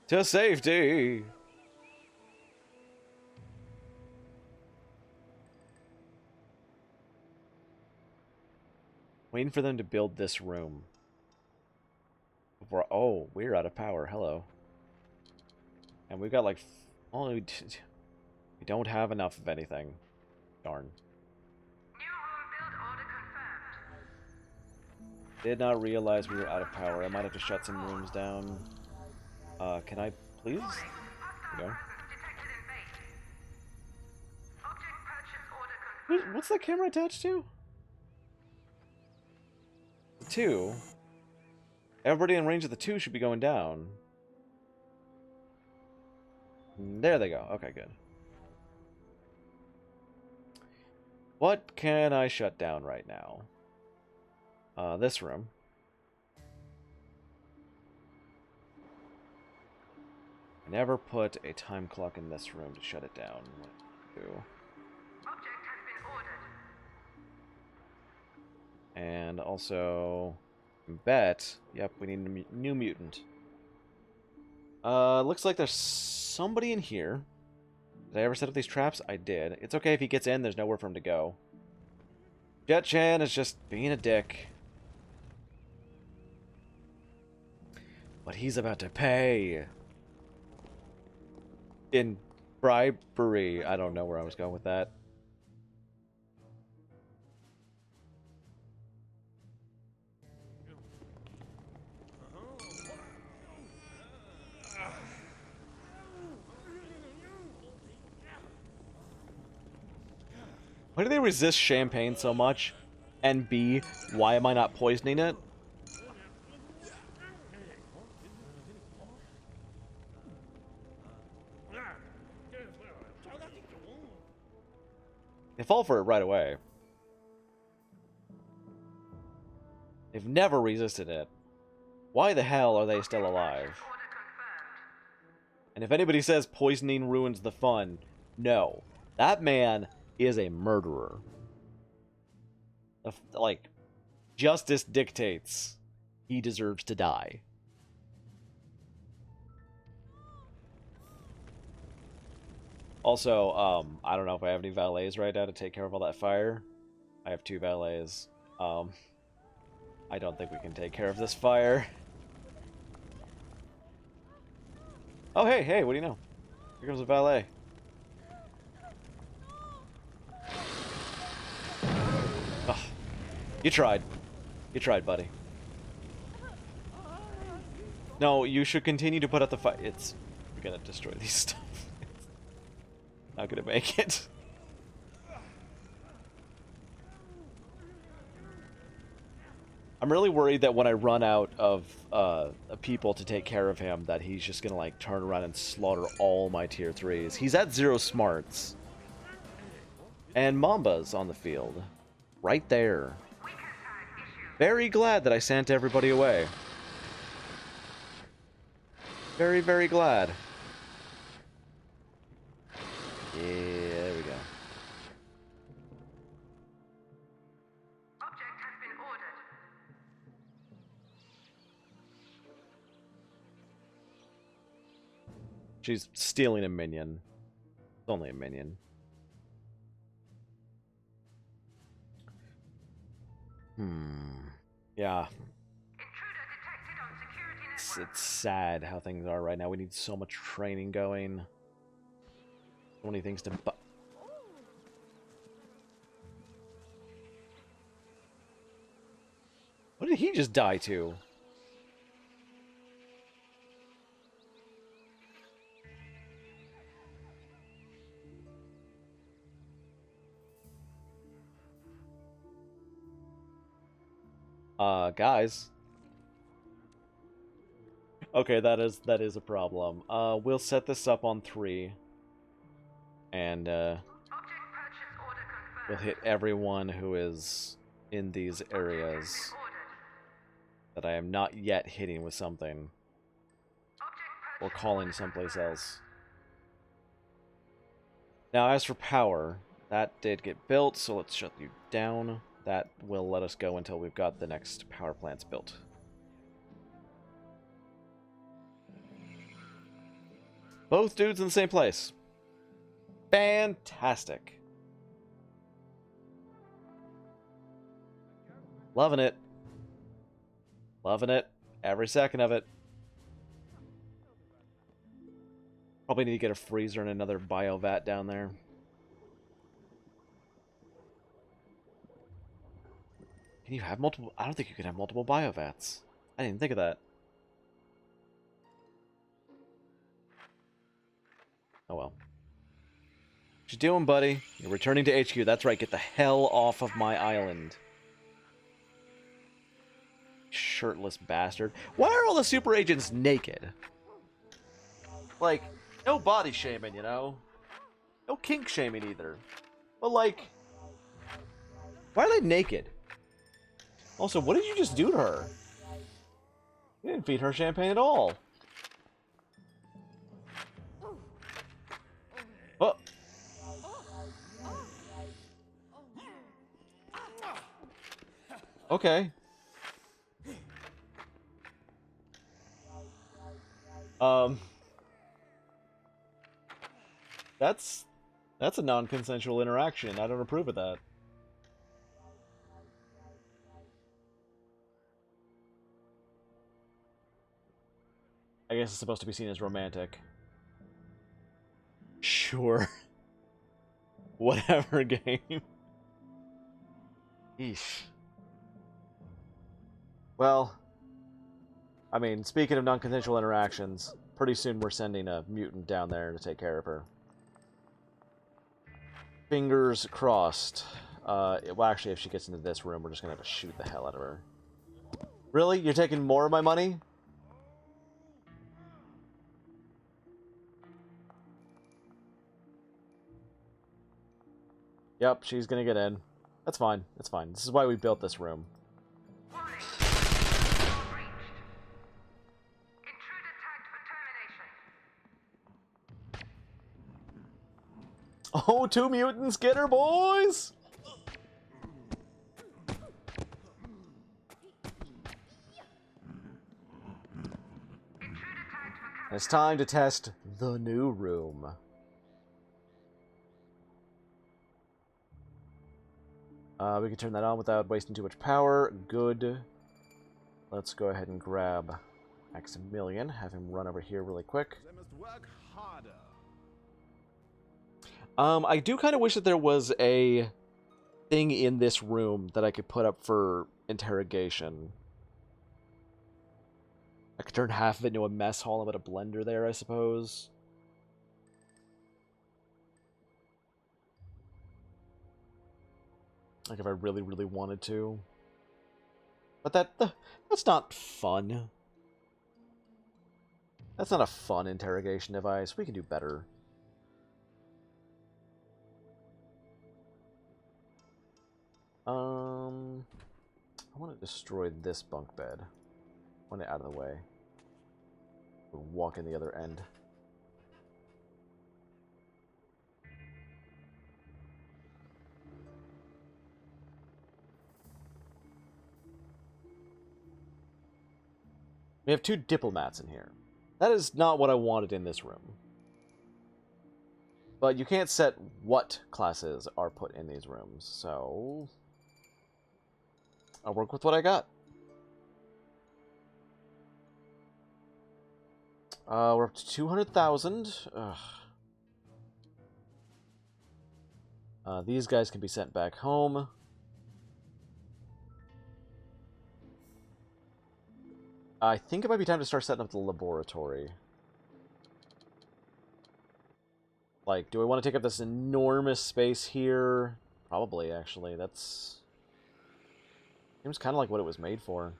Speaker 1: To safety! Waiting for them to build this room. Before, oh, we're out of power. Hello. And we've got like... Oh, we don't have enough of anything. Darn.
Speaker 2: New home build order confirmed.
Speaker 1: Did not realize we were out of power. I might have to shut some rooms down. Can I please? There we go.
Speaker 2: Detected in base. Object purchase order confirmed.
Speaker 1: What's that camera attached to? 2. Everybody in range of the 2 should be going down. There they go. Okay, good. What can I shut down right now? This room. I never put a time clock in this room to shut it down.
Speaker 2: Object has been ordered.
Speaker 1: And also, bet. Yep, we need a new mutant. Looks like there's somebody in here. Did I ever set up these traps? I did. It's okay if he gets in, there's nowhere for him to go. Jet-Chan is just being a dick. But he's about to pay. In bribery. I don't know where I was going with that. Why do they resist champagne so much? And B, why am I not poisoning it? They fall for it right away. They've never resisted it. Why the hell are they still alive?
Speaker 2: Order confirmed.
Speaker 1: And if anybody says poisoning ruins the fun, no. That man is a murderer. Like, justice dictates he deserves to die. Also, I don't know if I have any valets right now to take care of all that fire. I have 2 valets. I don't think we can take care of this fire. Oh, hey, what do you know? Here comes a valet. Oh, you tried. You tried, buddy. No, you should continue to put out the fire. You're gonna destroy these stuff. Not gonna make it. I'm really worried that when I run out of people to take care of him, that he's just gonna like turn around and slaughter all my tier 3s. He's at 0 smarts. And Mamba's on the field. Right there. Very glad that I sent everybody away. Very, very glad. Yeah, there we go.
Speaker 2: Object has been ordered.
Speaker 1: She's stealing a minion. It's only a minion. Yeah.
Speaker 2: Intruder detected on security network.
Speaker 1: It's sad how things are right now. We need so much training going. So many things to bu- What did he just die to? Guys. Okay, that is a problem. We'll set this up on 3. And,
Speaker 2: Object purchase order confirmed.
Speaker 1: we'll hit everyone who is in these areas
Speaker 2: Ordered.
Speaker 1: that I am not yet hitting with something.
Speaker 2: Object
Speaker 1: Or
Speaker 2: purchase
Speaker 1: calling
Speaker 2: order
Speaker 1: someplace
Speaker 2: confirmed.
Speaker 1: else. Now, as for power, that did get built, so let's shut you down. That will let us go until we've got the next power plants built. Both dudes in the same place. Fantastic. Loving it. Loving it. Every second of it. Probably need to get a freezer and another biovat down there. Can you have multiple? I don't think you can have multiple biovats. I didn't think of that. Oh well. What you doing, buddy? You're returning to HQ. That's right. Get the hell off of my island. Shirtless bastard. Why are all the super agents naked? Like, no body shaming, you know? No kink shaming either. But like, why are they naked? Also, what did you just do to her? You didn't feed her champagne at all. Oh. Okay. That's a non-consensual interaction. I don't approve of that. I guess it's supposed to be seen as romantic. Sure. Whatever, game. Eesh. Well, I mean, speaking of non-consensual interactions, pretty soon we're sending a mutant down there to take care of her. Fingers crossed. Well, actually, if she gets into this room, we're just gonna have to shoot the hell out of her. Really? You're taking more of my money? Yep, she's gonna get in. That's fine. That's fine. This is why we built this room.
Speaker 2: Warning. Breached. Intruder tagged for termination.
Speaker 1: Oh, 2 mutants! Get her, boys! And it's time to test the new room. We can turn that on without wasting too much power. Good. Let's go ahead and grab Maximilian. Have him run over here really quick.
Speaker 5: They must work harder.
Speaker 1: I do kind of wish that there was a thing in this room that I could put up for interrogation. I could turn half of it into a mess hall and put a blender there, I suppose. Like if I really, really wanted to. But that's not fun. That's not a fun interrogation device. We can do better. I want to destroy this bunk bed. I want it out of the way. We'll walk in the other end. We have 2 diplomats in here. That is not what I wanted in this room. But you can't set what classes are put in these rooms, so I'll work with what I got. We're up to 200,000. These guys can be sent back home. I think it might be time to start setting up the laboratory. Like, do I want to take up this enormous space here? Probably, actually. That's Seems kind of like what it was made for.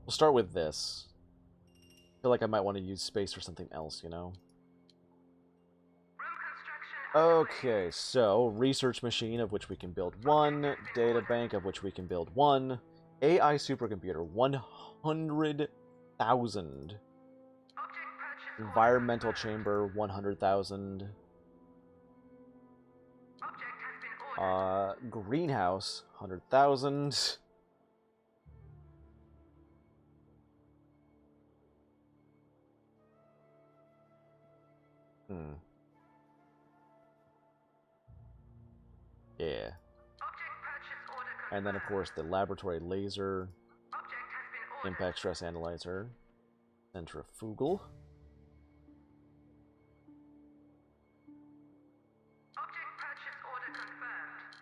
Speaker 1: We'll start with this. I feel like I might want to use space for something else, you know? Okay, so research machine, of which we can build one. Data bank, of which we can build one. AI supercomputer, 100,000. Environmental chamber, 100,000. Greenhouse, 100,000. Yeah. And then, of course, the laboratory laser, impact stress analyzer, centrifugal.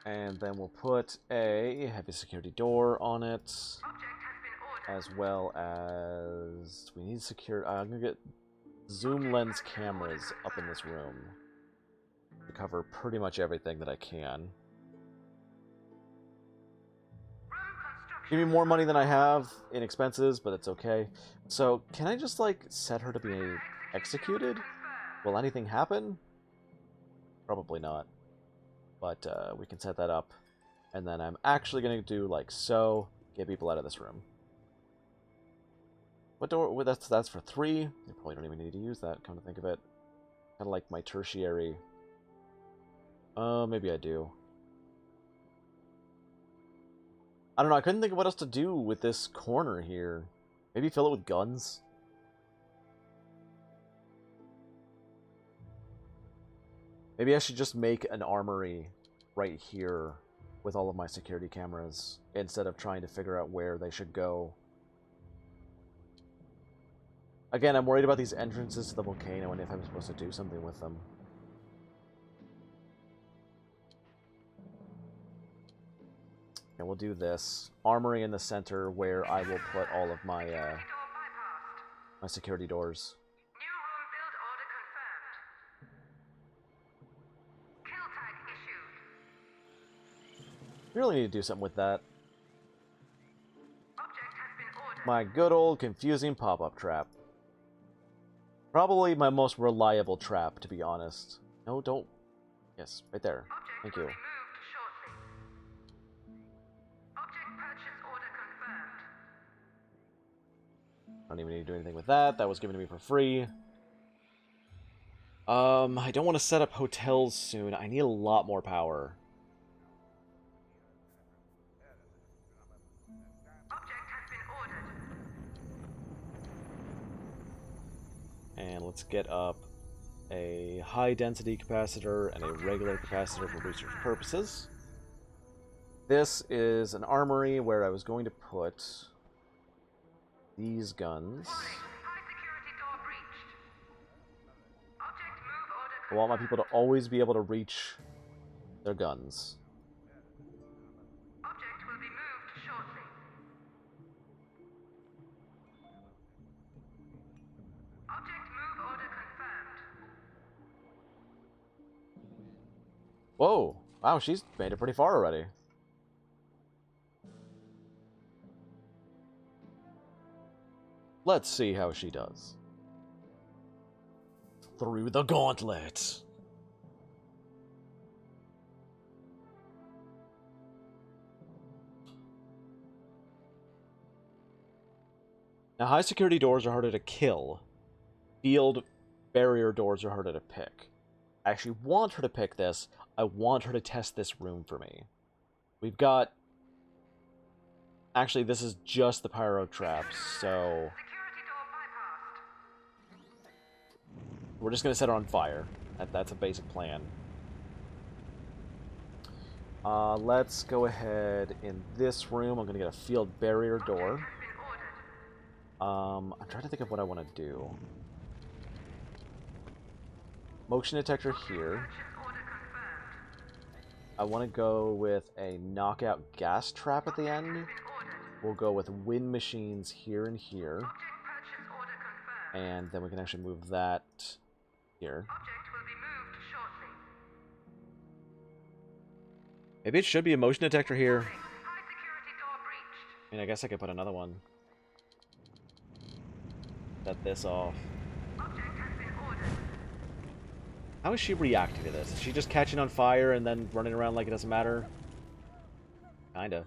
Speaker 1: And then we'll put a heavy security door on it, as well as we need secure. I'm gonna get zoom lens cameras up in this room to cover pretty much everything that I can. Give me more money than I have in expenses, but it's okay. So, can I just, like, set her to be executed? Will anything happen? Probably not. But we can set that up. And then I'm actually going to do, like, so. Get people out of this room. What door? Well, that's for 3. You probably don't even need to use that, come to think of it. Kind of like my tertiary. Maybe I do. I don't know, I couldn't think of what else to do with this corner here. Maybe fill it with guns? Maybe I should just make an armory right here with all of my security cameras instead of trying to figure out where they should go. Again, I'm worried about these entrances to the volcano and if I'm supposed to do something with them. And we'll do this. Armory in the center where I will put all of my my security doors.
Speaker 2: New room build order confirmed. Kill tag issued.
Speaker 1: We really need to do something with that.
Speaker 2: Object has been ordered.
Speaker 1: My good old confusing pop-up trap. Probably my most reliable trap, to be honest. No, don't. Yes, right there.
Speaker 2: Object
Speaker 1: Thank
Speaker 2: will
Speaker 1: you.
Speaker 2: be moved shortly. Object purchase order confirmed.
Speaker 1: Don't even need to do anything with that. That was given to me for free. I don't want to set up hotels soon. I need a lot more power.
Speaker 2: Object has been ordered.
Speaker 1: And let's get up a high-density capacitor and a regular capacitor for research purposes. This is an armory where I was going to put these guns.
Speaker 2: High security door breached. Object move order
Speaker 1: I want my people to always be able to reach their guns.
Speaker 2: Object will be moved shortly. Object move order confirmed.
Speaker 1: Whoa! Wow, she's made it pretty far already. Let's see how she does. Through the gauntlet. Now, high security doors are harder to kill. Field barrier doors are harder to pick. I actually want her to pick this. I want her to test this room for me. We've got... Actually, this is just the pyro traps, so...
Speaker 2: Security door bypassed.
Speaker 1: We're just going to set her on fire. That's a basic plan. Let's go ahead in this room. I'm going to get a field barrier door.
Speaker 2: Has been ordered.
Speaker 1: I'm trying to think of what I want to do. Motion detector here.
Speaker 2: Purchase order confirmed.
Speaker 1: I want to go with a knockout gas trap at the end.
Speaker 2: Been ordered.
Speaker 1: We'll go with wind machines here and here.
Speaker 2: Object purchase order confirmed.
Speaker 1: And then we can actually move that here.
Speaker 2: Object will be moved shortly.
Speaker 1: Maybe it should be a motion detector here.
Speaker 2: High security door breached.
Speaker 1: I mean, I guess I could put another one. Set this off.
Speaker 2: Object has been ordered.
Speaker 1: How is she reacting to this? Is she just catching on fire and then running around like it doesn't matter? Kinda.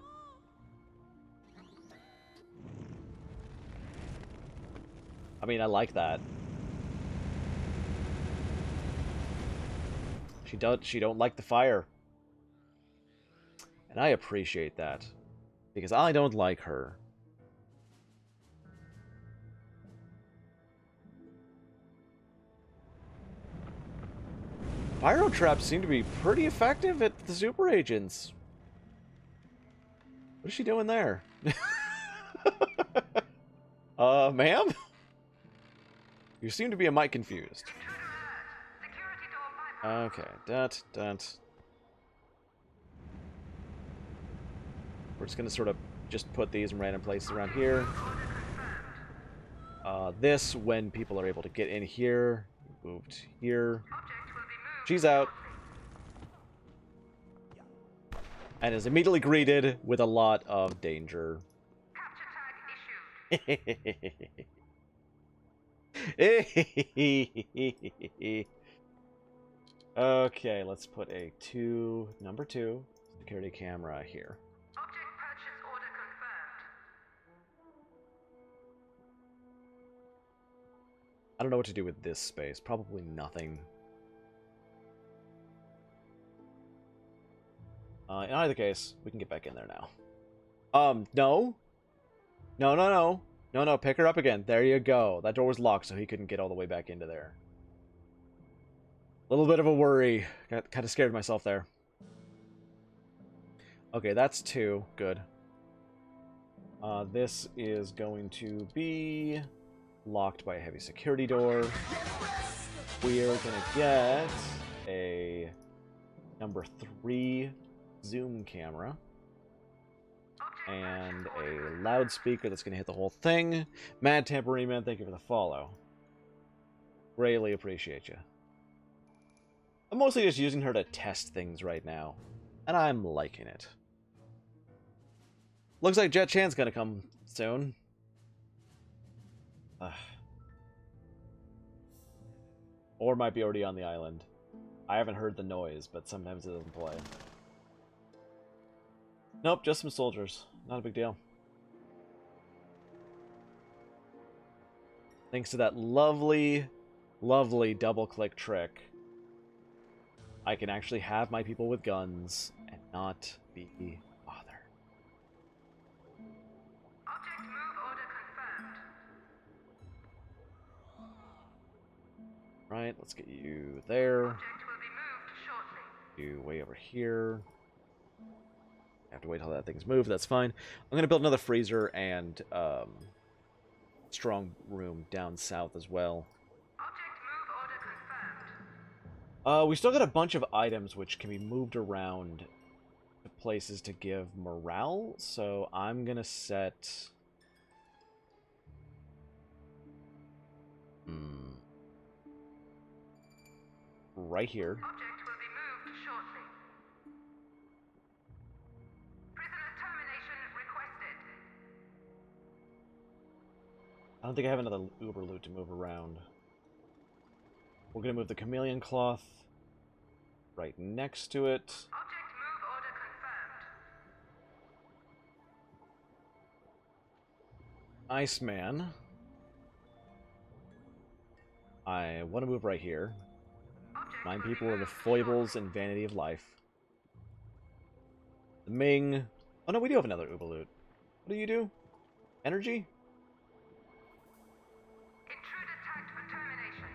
Speaker 1: I mean, I like that. She don't like the fire. And I appreciate that. Because I don't like her. Pyro traps seem to be pretty effective at the super agents. What is she doing there? Ma'am? You seem to be a mite confused.
Speaker 2: Intruder alert. Security door bypass.
Speaker 1: Okay, dot. We're just gonna sort of just put these in random places around here.
Speaker 2: Order confirmed.
Speaker 1: This, when people are able to get in here, moved here.
Speaker 2: Object will be moved.
Speaker 1: She's out.
Speaker 2: shortly.
Speaker 1: And is immediately greeted with a lot of danger.
Speaker 2: Capture tag issued.
Speaker 1: Okay, let's put a number 2 security camera here.
Speaker 2: Object purchase order confirmed.
Speaker 1: I don't know what to do with this space. Probably nothing. In either case, we can get back in there now. No. No, pick her up again. There you go. That door was locked, so he couldn't get all the way back into there. A little bit of a worry. Got kind of scared myself there. Okay, that's 2. Good. This is going to be locked by a heavy security door. We're gonna get a number 3 zoom camera. And a loudspeaker that's going to hit the whole thing. Mad Tambourine Man, thank you for the follow. Greatly appreciate you. I'm mostly just using her to test things right now. And I'm liking it. Looks like Jet Chan's going to come soon. Or might be already on the island. I haven't heard the noise, but sometimes it doesn't play. Nope, just some soldiers. Not a big deal. Thanks to that lovely, lovely double-click trick, I can actually have my people with guns and not be bothered.
Speaker 2: Object move order confirmed.
Speaker 1: Right, let's get you there.
Speaker 2: Object will be moved shortly.
Speaker 1: You way over here. Have to wait till that thing's moved. That's fine. I'm gonna build another freezer and strong room down south as well.
Speaker 2: Object move order confirmed.
Speaker 1: We still got a bunch of items which can be moved around to places to give morale. So I'm gonna set. Right here.
Speaker 2: Object will be moved shortly. Prisoner termination requested.
Speaker 1: I don't think I have another Uber loot to move around. We're gonna move the chameleon cloth right next to it.
Speaker 2: Object move order confirmed.
Speaker 1: Iceman. I want to move right here.
Speaker 2: Object
Speaker 1: Remind
Speaker 2: will be
Speaker 1: people of the
Speaker 2: moved
Speaker 1: foibles and vanity of life. The Ming. Oh no, we do have another Uber loot. What do you do? Energy?
Speaker 2: Intruder tagged for termination.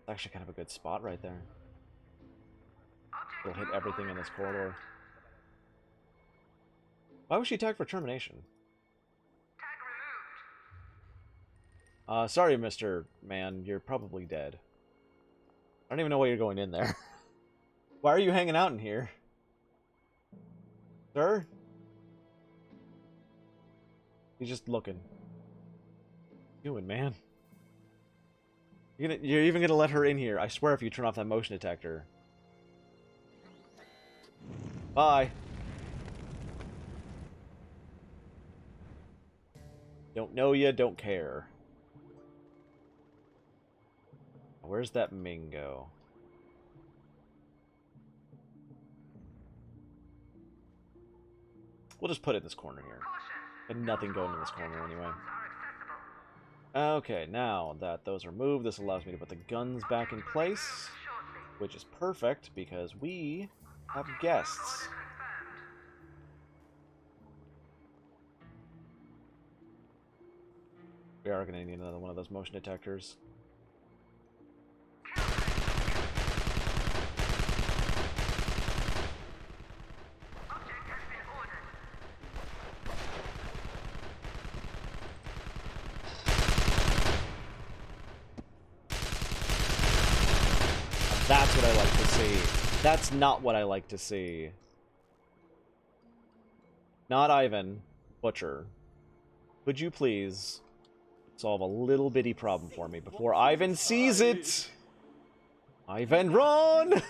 Speaker 1: It's actually kind of a good spot right there.
Speaker 2: Object
Speaker 1: We'll hit
Speaker 2: move
Speaker 1: everything
Speaker 2: order
Speaker 1: in this
Speaker 2: confirmed.
Speaker 1: corridor. Why was she tagged for termination?
Speaker 2: Tag removed.
Speaker 1: Sorry, Mr. Man, you're probably dead. I don't even know why you're going in there. Why are you hanging out in here? Sir? He's just looking. What you doing, man? You're even gonna let her in here. I swear if you turn off that motion detector. Bye. Don't know ya, don't care. Where's that Mingo? We'll just put it in this corner here. Got nothing going in this corner anyway. Okay, now that those are moved, this allows me to put the guns back in place, which is perfect because we have guests. We are going to need another one of those motion detectors. That's what I like to see. That's not what I like to see. Not Ivan. Butcher. Could you please solve a little bitty problem for me before Ivan sees it? Ivan, run!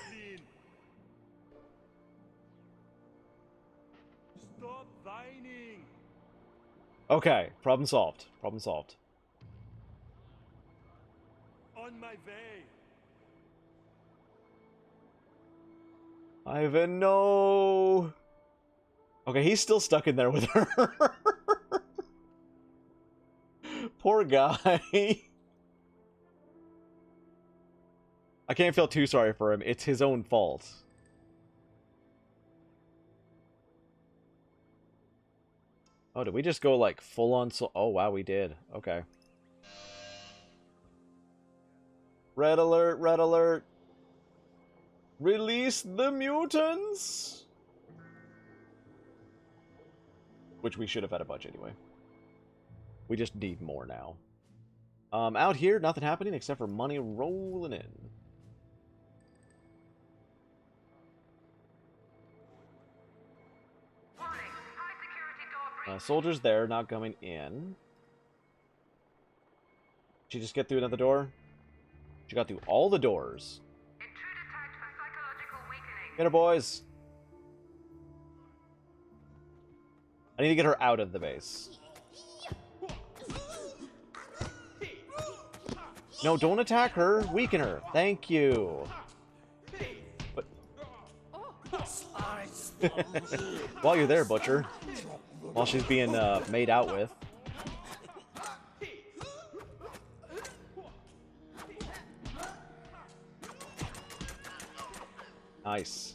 Speaker 3: Stop whining.
Speaker 1: Okay, problem solved. Problem solved.
Speaker 3: On my way.
Speaker 1: Ivan, no! Okay, he's still stuck in there with her. Poor guy. I can't feel too sorry for him. It's his own fault. Oh, did we just go, like, full on... Oh, wow, we did. Okay. Red alert, red alert. Release the mutants! Which we should have had a bunch anyway. We just need more now. Out here, nothing happening except for money rolling in. Soldiers there, not coming in. Did she just get through another door? She got through all the doors. Get her, boys. I need to get her out of the base. No, don't attack her. Weaken her. Thank you. But... While you're there, Butcher. While she's being made out with. Nice.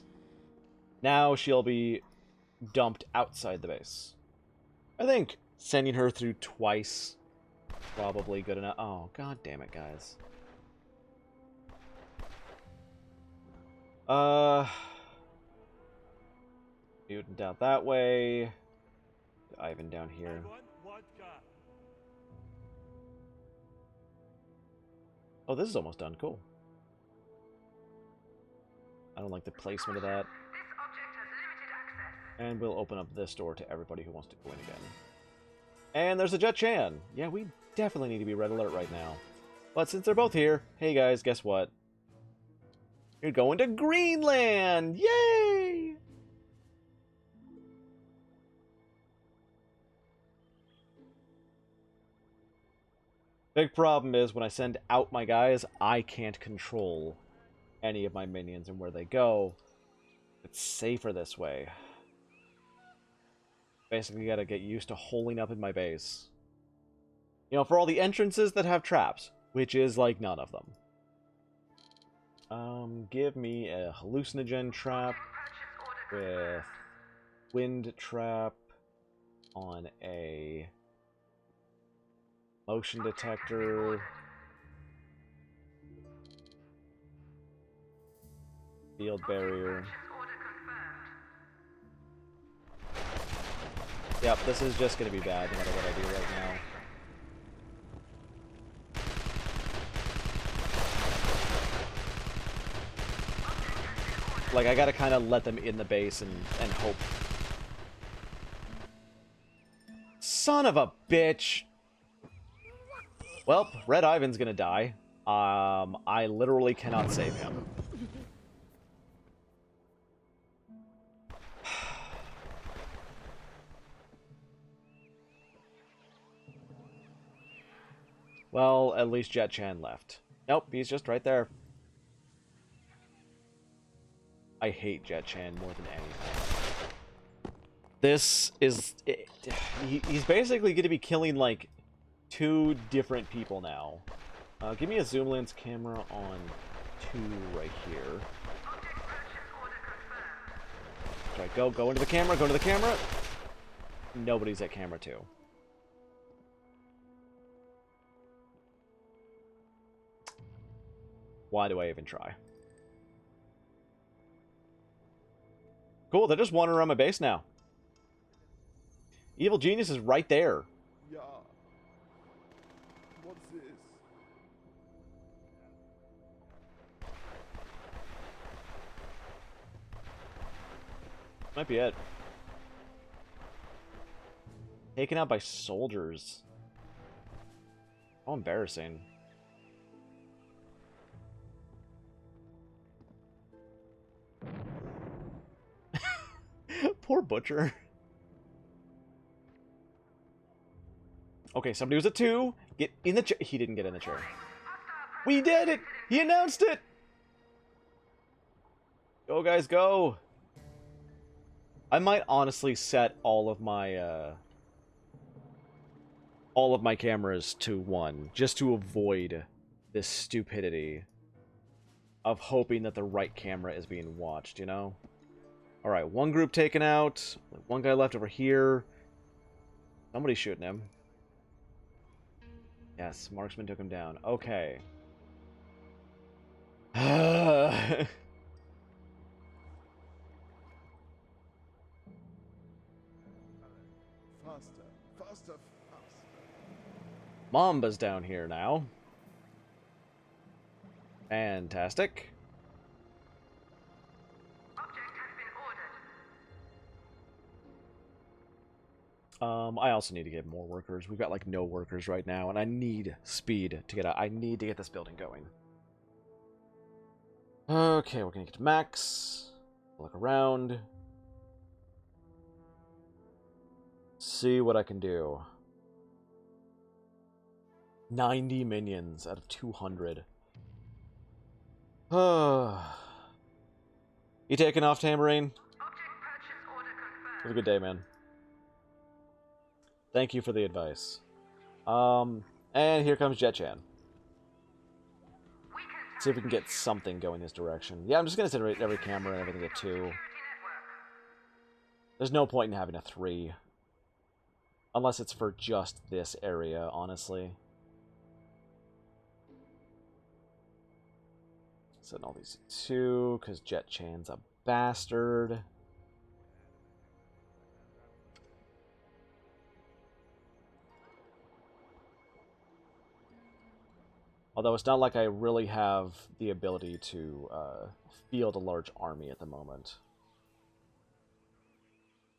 Speaker 1: Now she'll be dumped outside the base. I think sending her through twice probably good enough. Oh, god damn it, guys. Mutant out that way. Ivan down here. Oh, this is almost done. Cool. I don't like the placement of that. And we'll open up this door to everybody who wants to go in again. And there's a Jet Chan. Yeah, we definitely need to be red alert right now. But since they're both here, hey guys, guess what? You're going to Greenland! Yay! Big problem is when I send out my guys, I can't control any of my minions and where they go. It's safer this way. Basically, gotta get used to holding up in my base. You know, for all the entrances that have traps, which is like none of them. Give me a hallucinogen trap with wind trap on a motion detector. Field barrier. Yep, this is just going to be bad no matter what I do right now. Like, I gotta kind of let them in the base and hope. Son of a bitch! Well, Red Ivan's gonna die. I literally cannot save him. Well, at least Jet Chan left. Nope, he's just right there. I hate Jet Chan more than anything. This is... he's basically going to be killing, like, 2 different people now. Give me a zoom lens camera on 2 right here. That's right, go into the camera, go into the camera. Nobody's at camera 2. Why do I even try? Cool, they're just wandering around my base now. Evil Genius is right there.
Speaker 5: Yeah. What's this?
Speaker 1: Might be it. Taken out by soldiers. How embarrassing. Poor Butcher. Okay, somebody was at 2. Get in the chair. He didn't get in the chair. We did it! He announced it! Go, guys, go! I might honestly set all of my cameras to 1, just to avoid this stupidity of hoping that the right camera is being watched, you know? Alright, 1 group taken out. 1 guy left over here. Somebody's shooting him. Yes, marksman took him down. Okay.
Speaker 5: Faster, faster, faster.
Speaker 1: Mamba's down here now. Fantastic. I also need to get more workers. We've got like no workers right now, and I need speed to get out. I need to get this building going. Okay, we're gonna get to max. Look around. See what I can do. 90 minions out of 200. You taking off, Tambourine? Have a good day, man. Thank you for the advice. And here comes Jet-Chan. See if we can get something going this direction. Yeah, I'm just going to set every camera and everything at 2. There's no point in having a 3. Unless it's for just this area, honestly. Setting all these at 2, because Jet-Chan's a bastard. Although it's not like I really have the ability to field a large army at the moment.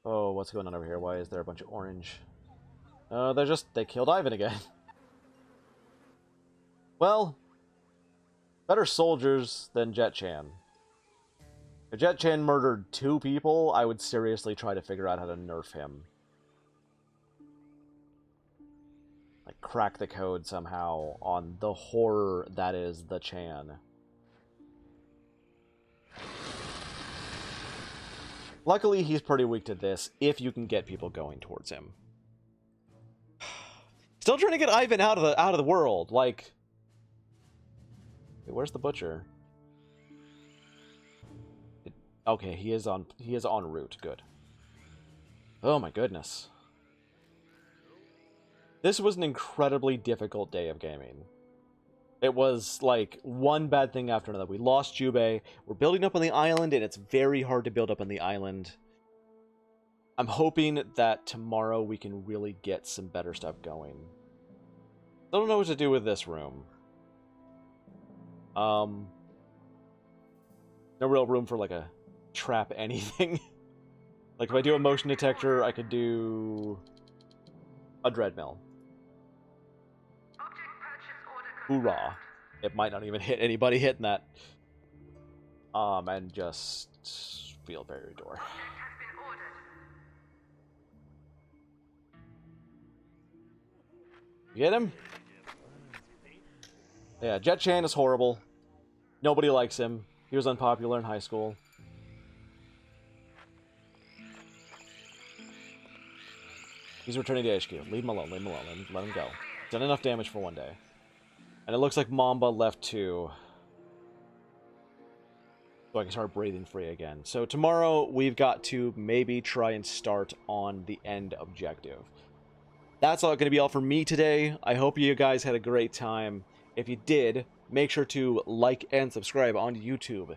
Speaker 1: Oh, what's going on over here? Why is there a bunch of orange? They killed Ivan again. Well, better soldiers than Jet-Chan. If Jet-Chan murdered 2 people, I would seriously try to figure out how to nerf him. Like, crack the code somehow on the horror that is the Chan. Luckily, he's pretty weak to this, if you can get people going towards him. Still trying to get Ivan out of the world, like... Wait, where's the Butcher? Okay, he is en route, good. Oh my goodness. This was an incredibly difficult day of gaming. It was, like, one bad thing after another. We lost Jubei. We're building up on the island, and it's very hard to build up on the island. I'm hoping that tomorrow we can really get some better stuff going. I don't know what to do with this room. No real room for, like, a trap anything. Like, if I do a motion detector, I could do a dreadmill.
Speaker 2: Object purchase order
Speaker 1: Hoorah. It might not even hit anybody hitting that. And just field barrier door.
Speaker 2: Object has been ordered.
Speaker 1: You get him? Yeah, Jet Chan is horrible. Nobody likes him. He was unpopular in high school. He's returning to HQ. Leave him alone, leave him alone, let him go. Done enough damage for one day. And it looks like Mamba left too. So I can start breathing free again. So tomorrow, we've got to maybe try and start on the end objective. That's all going to be all for me today. I hope you guys had a great time. If you did, make sure to like and subscribe on YouTube.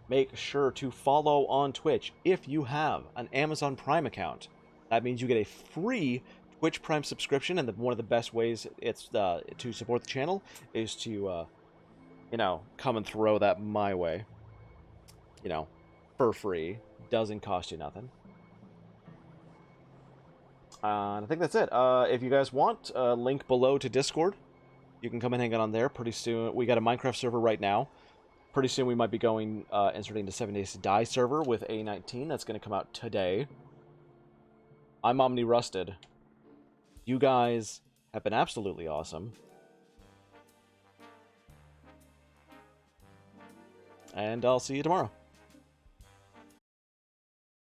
Speaker 1: Make sure to follow on Twitch if you have an Amazon Prime account. That means you get a free Twitch Prime subscription, and one of the best ways it's to support the channel is to, you know, come and throw that my way. You know, for free. Doesn't cost you nothing. And I think that's it. If you guys want, link below to Discord. You can come and hang out on there. Pretty soon, we got a Minecraft server right now. Pretty soon we might be going, inserting the 7 Days to Die server with A19. That's going to come out today. I'm Omni Rusted. You guys have been absolutely awesome. And I'll see you tomorrow.